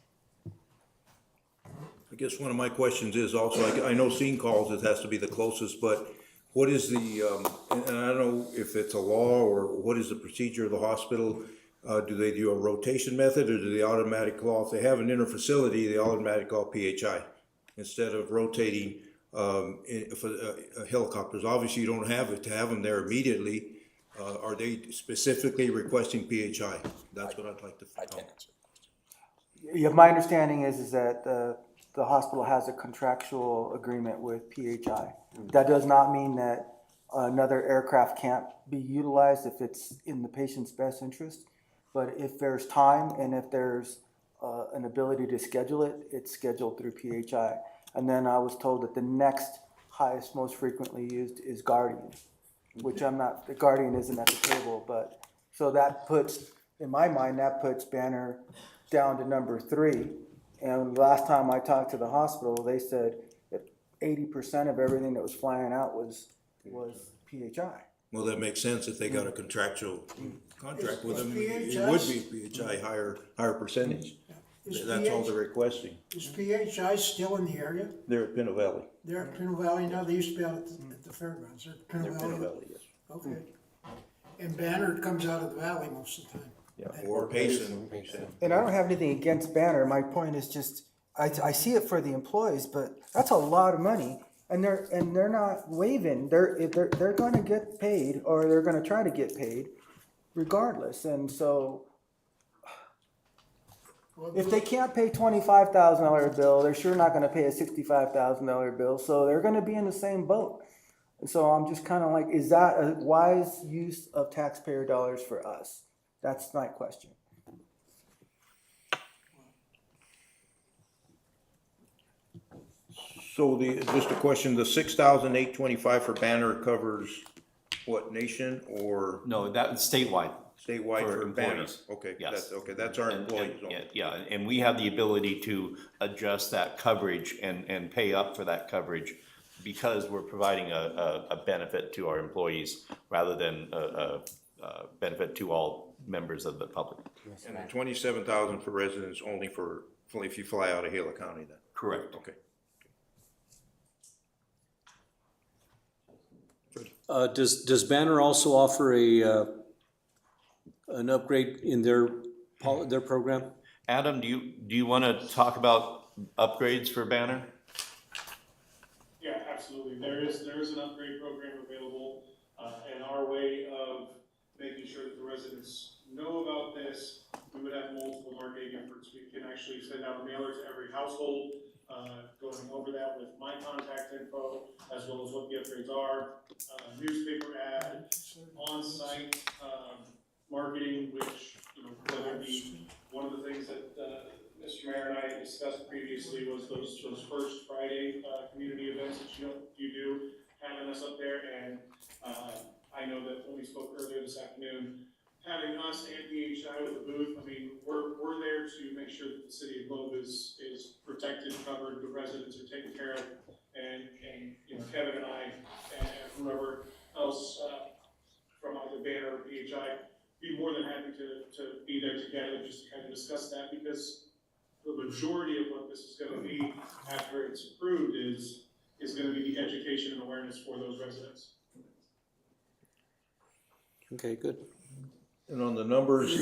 I guess one of my questions is also, I know scene calls, it has to be the closest, but what is the, and I don't know if it's a law or what is the procedure of the hospital? Do they do a rotation method or do they automatic call? If they have an interfacility, they automatic call PHI instead of rotating for helicopters. Obviously, you don't have it to have them there immediately. Are they specifically requesting PHI? That's what I'd like to know. Yeah, my understanding is that the hospital has a contractual agreement with PHI. That does not mean that another aircraft can't be utilized if it's in the patient's best interest. But if there's time and if there's an ability to schedule it, it's scheduled through PHI. And then I was told that the next highest, most frequently used is Guardian, which the Guardian isn't at the table, but so that puts, in my mind, that puts Banner down to number 3. And last time I talked to the hospital, they said that 80% of everything that was flying out was PHI. Well, that makes sense if they got a contractual contract with them. It PHI would be PHI higher percentage. That's all they're requesting. Is PHI still in the area? They're at Pinto Valley. They're at Pinto Valley now, they used to be out at the fairgrounds, they're at They're Pinto Pinto Valley? Valley, yes. Okay. And Banner comes out of the valley most of the time. Yeah, or Payson. And I don't have anything against Banner. My point is just, I see it for the employees, but that's a lot of money. And they're not waiving. They're going to get paid, or they're going to try to get paid, regardless. And so, if they can't pay $25,000 bill, they're sure not going to pay a $65,000 bill. So they're going to be in the same boat. And so I'm just kind of like, is that a wise use of taxpayer dollars for us? That's my question. So just a question, the 6,825 for Banner covers what, nation or No, that's statewide. statewide for Banner? employees. Okay, Yes. that's our And- employees. and- only. Yeah, and we have the ability to adjust that coverage and pay up for that coverage because we're providing a benefit to our employees rather than a benefit to all members of the public. And the 27,000 for residents only for if you fly out of Gila County then? Correct. Okay. Does Banner also offer an upgrade in their program? Adam, do you want to talk about upgrades for Banner? Yeah, absolutely. There is an upgrade program available, and our way of making sure that the residents know about this, we would have multiple marketing efforts. We can actually send out a mailer to every household, going over that with my contact info, as well as what the upgrades are, newspaper ad, on-site, marketing, which, whether it be one of the things that, Mr. Mayor and I discussed previously was those first Friday, community events that you do, having us up there, and, I know that when we spoke earlier this afternoon, having us and PHI with the booth, I mean, we're there to make sure that the city of Globe is protected, covered, the residents are taken care of, and Kevin and I, and whoever else, from either Banner or PHI, be more than happy to be there together, just to kind of discuss that, because the majority of what this is gonna be after it's approved is gonna be the education and awareness for those residents. Okay, good. And on the numbers,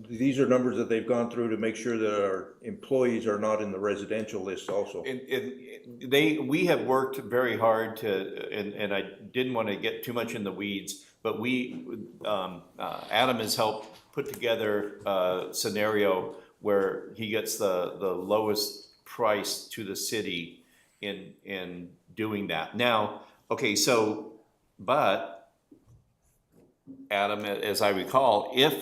these are numbers that they've gone through to make sure that our employees are not in the residential list also. We have worked very hard and I didn't want to get too much in the weeds, but Adam has helped put together a scenario where he gets the lowest price to the city in doing that. Now, okay, but Adam, as I recall, if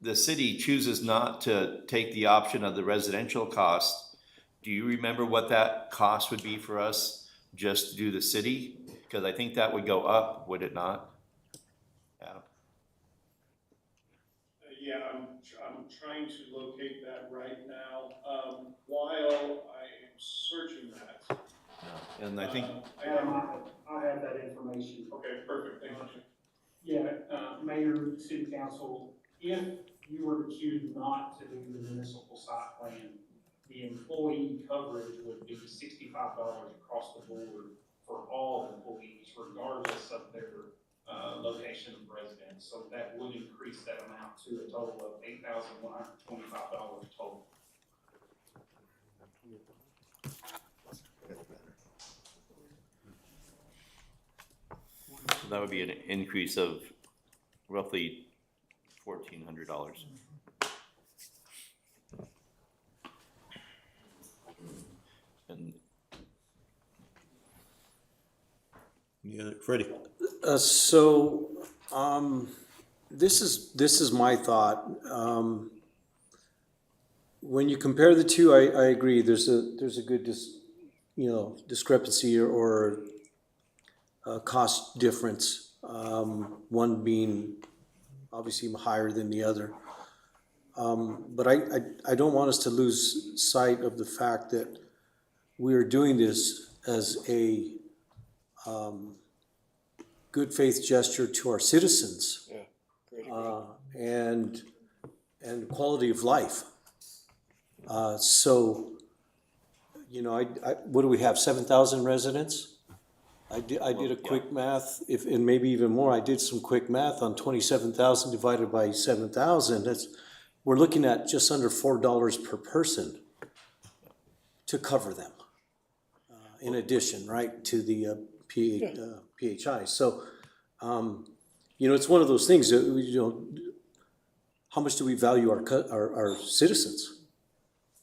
the city chooses not to take the option of the residential cost, do you remember what that cost would be for us just to do the city? Because I think that would go up, would it not? Adam? Yeah, I'm trying to locate that right now, while I am searching that. And I think, I have that information. Okay, perfect, thank you. Yeah, Mayor, City Council, if you were to choose not to do the municipal site plan, the employee coverage would be $65 across the board for all employees, regardless of their location of residence. So that would increase that amount to a total of $8,125 total. so that would be an increase of roughly $1,400. And Yeah, Freddie. This is my thought. When you compare the two, I agree. There's a good discrepancy or cost difference. One being obviously higher than the other. But I don't want us to lose sight of the fact that we are doing this as a good faith gesture to our citizens. And quality of life. So, you know, what do we have, 7,000 residents? I did a quick math, and maybe even more, I did some quick math on 27,000 divided by 7,000. We're looking at just under $4 per person to cover them. In addition, right, to the PHI. So, you know, it's one of those things that, you know, how much do we value our citizens?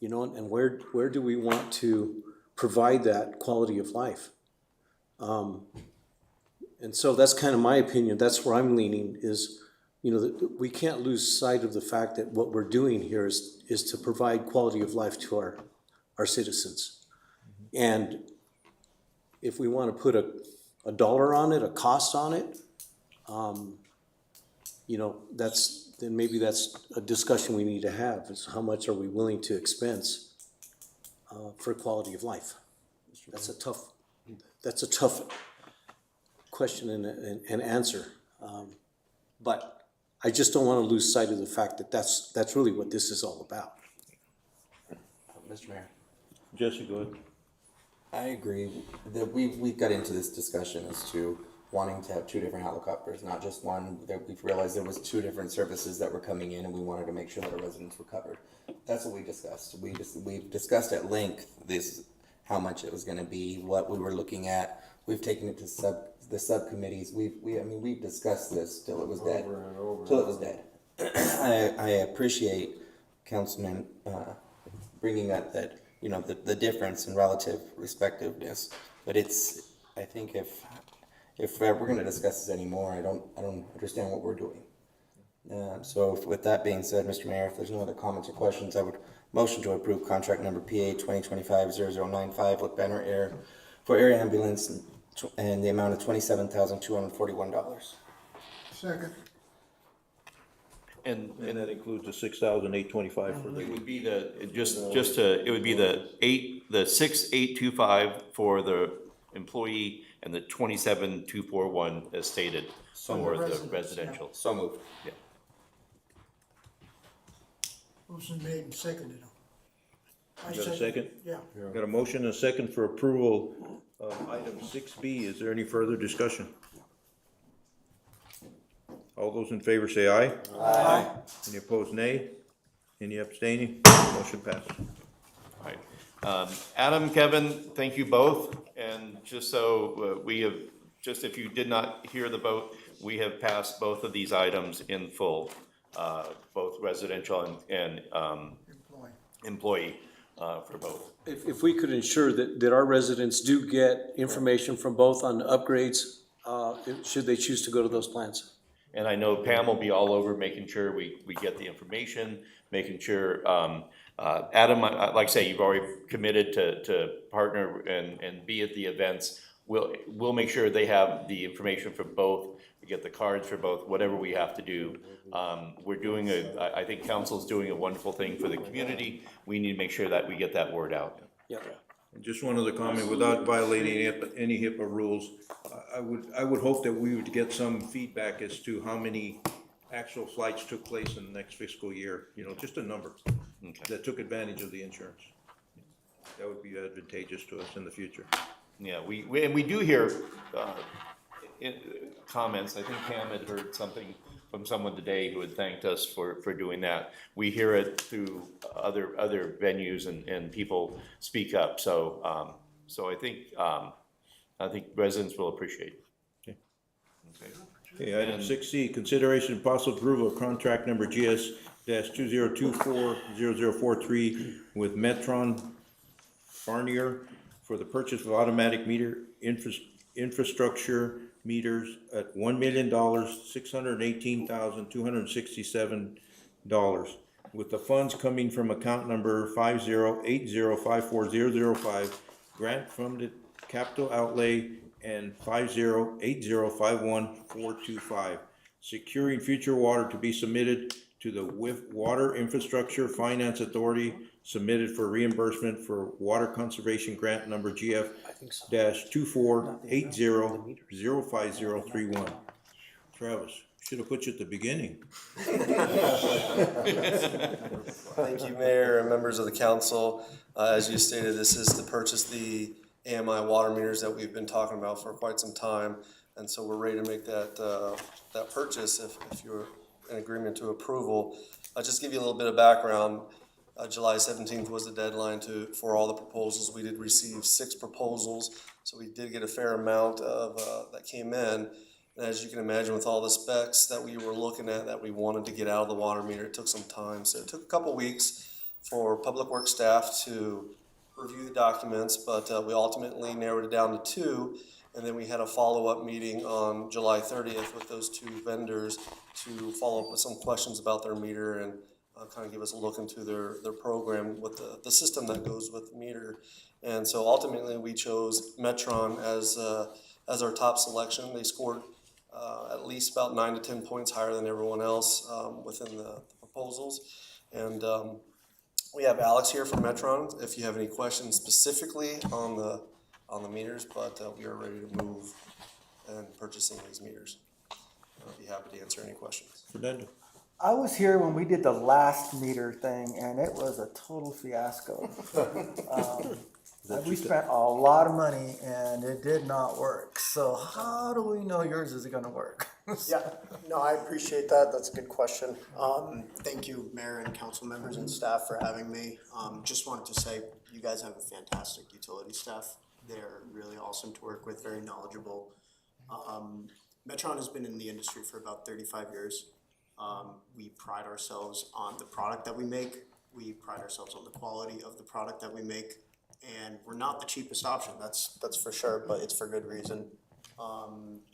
You know, and where do we want to provide that quality of life? And so that's kind of my opinion. That's where I'm leaning is, you know, that we can't lose sight of the fact that what we're doing here is to provide quality of life to our citizens. And if we want to put a dollar on it, a cost on it, you know, then maybe that's a discussion we need to have, is how much are we willing to expense for quality of life? That's a tough question and answer. But I just don't want to lose sight of the fact that that's really what this is all about. Mr. Mayor. Jesse, go ahead. I agree that we got into this discussion as to wanting to have two different helicopters, not just one. That we've realized there was two different services that were coming in, and we wanted to make sure that our residents were covered. That's what we discussed. We've discussed at length how much it was going to be, what we were looking at. We've taken it to the subcommittees. We've discussed this till it was dead. Till it was dead. I appreciate Councilman bringing up that, you know, the difference in relative respectiveness, but I think if we're going to discuss this anymore, I don't understand what we're doing. So with that being said, Mr. Mayor, if there's no other comments or questions, I would motion to approve contract number PA 2025-0095 with Banner Air for air ambulance and the amount of $27,241. Second. And that includes the 6,825 for the. It would be it would be the 6,825 for the employee and the 27,241 as stated for the residential. So moved. Yeah. Motion made and seconded. Got a second? Yeah. Got a motion and a second for approval of item 6B. Is there any further discussion? All those in favor say aye. Aye. Any opposed, nay? Any abstaining? Motion passed. All right. Adam, Kevin, thank you both. And just so we have, just if you did not hear the vote, we have passed both of these items in full, both residential and employee for both. If we could ensure that our residents do get information from both on upgrades, should they choose to go to those plans. And I know Pam will be all over making sure we get the information, making sure, Adam, like I say, you've already committed to partner and be at the events. We'll make sure they have the information for both, we get the cards for both, whatever we have to do. We're doing I think council's doing a wonderful thing for the community. We need to make sure that we get that word out. Yeah. Just one other comment, without violating any HIPAA rules, I would hope that we would get some feedback as to how many actual flights took place in the next fiscal year, you know, just a number that took advantage of the insurance. That would be advantageous to us in the future. Yeah, we do hear comments. I think Pam had heard something from someone today who had thanked us for doing that. We hear it through other venues and people speak up. So I think residents will appreciate it. Okay, item 6C, consideration and possible approval of contract number GS-2024-0043 with Metron Farnier for the purchase of automatic meter infrastructure meters at $1,618,267, with the funds coming from account number 5080540005, grant funded capital outlay, and 5080514425, securing future water to be submitted to the Water Infrastructure Finance Authority submitted for reimbursement for water conservation grant number GF-2480-05031. Travis, should have put you at the beginning. Thank you, Mayor and members of the council. As you stated, this is to purchase the AMI water meters that we've been talking about for quite some time. And so we're ready to make that purchase if you're in agreement to approval. I'll just give you a little bit of background. July 17th was the deadline for all the proposals. We did receive 6 proposals, so we did get a fair amount of that came in. And as you can imagine, with all the specs that we were looking at that we wanted to get out of the water meter, it took some time. So it took a couple weeks for Public Works staff to review the documents, but we ultimately narrowed it down to 2. And then we had a follow-up meeting on July 30th with those 2 vendors to follow up with some questions about their meter and kind of give us a look into their program with the system that goes with the meter. And so ultimately we chose Metron as our top selection. They scored at least about 9 to 10 points higher than everyone else within the proposals. And we have Alex here from Metron if you have any questions specifically on the meters, but we are ready to move and purchasing these meters. I'll be happy to answer any questions. Fernando. I was here when we did the last meter thing, and it was a total fiasco. We spent a lot of money, and it did not work. So how do we know yours is going to work? Yeah, no, I appreciate that. That's a good question. Thank you, Mayor and council members and staff for having me. Just wanted to say you guys have a fantastic utility staff. They're really awesome to work with, very knowledgeable. Metron has been in the industry for about 35 years. We pride ourselves on the product that we make. We pride ourselves on the quality of the product that we make. And we're not the cheapest option, that's for sure, but it's for good reason.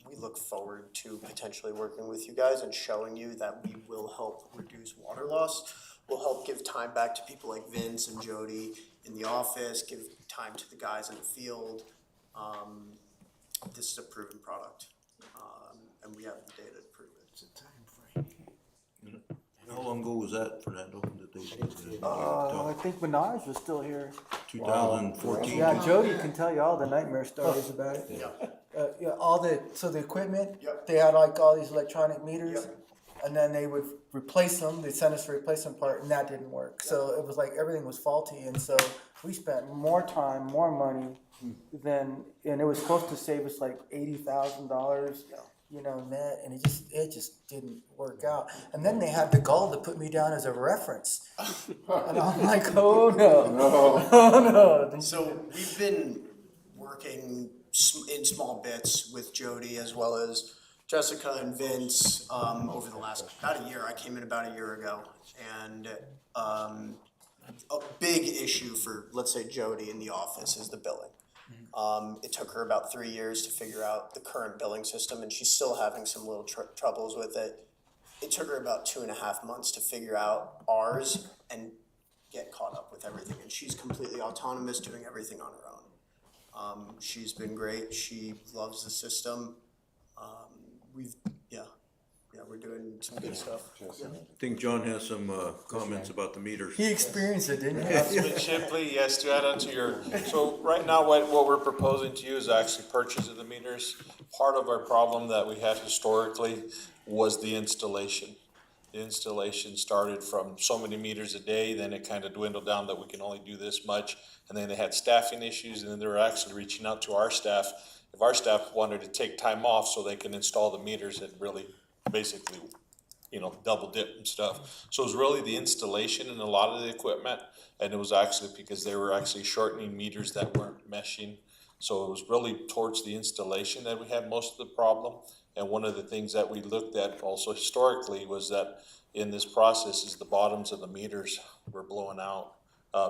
We look forward to potentially working with you guys and showing you that we will help reduce water loss. We'll help give time back to people like Vince and Jody in the office, give time to the guys in the field. This is a proven product, and we have the data to prove it. It's a time frame. How long ago was that, Fernando? That they I think Minaj was still here. 2014. Yeah, Jody can tell you all the nightmare stories about it. Yeah. So the equipment, Yep. they had like all these electronic meters, Yep. and then they would replace them. They'd send us a replacement part, and that didn't work. So it was like everything was faulty, and so we spent more time, more money than, and it was supposed to save us like $80,000. Net, and it just didn't work out. And then they had the gall to put me down as a reference. And I'm like, oh no. Oh no. So we've been working in small bits with Jody as well as Jessica and Vince over the last about a year. I came in about a year ago, and a big issue for, let's say, Jody in the office is the billing. It took her about 3 years to figure out the current billing system, and she's still having some little troubles with it. It took her about 2.5 months to figure out ours and get caught up with everything. And she's completely autonomous, doing everything on her own. She's been great. She loves the system. We're doing some good stuff. Yeah. I think John has some comments about the meters. He experienced it, didn't he? Councilman Shipley, yes, to add on to your, so right now what we're proposing to you is actually purchase of the meters. Part of our problem that we had historically was the installation. The installation started from so many meters a day, then it kind of dwindled down that we can only do this much. And then they had staffing issues, and then they were actually reaching out to our staff. If our staff wanted to take time off so they can install the meters, it really basically, double dip and stuff. So it was really the installation and a lot of the equipment, and it was actually because they were actually shortening meters that weren't meshing. So it was really towards the installation that we had most of the problem. And one of the things that we looked at also historically was that in this process is the bottoms of the meters were blowing out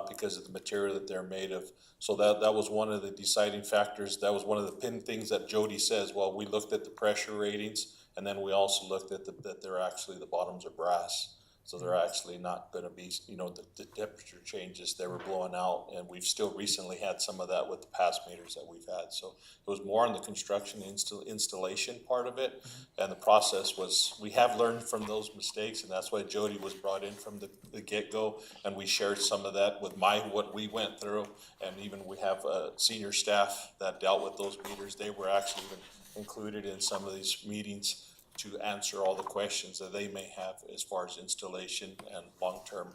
because of the material that they're made of. So that was one of the deciding factors. That was one of the pin things that Jody says. Well, we looked at the pressure ratings, and then we also looked at that they're actually, the bottoms are brass. So they're actually not gonna be, the temperature changes, they were blowing out, and we've still recently had some of that with the past meters that we've had. So it was more on the construction installation part of it, and the process was, we have learned from those mistakes, and that's why Jody was brought in from the get-go, and we shared some of that with what we went through, and even we have senior staff that dealt with those meters. They were actually even included in some of these meetings to answer all the questions that they may have as far as installation and long-term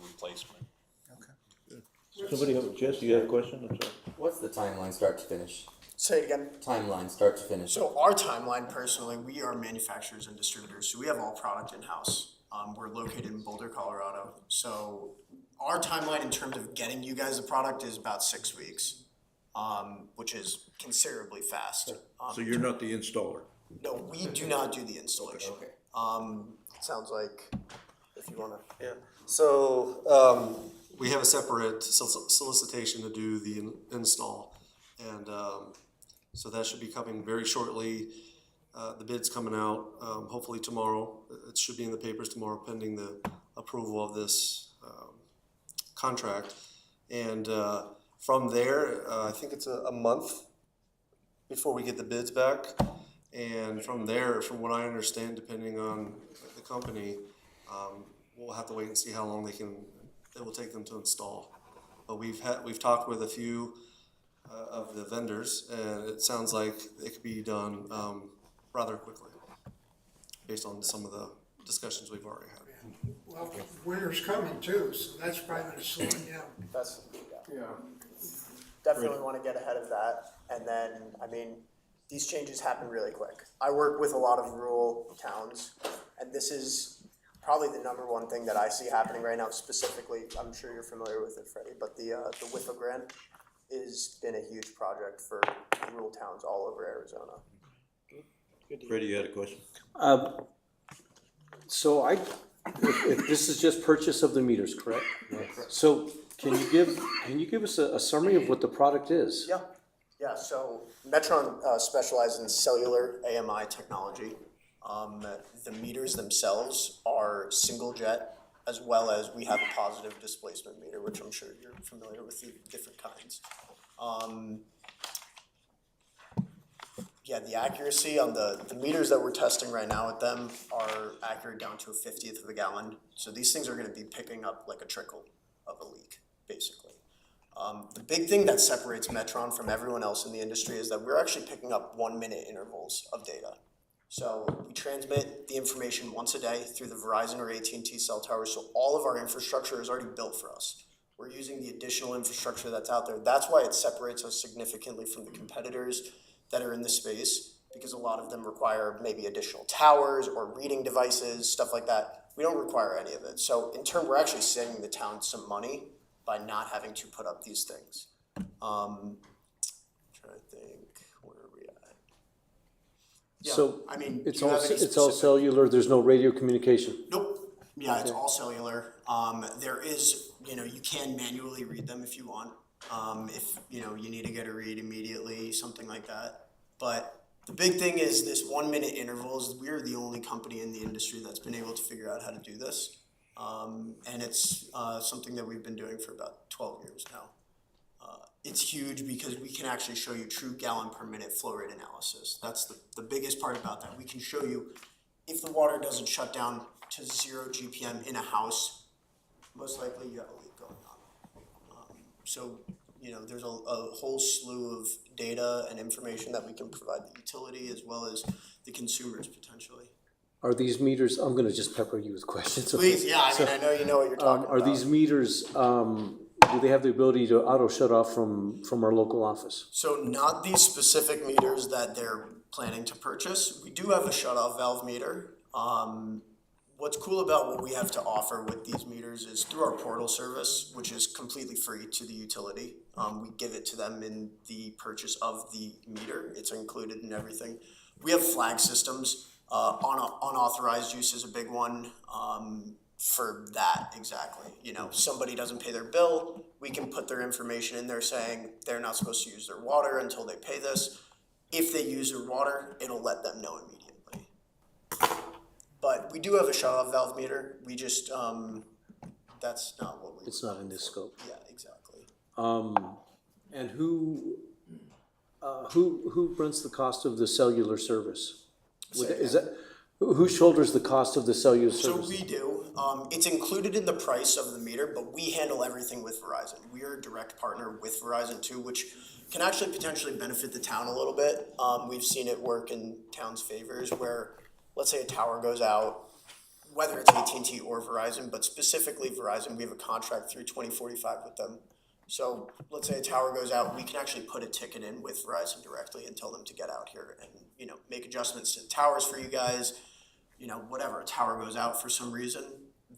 replacement. Somebody have, Jess, you have a question? I'm sorry. What's the timeline start to finish? Say it again. Timeline start to finish. So our timeline, personally, we are manufacturers and distributors, so we have all product in-house. We're located in Boulder, Colorado. So our timeline in terms of getting you guys the product is about 6 weeks, which is considerably fast. So you're not the installer? No, we do not do the installation. Okay. Sounds like, if you wanna. Yeah, so, we have a separate solicitation to do the install, and, so that should be coming very shortly. The bid's coming out, hopefully tomorrow. It should be in the papers tomorrow pending the approval of this, contract. And, from there, I think it's a month before we get the bids back. And from there, from what I understand, depending on the company, we'll have to wait and see how long it will take them to install. But we've talked with a few of the vendors, and it sounds like it could be done rather quickly, based on some of the discussions we've already had. Well, winter's coming too, so that's probably gonna slow it down. That's, yeah. Definitely wanna get ahead of that, and then, I mean, these changes happen really quick. I work with a lot of rural towns, and this is probably the number one thing that I see happening right now, specifically, I'm sure you're familiar with it, Freddie, but the WIFA grant has been a huge project for rural towns all over Arizona. Freddie, you had a question? So if this is just purchase of the meters, correct? So can you give us a summary of what the product is? Yeah, so Metron specializes in cellular AMI technology. The meters themselves are single jet, as well as we have a positive displacement meter, which I'm sure you're familiar with the different kinds. Yeah, the accuracy on the meters that we're testing right now with them are accurate down to a 50th of a gallon. So these things are gonna be picking up like a trickle of a leak, basically. The big thing that separates Metron from everyone else in the industry is that we're actually picking up 1-minute intervals of data. So we transmit the information once a day through the Verizon or AT&T cell towers, so all of our infrastructure is already built for us. We're using the additional infrastructure that's out there. That's why it separates us significantly from the competitors that are in the space, because a lot of them require maybe additional towers or reading devices, stuff like that. We don't require any of it. So in turn, we're actually saving the town some money by not having to put up these things. Trying to think, where are we at? Yeah, So I mean, it's do you all, have any it's all specific- cellular, there's no radio communication? Nope. Yeah, it's all cellular. There is, you can manually read them if you want. If, you need to get a read immediately, something like that. But the big thing is this 1-minute intervals. We're the only company in the industry that's been able to figure out how to do this. And it's something that we've been doing for about 12 years now. It's huge because we can actually show you true gallon per minute flow rate analysis. That's the biggest part about that. We can show you if the water doesn't shut down to 0 GPM in a house, most likely you have a leak going on. So, there's a whole slew of data and information that we can provide the utility as well as the consumers potentially. Are these meters, I'm gonna just pepper you with questions. Please, yeah, I know you know what you're talking about. Are these meters, do they have the ability to auto shut off from our local office? So not these specific meters that they're planning to purchase. We do have a shut-off valve meter. What's cool about what we have to offer with these meters is through our portal service, which is completely free to the utility. We give it to them in the purchase of the meter. It's included in everything. We have flag systems. Unauthorized use is a big one for that exactly. Somebody doesn't pay their bill, we can put their information in there saying they're not supposed to use their water until they pay this. If they use their water, it'll let them know immediately. But we do have a shut-off valve meter, we just, that's not what we. It's not in this scope. Yeah, exactly. And who runs the cost of the cellular service? Is that, who shoulders the cost of the cellular So service? we do, it's included in the price of the meter, but we handle everything with Verizon. We are a direct partner with Verizon too, which can actually potentially benefit the town a little bit. We've seen it work in towns' favors where, let's say a tower goes out, whether it's AT&T or Verizon, but specifically Verizon, we have a contract through 2045 with them. So let's say a tower goes out, we can actually put a ticket in with Verizon directly and tell them to get out here and, you know, make adjustments to the towers for you guys. You know, whatever, a tower goes out for some reason,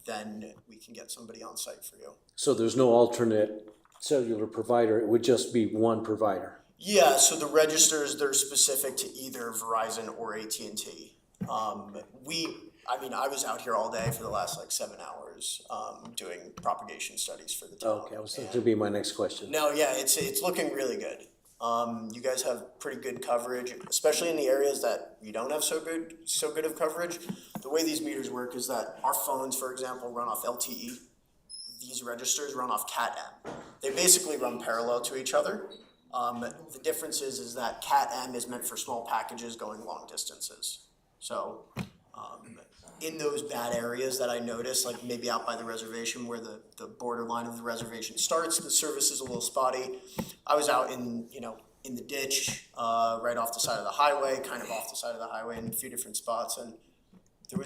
then we can get somebody on site for you. So there's no alternate cellular provider, it would just be one provider? Yeah, so the registers, they're specific to either Verizon or AT&T. I was out here all day for the last like 7 hours, doing propagation studies for the town. Okay, that would be my next question. No, yeah, it's looking really good. You guys have pretty good coverage, especially in the areas that you don't have so good of coverage. The way these meters work is that our phones, for example, run off LTE. These registers run off Cat-M. They basically run parallel to each other. The difference is that Cat-M is meant for small packages going long distances. So, in those bad areas that I noticed, like maybe out by the reservation where the borderline of the reservation starts, the service is a little spotty. I was out in the ditch, right off the side of the highway, kind of off the side of the highway in a few different spots, and there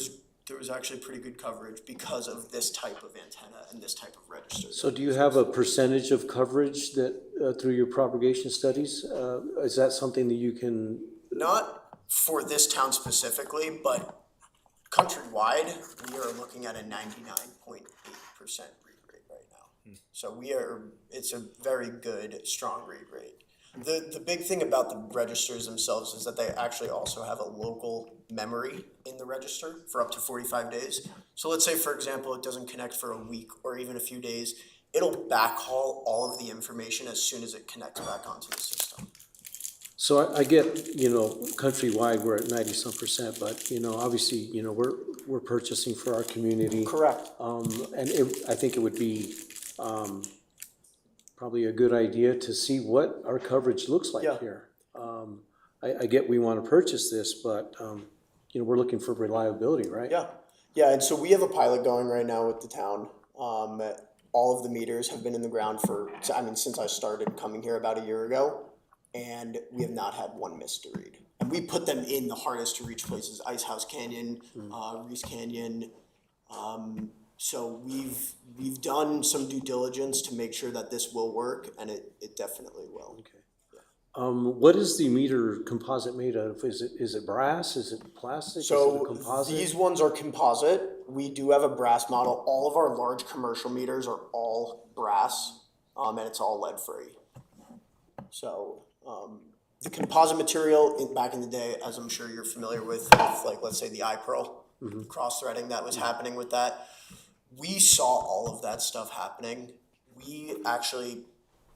was actually pretty good coverage because of this type of antenna and this type of register. So do you have a percentage of coverage that, through your propagation studies? Is that something that you can? Not for this town specifically, but countrywide, we are looking at a 99.8% read rate right now. So it's a very good, strong read rate. The big thing about the registers themselves is that they actually also have a local memory in the register for up to 45 days. So let's say, for example, it doesn't connect for a week or even a few days, it'll backhaul all of the information as soon as it connects back onto the system. So I get, countrywide, we're at 90-some%, but, obviously, we're purchasing for our community. Correct. And I think it would be, probably a good idea to see what our coverage looks like here. I get we want to purchase this, but, we're looking for reliability, right? Yeah, and so we have a pilot going right now with the town. All of the meters have been in the ground since I started coming here about a year ago, and we have not had one missed to read. And we put them in the hardest to reach places, Ice House Canyon, Reese Canyon. So we've done some due diligence to make sure that this will work, and it definitely will. Okay. What is the meter composite made of? Is it brass? Is it plastic? Is it a So composite? these ones are composite. We do have a brass model. All of our large commercial meters are all brass, and it's all lead free. So the composite material back in the day, as I'm sure you're familiar with like let's say the iPearl cross threading that was happening with that. We saw all of that stuff happening. We actually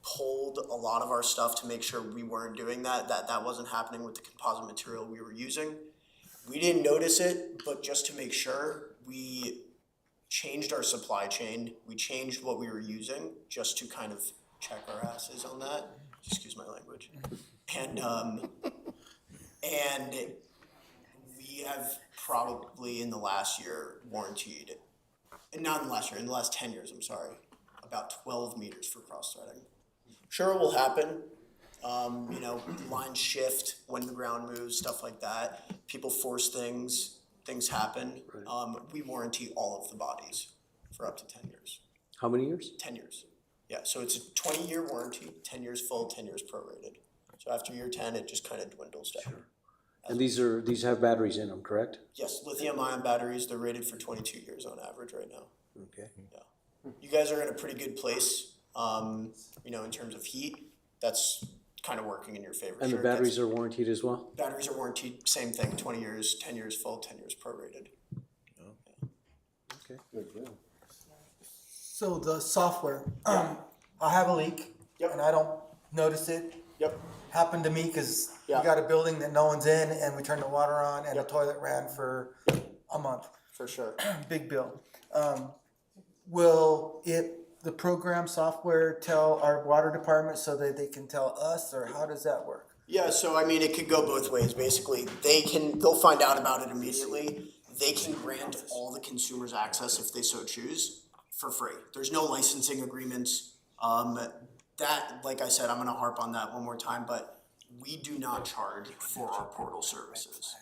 pulled a lot of our stuff to make sure we weren't doing that wasn't happening with the composite material we were using. We didn't notice it, but just to make sure, we changed our supply chain. We changed what we were using just to kind of check our asses on that. Excuse my language. And we have probably in the last year warranted, not in the last year, in the last 10 years, I'm sorry, about 12 meters for cross-threading. Sure, it will happen. Lines shift when the ground moves, stuff like that. People force things happen. We warranty all of the bodies for up to 10 years. How many years? 10 years. Yeah, so it's a 20-year warranty, 10 years full, 10 years prorated. So after year 10, it just kind of dwindles down. Sure. And these have batteries in them, correct? Yes, lithium-ion batteries, they're rated for 22 years on average right now. Okay. Yeah. You guys are in a pretty good place, in terms of heat. That's kind of working in your favor. And the batteries are warranted as well? Batteries are warranted, same thing, 20 years, 10 years full, 10 years prorated. Okay. Good. So the software, I have a leak and I don't notice it. Happened to me because we got a building that no one's in and we turned the water on and the toilet ran for A month. For sure. Big bill. Will the program software tell our water department so that they can tell us, or how does that work? Yeah, so I mean, it could go both ways. Basically, they'll find out about it immediately. They can grant all the consumers access if they so choose for free. There's no licensing agreements. That, like I said, I'm gonna harp on that one more time, but we do not charge for our portal services.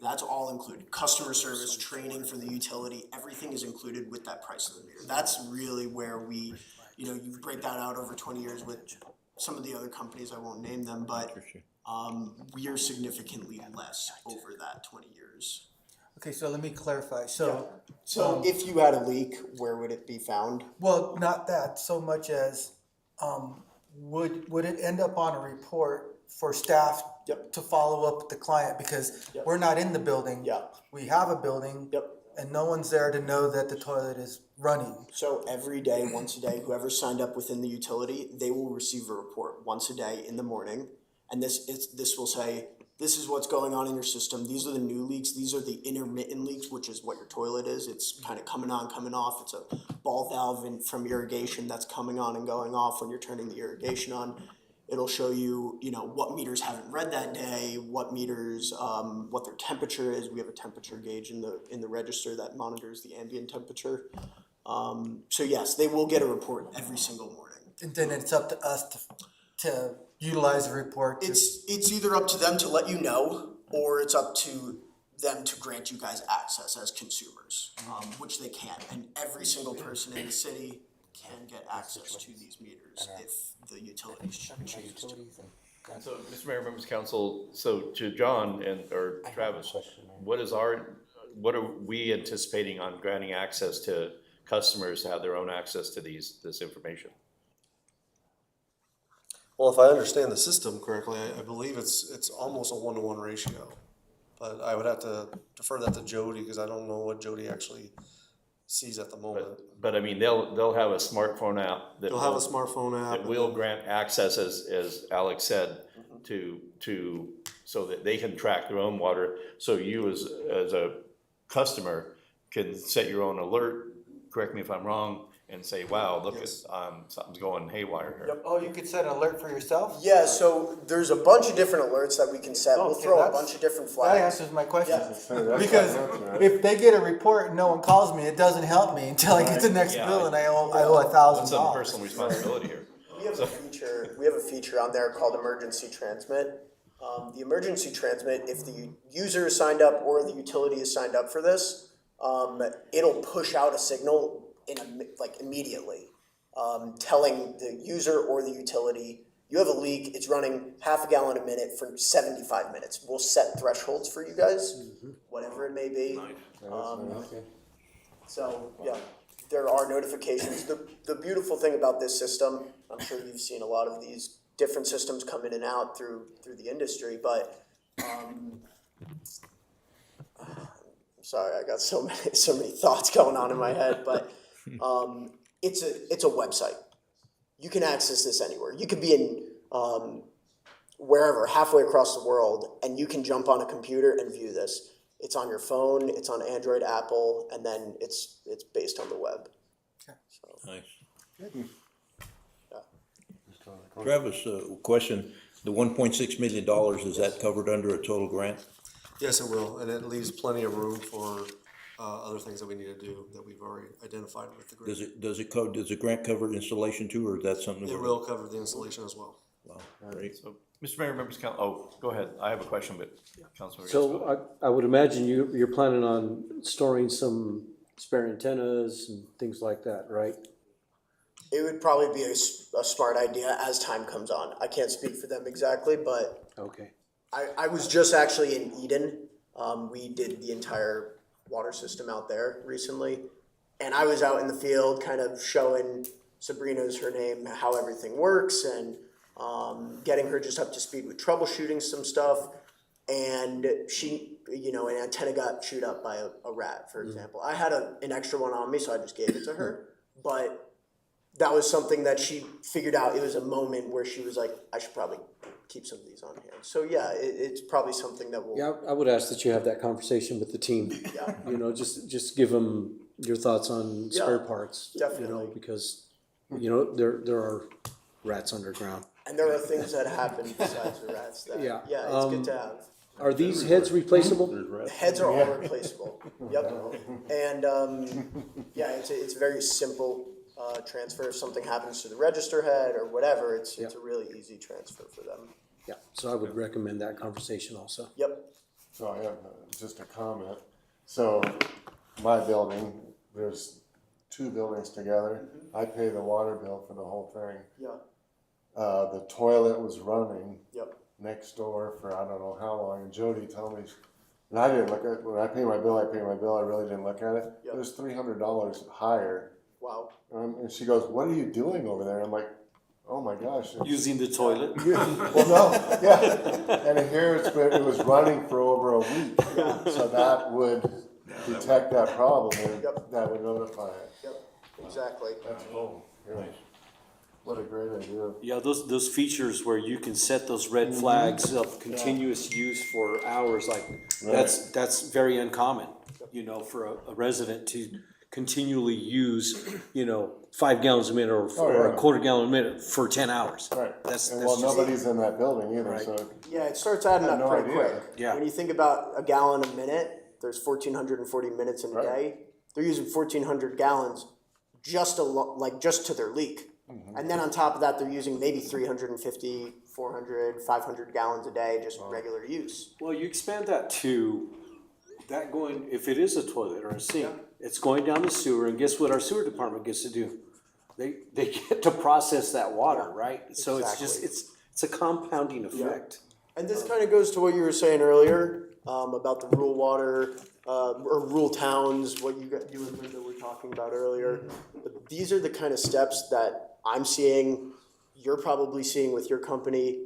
That's all included. Customer service, training for the utility, everything is included with that price of the meter. That's really where we, you break that out over 20 years with some of the other companies, I won't name them, but we are significantly less over that 20 years. Okay, so let me clarify. So If you had a leak, where would it be found? well, not that so much as, would it end up on a report for staff to follow up with the client? Because we're not in the building. We have a building. And no one's there to know that the toilet is running. So every day, once a day, whoever signed up within the utility, they will receive a report once a day in the morning. And this will say, this is what's going on in your system. These are the new leaks. These are the intermittent leaks, which is what your toilet is. It's kind of coming on, coming off. It's a ball valve from irrigation that's coming on and going off when you're turning the irrigation on. It'll show you, what meters haven't read that day, what meters, what their temperature is. We have a temperature gauge in the register that monitors the ambient temperature. So yes, they will get a report every single morning. And then it's up to us to utilize the report. It's either up to them to let you know, or it's up to them to grant you guys access as consumers, which they can. And every single person in the city can get access to these meters if the utilities choose to. So, Mr. Mayor, members of council, so to John or Travis, what are we anticipating on granting access to customers to have their own access to this information? Well, if I understand the system correctly, I believe it's almost a 1-to-1 ratio. But I would have to defer that to Jody, because I don't know what Jody actually sees at the moment. But I mean, they'll have a smartphone app. They'll have a smartphone app. That will grant access, as Alex said, to so that they can track their own water. So you as a customer can set your own alert, correct me if I'm wrong, and say, wow, look, something's going haywire here. Oh, you could set an alert for yourself? Yeah, so there's a bunch of different alerts that we can set. We'll throw a bunch of different flags. That answers my question. Yeah. Because if they get a report and no one calls me, it doesn't help me until I get the next bill and I owe $1,000. That's some personal responsibility here. We have a feature on there called emergency transmit. The emergency transmit, if the user is signed up or the utility is signed up for this, it'll push out a signal immediately, telling the user or the utility, you have a leak, it's running half a gallon a minute for 75 minutes. We'll set thresholds for you guys, whatever it may be. So, yeah, there are notifications. The beautiful thing about this system, I'm sure you've seen a lot of these different systems come in and out through the industry, but sorry, I got so many thoughts going on in my head, but it's a website. You can access this anywhere. You could be in wherever, halfway across the world, and you can jump on a computer and view this. It's on your phone, it's on Android, Apple, and then it's based on the web. Okay. So, Nice. Travis, question, the $1.6 million, is that covered under a total grant? Yes, it will, and it leaves plenty of room for other things that we need to do that we've already identified with the grant. Does the grant cover installation too, or is that something? It will cover the installation as well. Wow, great. So, Mr. Mayor, members of council, go ahead. I have a question, but Councilman. So I would imagine you're planning on storing some spare antennas and things like that, right? it would probably be a smart idea as time comes on. I can't speak for them exactly, but okay. I was just actually in Eden. We did the entire water system out there recently, and I was out in the field kind of showing Sabrina's her name how everything works and getting her just up to speed with troubleshooting some stuff. And she, an antenna got chewed up by a rat, for example. I had an extra one on me, so I just gave it to her. But that was something that she figured out. It was a moment where she was like, I should probably keep some of these on hand. So yeah, it's probably something that we'll. Yeah, I would ask that you have that conversation with the team. Yeah. You know, just give them your thoughts on spare parts. You know, Definitely. because, you know, there are rats underground. And there are things that happen besides the rats that, Yeah. it's good to have. Are these heads replaceable? The heads are all replaceable. Yep. And yeah, it's a very simple transfer. If something happens to the register head or whatever, it's a really easy transfer for them. Yeah, so I would recommend that conversation also. Yep. So I have just a comment. So my building, there's 2 buildings together. I pay the water bill for the whole thing. Yeah. The toilet was running Yep. next door for I don't know how long. And Jody told me, and I didn't look at when I pay my bill. I really didn't look at it. Yep. It was $300 higher. Wow. And she goes, "What are you doing over there?" I'm like, "Oh my gosh!" Using the toilet? Well, no, yeah. And here it was running for over a week, so that would detect that problem and that would notify it. Yep. Exactly. That's cool. Yeah. What a great idea. Yeah, those features where you can set those red flags of continuous use for hours, like that's very uncommon, you know, for a resident to continually use, you know, 5 gallons a minute or a quarter gallon a minute for 10 hours. Right. That's Well, nobody's in that building either, Right. so. Yeah, it starts adding up no pretty idea. quick. Yeah. When you think about a gallon a minute, there's 1,440 minutes in a day. They're using 1,400 gallons just just to their leak. And then on top of that, they're using maybe 350, 400, 500 gallons a day, just regular use. Well, you expand that to that going, if it is a toilet or a sink, it's going down the sewer, and guess what our sewer department gets to do? They get to process that water, right? So it's just, it's a compounding effect. And this kind of goes to what you were saying earlier, about the rural water, or rural towns, what you and Linda were talking about earlier. But these are the kind of steps that I'm seeing, you're probably seeing with your company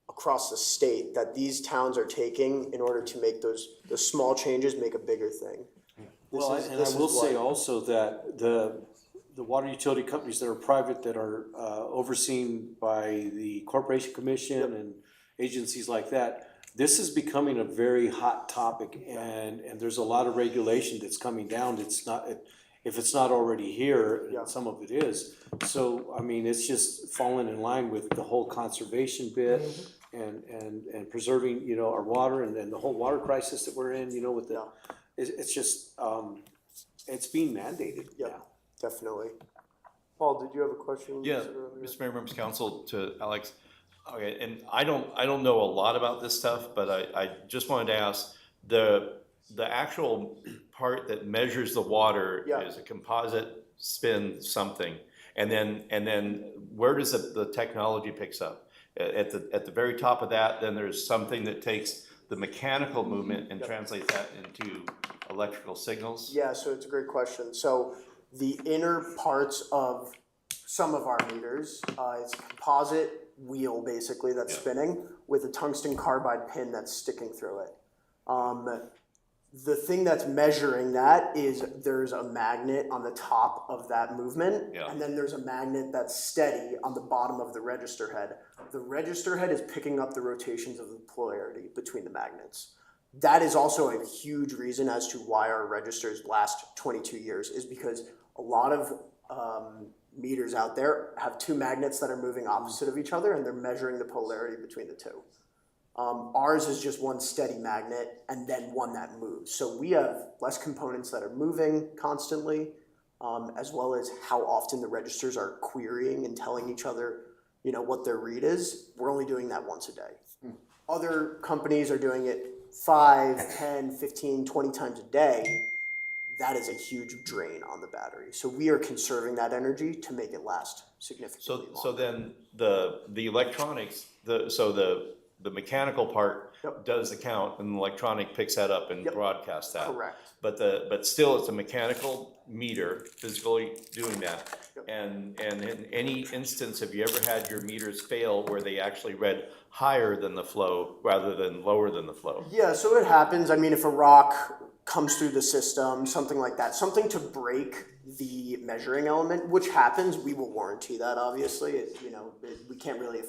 across the state, that these towns are taking in order to make those small changes make a bigger thing. Well, and I will say also that the water utility companies that are private, that are overseen by the Corporation Commission and agencies like that, this is becoming a very hot topic, and there's a lot of regulation that's coming down. It's not, if it's not already here, and some of it is. So, I mean, it's just falling in line with the whole conservation bit and preserving, you know, our water, and then the whole water crisis that we're in, you know, with the, it's just, it's being mandated now. Definitely. Paul, did you have a question? Yeah, Mr. Mayor, members of council, to Alex. Okay, and I don't know a lot about this stuff, but I just wanted to ask, the actual part that measures the water is a composite spin something, and then where does the technology picks up? At the very top of that, then there's something that takes the mechanical movement and translates that into electrical signals? Yeah, so it's a great question. So the inner parts of some of our meters, it's a composite wheel basically that's spinning with a tungsten carbide pin that's sticking through it. The thing that's measuring that is there's a magnet on the top of that movement, and then there's a magnet that's steady on the bottom of the register head. The register head is picking up the rotations of the polarity between the magnets. That is also a huge reason as to why our registers last 22 years, is because a lot of meters out there have 2 magnets that are moving opposite of each other, and they're measuring the polarity between the 2. Ours is just one steady magnet and then one that moves. So we have less components that are moving constantly, as well as how often the registers are querying and telling each other, you know, what their read is. We're only doing that once a day. Other companies are doing it 5, 10, 15, 20 times a day. That is a huge drain on the battery. So we are conserving that energy to make it last significantly longer. So then the electronics, the mechanical part does the count, and the electronic picks that up and broadcasts that. Correct. But still, it's a mechanical meter physically doing that. And in any instance, have you ever had your meters fail where they actually read higher than the flow rather than lower than the flow? Yeah, so it happens. I mean, if a rock comes through the system, something like that, something to break the measuring element, which happens, we will warranty that, obviously. We can't really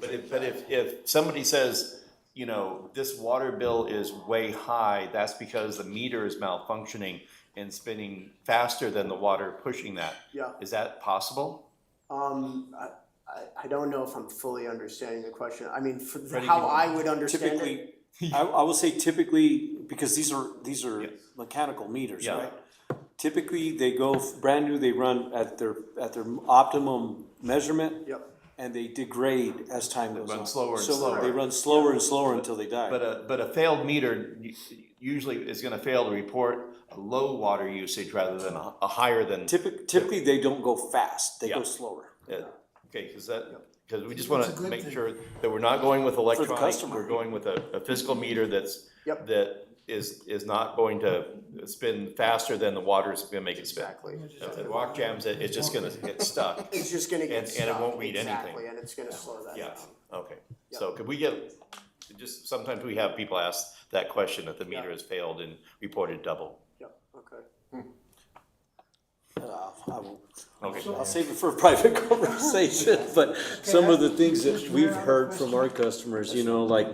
if somebody says, you know, this water bill is way high, that's because the meter is malfunctioning and spinning faster than the water pushing that. Yeah. Is that possible? I don't know if I'm fully understanding the question. I mean, Freddie, how can- I would understand it. Typically, I will say typically, because these are mechanical meters, Yeah. right? Typically, they go brand new, they run at their optimum measurement. Yep. And they degrade as time goes on. Run slower and So slower. they run slower and slower until they die. But a failed meter usually is gonna fail to report a low water usage rather than a higher than. Typically, they don't go fast, they go Yeah. slower. Okay, because we just wanna It's a good make thing. sure that we're not going with electronic, customer. we're going with a physical meter Yep. that is not going to spin faster than the water's gonna make it spin. Exactly. If it rock jams it, it's just gonna get stuck. It's just gonna get And stuck. it won't read anything. Exactly, and it's gonna slow that Yeah, down. okay, so could we get, just sometimes we have people ask that question, if the meter has failed and reported double. Yep, okay. I won't. Okay. I'll save it for a private conversation, but some of the things that we've heard from our customers, you know, like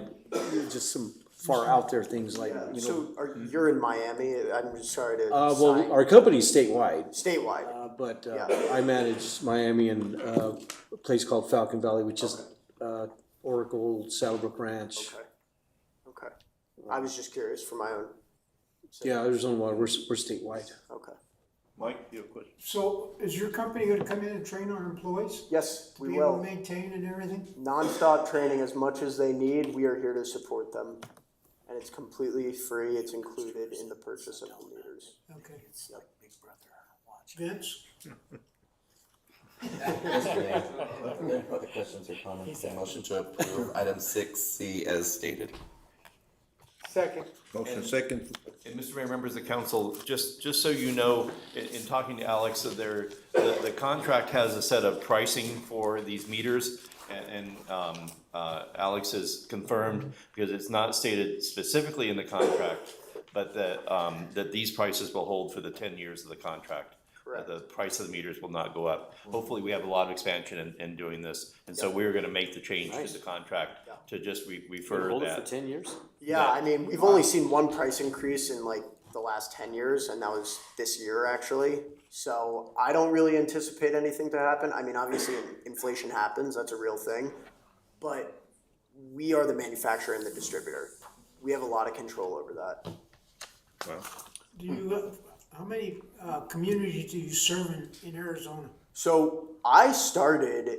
just some far out there things like, you know. So you're in Miami, I'm just sorry to. Well, sign- our company's statewide. Statewide, But Yeah. I manage Miami and a place called Falcon Valley, which is Oracle, Saddlebrook Ranch. okay. I was just curious for my own. Yeah, there's only one, we're statewide. Okay. Mike, you have a question? So is your company gonna come in and train our employees? Yes, To we be able to will. maintain and everything? Non-stop training as much as they need, we are here to support them. And it's completely free, it's included in the purchase of the meters. Okay. Yep. Vince? Mr. Mayor, are there other questions or comments? A motion to approve item 6C as stated. Second. Motion second. And Mr. Mayor, members of the council, just so you know, in talking to Alex, that the contract has a set of pricing for these meters. And Alex has confirmed, because it's not stated specifically in the contract, but that these prices will hold for the 10 years of the contract. Correct. The price of the meters will not go up. Hopefully, we have a lot of expansion in doing this. And so we're gonna make the change to the contract to just refer Hold it that. for 10 years? Yeah, I mean, we've only seen one price increase in like the last 10 years, and that was this year actually. So I don't really anticipate anything to happen. I mean, obviously inflation happens, that's a real thing. But we are the manufacturer and the distributor. We have a lot of control over that. Well, Do you, how many, communities do you serve in Arizona? So I started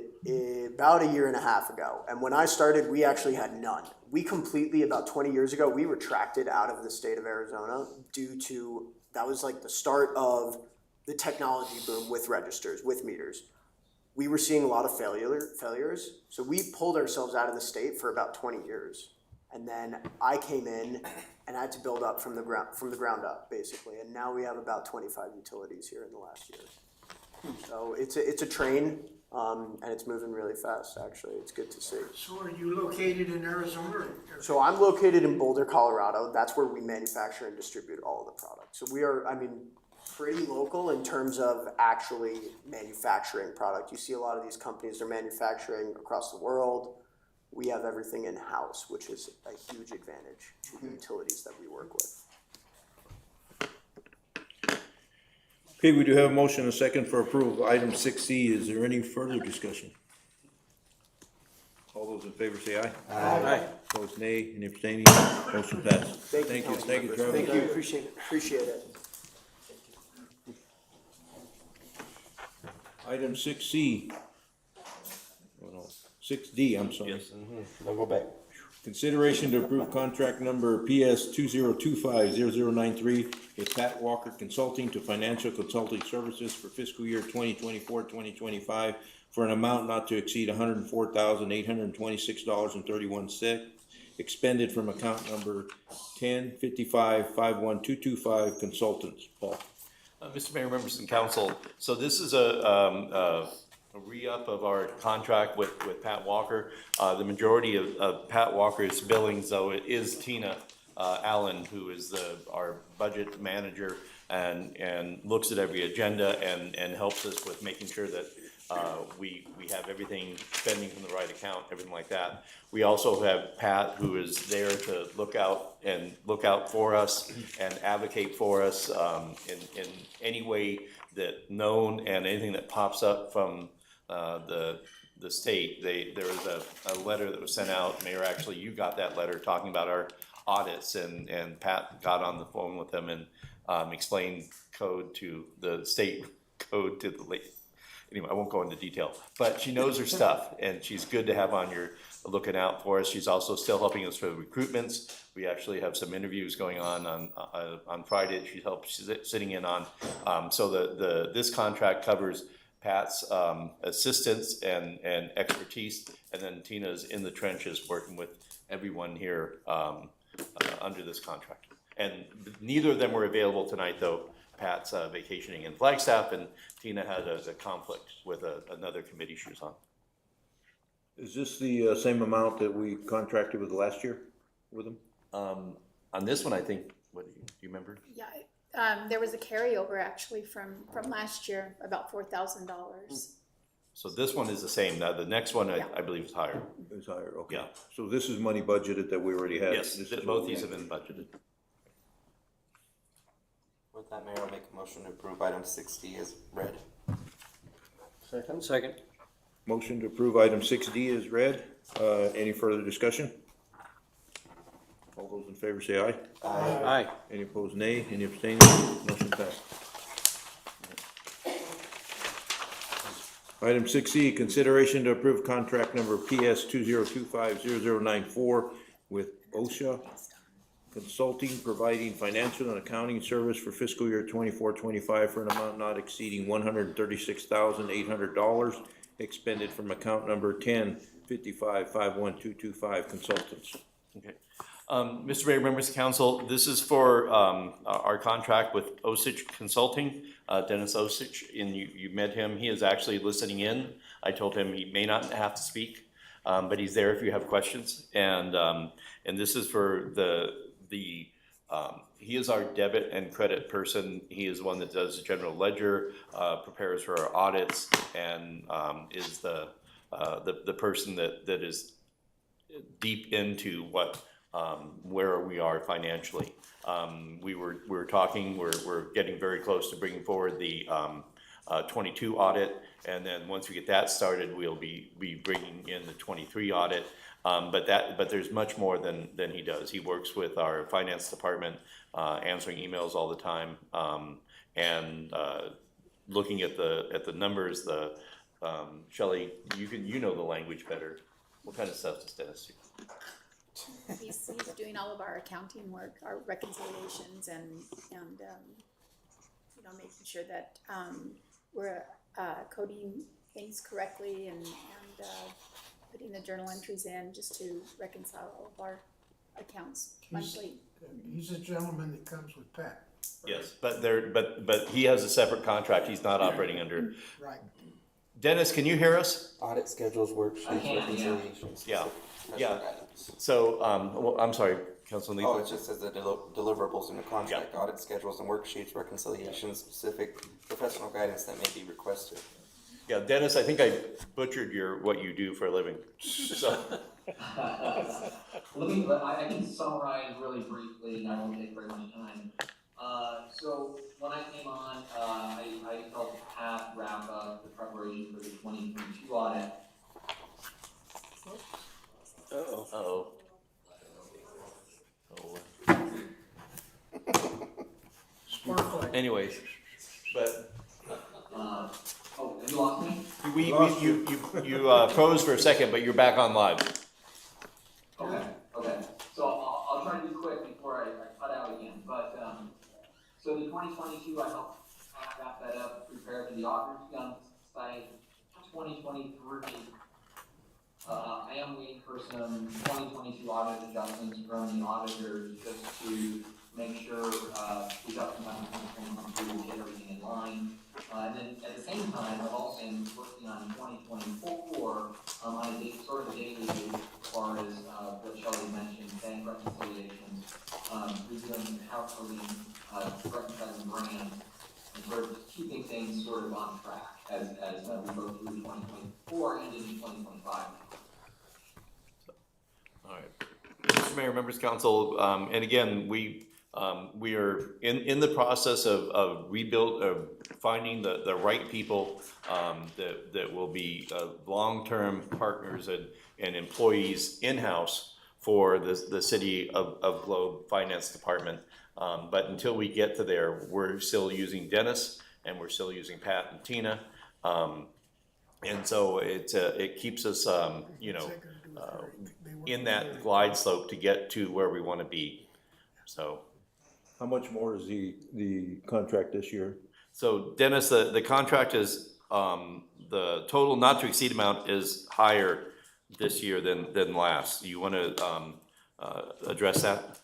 about a year and a half ago, and when I started, we actually had none. We completely, about 20 years ago, we retracted out of the state of Arizona due to, that was like the start of the technology boom with registers, with meters. We were seeing a lot of failures, so we pulled ourselves out of the state for about 20 years. And then I came in and had to build up from the ground up, basically, and now we have about 25 utilities here in the last year. So it's a train, and it's moving really fast, actually. It's good to see. So are you located in Arizona or? So I'm located in Boulder, Colorado. That's where we manufacture and distribute all of the products. So we are, I mean, pretty local in terms of actually manufacturing product. You see a lot of these companies, they're manufacturing across the world. We have everything in-house, which is a huge advantage to the utilities that we work with. okay, we do have a motion and a second for approval of item 6C. Is there any further discussion? All those in favor say aye. Aye. Opposed, nay, and abstaining, motion passed. Thank you, thank you, Travis. Thank you, appreciate it. Appreciate it. Item 6C. Oh, no, 6D, I'm sorry. I'll go back. Consideration to approve contract number PS 2025-0093 with Pat Walker Consulting to Financial Consulting Services for fiscal year 2024-2025 for an amount not to exceed $104,826.31 expended from account number 1055-51225 Consultants. Paul. Mr. Mayor, members of the council, so this is a re-up of our contract with Pat Walker. The majority of Pat Walker's billings, though, it is Tina Allen, who is our budget manager and looks at every agenda and helps us with making sure that we have everything spending from the right account, everything like that. We also have Pat, who is there to look out for us and advocate for us, in any way that known, and anything that pops up from, the state. There was a letter that was sent out, Mayor, actually, you got that letter talking about our audits, and Pat got on the phone with them and, explained the state code to the lady. Anyway, I won't go into detail, but she knows her stuff, and she's good to have on your looking out for us. She's also still helping us with recruitments. We actually have some interviews going on Friday. She's sitting in on. So this contract covers Pat's assistance and expertise, and then Tina's in the trenches working with everyone here under this contract. And neither of them were available tonight, though. Pat's vacationing in Flagstaff, and Tina had a conflict with another committee she was on. Is this the same amount that we contracted with last year with them? On this one, I think, what do you remember? Yeah, there was a carryover actually from last year, about $4,000. So this one is the same. Now, the next one, I believe, is higher. It's higher, okay. Yeah. So this is money budgeted that we already had? Yes, This is both these have been budgeted. With that, Mayor, I'll make a motion to approve item 6D as read. Second. Motion to approve item 6D is read. Any further discussion? All those in favor say aye. Aye. Any opposed, nay. Any abstaining? Motion passed. Item 6E, consideration to approve contract number PS 20250094 with OSHA Consulting, providing financial and accounting service for fiscal year 24-25 for an amount not exceeding $136,800 expended from account number 1055-51225 consultants. Okay. Mr. Mayor, members of council, this is for our contract with Osich Consulting, Dennis Osich, and you met him. He is actually listening in. I told him he may not have to speak, but he's there if you have questions. And this is for he is our debit and credit person. He is one that does the general ledger, prepares for our audits, and is the person that is deep into where we are financially. We're talking. We're getting very close to bringing forward the 22 audit, and then once we get that started, we'll be bringing in the 23 audit. But there's much more than he does. He works with our finance department, answering emails all the time, and looking at the numbers. Shelley, you know the language better. What kind of stuff does Dennis do? He's doing all of our accounting work, our reconciliations, and making sure that we're coding things correctly and putting the journal entries in just to reconcile all of our accounts monthly. He's a gentleman that comes with Pat. Yes, but he has a separate contract. He's not operating under. Right. Dennis, can you hear us? Audit schedules, worksheets, reconciliations. Yeah. special Yeah. guidance. So, well, I'm sorry, Councilman Oh, Lee. it just says the deliverables in the contract, audit schedules and worksheets, reconciliations, specific professional guidance that may be requested. Yeah, Dennis, I think I butchered what you do for a living. So, I can summarize really briefly, and I won't take very much time. So when I came on, I helped Pat wrap up the preparation for the 2022 audit. Uh-oh. Anyways, but. Oh, you lost me? You froze for a second, but you're back on live. Okay. So I'll try to be quick before I cut out again. But so the 2022, I helped wrap that up, prepare for the auditor's site. 2023, I am waiting for some 2022 audit adjustments from the auditors just to make sure we got some time to get everything in line. And then at the same time, I've also been working on 2024 on a sort of a daily basis as far as what Shelley mentioned, bank reconciliations, reviewing house coding, reconciling brands, and sort of keeping things sort of on track as we go through 2024 and into 2025. All right. Mr. Mayor, members of council, and again, we are in the process of finding the right people that will be long-term partners and employees in-house for the city of Globe Finance Department. But until we get to there, we're still using Dennis and we're still using Pat and Tina. And so it keeps us, in that glide slope to get to where we want to be. So, How much more is the contract this year? so Dennis, the contract is, the total not to exceed amount is higher this year than last. You want to address that?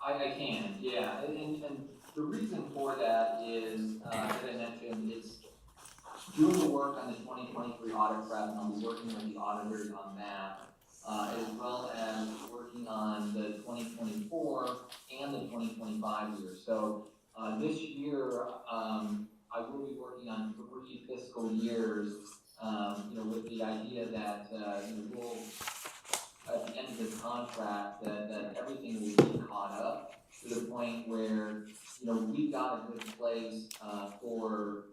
I can, yeah, and the reason for that is, as I mentioned, it's doing the work on the 2023 audit prep, and I'll be working with the auditors on that, as well as working on the 2024 and the 2025 year. So this year, I will be working on 3 fiscal years, with the idea that we'll, at the end of this contract, that everything will be caught up to the point where we've got a good place for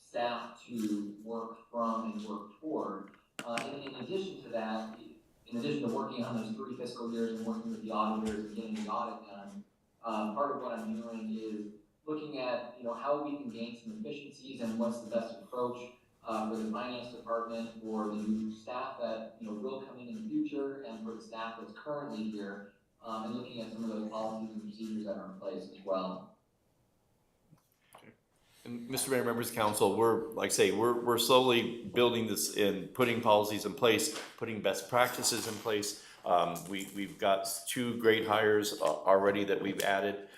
staff to work from and work toward. In addition to that, in addition to working on those 3 fiscal years and working with the auditors and getting the audit done, part of what I'm doing is looking at how we can gain some efficiencies and what's the best approach for the finance department, for the new staff that will come in the future, and for the staff that's currently here, and looking at some of those policies and procedures that are in place as well. And Mr. Mayor, members of council, we're slowly building this and putting policies in place, putting best practices in place. We've got 2 great hires already that we've added.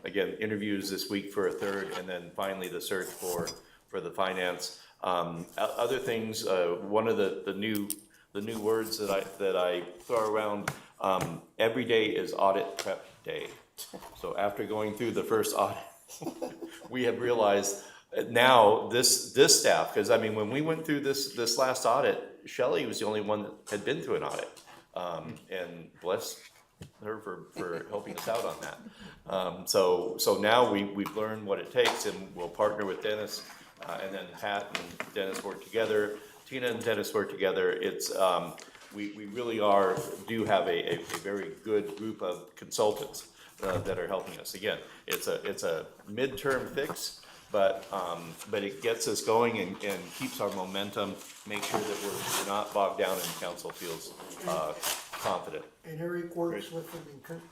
Again, interviews this week for a 3rd, and then finally the search for the finance. Other things, one of the new words that I throw around, every day is audit prep day. So after going through the first audit, we have realized now this staff, because when we went through this last audit, Shelley was the only one that had been through an audit, and bless her for helping us out on that. So now we've learned what it takes, and we'll partner with Dennis, and then Pat and Dennis work together. Tina and Dennis work together. It's we really do have a very good group of consultants that are helping us. Again, it's a midterm fix, but it gets us going and keeps our momentum. Make sure that we're not bogged down and council feels confident. And Eric works with them in Kern.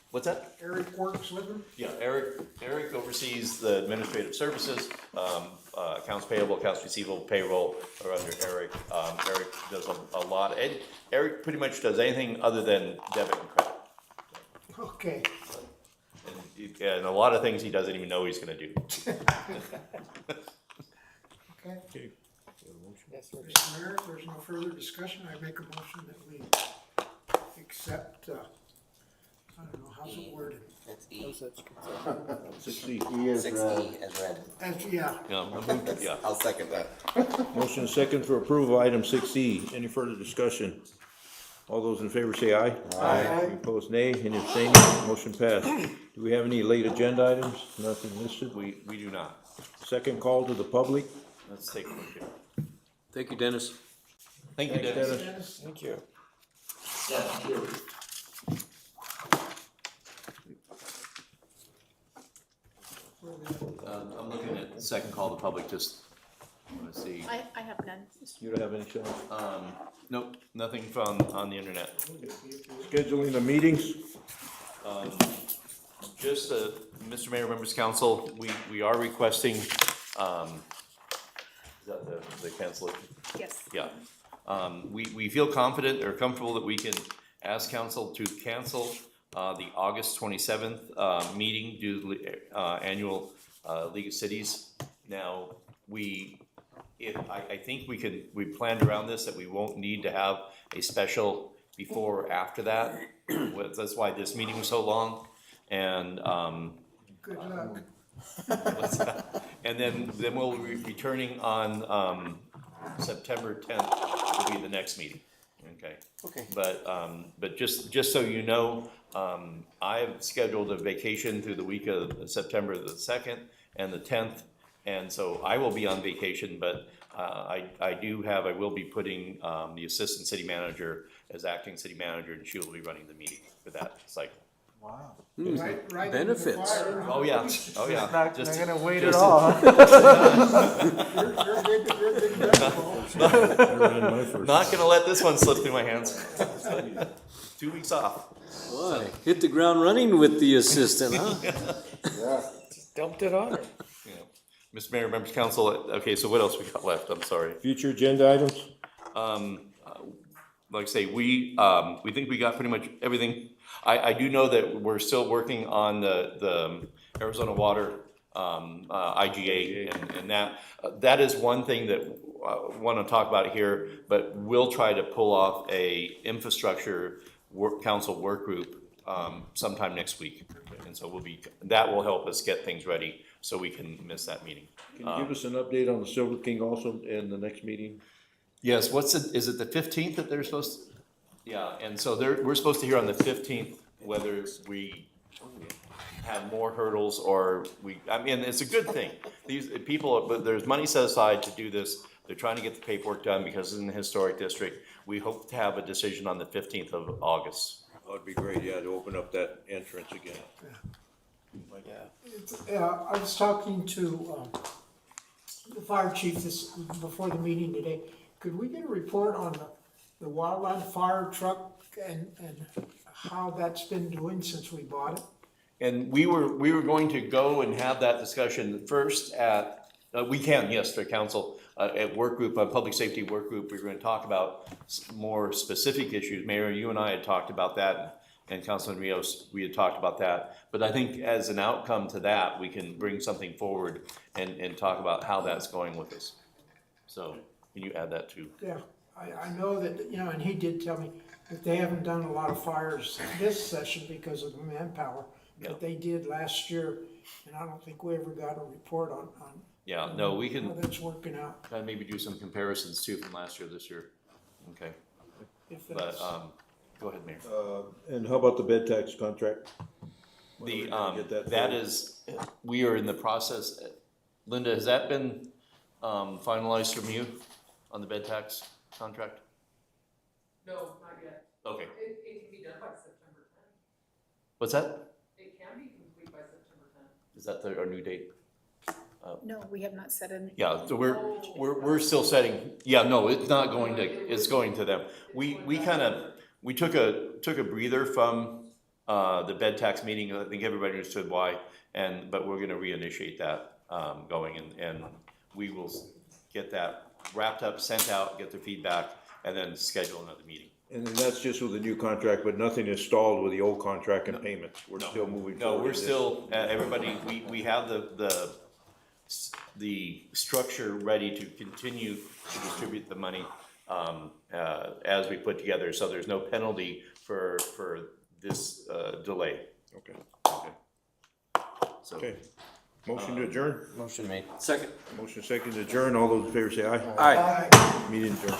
What's that? Eric works with them? Yeah, Eric oversees the administrative services, accounts payable, accounts receivable, payroll are under Eric. Eric does a lot, and Eric pretty much does anything other than debit and credit. Okay. And a lot of things he doesn't even know he's gonna do. Okay. Mr. Mayor, if there's no further discussion, I make a motion that we accept, I don't know, how's it worded? That's E. 6E. E is 6E as read. And, yeah, Yeah. I'll second that. Motion second for approval, item 6E. Any further discussion? All those in favor say aye. Aye. Any opposed, nay. Any abstaining? Motion passed. Do we have any late agenda items? Nothing listed? We do not. Second call to the public. Let's take a look here. Thank you, Dennis. Thank you, Thanks, Dennis. Dennis. Thank you. Yeah, thank you. I'm looking at the second call to the public, just wanna see. I have none. You don't have any, Shelley? Nope, nothing on the internet. Scheduling the meetings. Just, Mr. Mayor, members of council, we are requesting, is that the cancellation? Yes. Yeah. We feel confident or comfortable that we can ask council to cancel the August 27th meeting due to the annual League of Cities. Now, I think we planned around this, that we won't need to have a special before or after that. That's why this meeting was so long. And good luck. And then we'll be returning on, September 10th will be the next meeting, okay? Okay. But just so you know, I've scheduled a vacation through the week of September the 2nd and the 10th, and so I will be on vacation, but I will be putting the assistant city manager as acting city manager, and she will be running the meeting for that cycle. Wow. Right Benefits. Oh, yeah, oh, yeah. Not Just- gonna wait just- at all, huh? You're a big baseball. Not gonna let this one slip through my hands. 2 weeks off. Boy, hit the ground running with the assistant, huh? Yeah. Dumped it on her. Yeah. Mr. Mayor, members of council, okay, so what else we got left? I'm sorry. Future agenda items? Like I say, we think we got pretty much everything. I do know that we're still working on the Arizona Water, IGA, and that is one thing that I want to talk about here, but we'll try to pull off a infrastructure council work group, sometime next week. And so that will help us get things ready so we can miss that meeting. Can you give us an update on the Silver King also in the next meeting? Yes, is it the 15th that they're supposed to? Yeah, and so we're supposed to hear on the 15th whether we have more hurdles or it's a good thing. These people, but there's money set aside to do this. They're trying to get the paperwork done because it's in the historic district. We hope to have a decision on the 15th of August. That would be great, yeah, to open up that entrance again. I was talking to the fire chief before the meeting today. Could we get a report on the wildland fire truck and how that's been doing since we bought it? And we were going to go and have that discussion first at, we can, yes, for council, at work group, public safety work group. We were going to talk about more specific issues. Mayor, you and I had talked about that, and Councilman Rios, we had talked about that. But I think as an outcome to that, we can bring something forward and talk about how that's going with us. So can you add that too? Yeah, I know that, and he did tell me that they haven't done a lot of fires this session because of the manpower, but they did last year, and I don't think we ever got a report on Yeah, no, we can how that's working out. maybe do some comparisons too from last year, this year. Okay. If But, that's- go ahead, Mayor. And how about the bed tax contract? We are in the process. Linda, has that been, finalized from you on the bed tax contract? No, not yet. Okay. It can be done by September 10th. What's that? It can be complete by September 10th. Is that our new date? No, we have not set an. Yeah, so we're still setting, yeah, no, it's not going to, it's going to them. We took a breather from, the bed tax meeting. I think everybody understood why, but we're gonna reinitiate that, going and we will get that wrapped up, sent out, get the feedback, and then schedule another meeting. And then that's just with the new contract, but nothing is stalled with the old contract and payments. We're still moving forward. No, we're in this. still, everybody, we have the structure ready to continue to distribute the money, as we put together, so there's no penalty for this, delay. Okay. So. Okay. Motion to adjourn? Motion made. Second. Motion second to adjourn. All those in favor say aye. Aye. Meeting adjourned.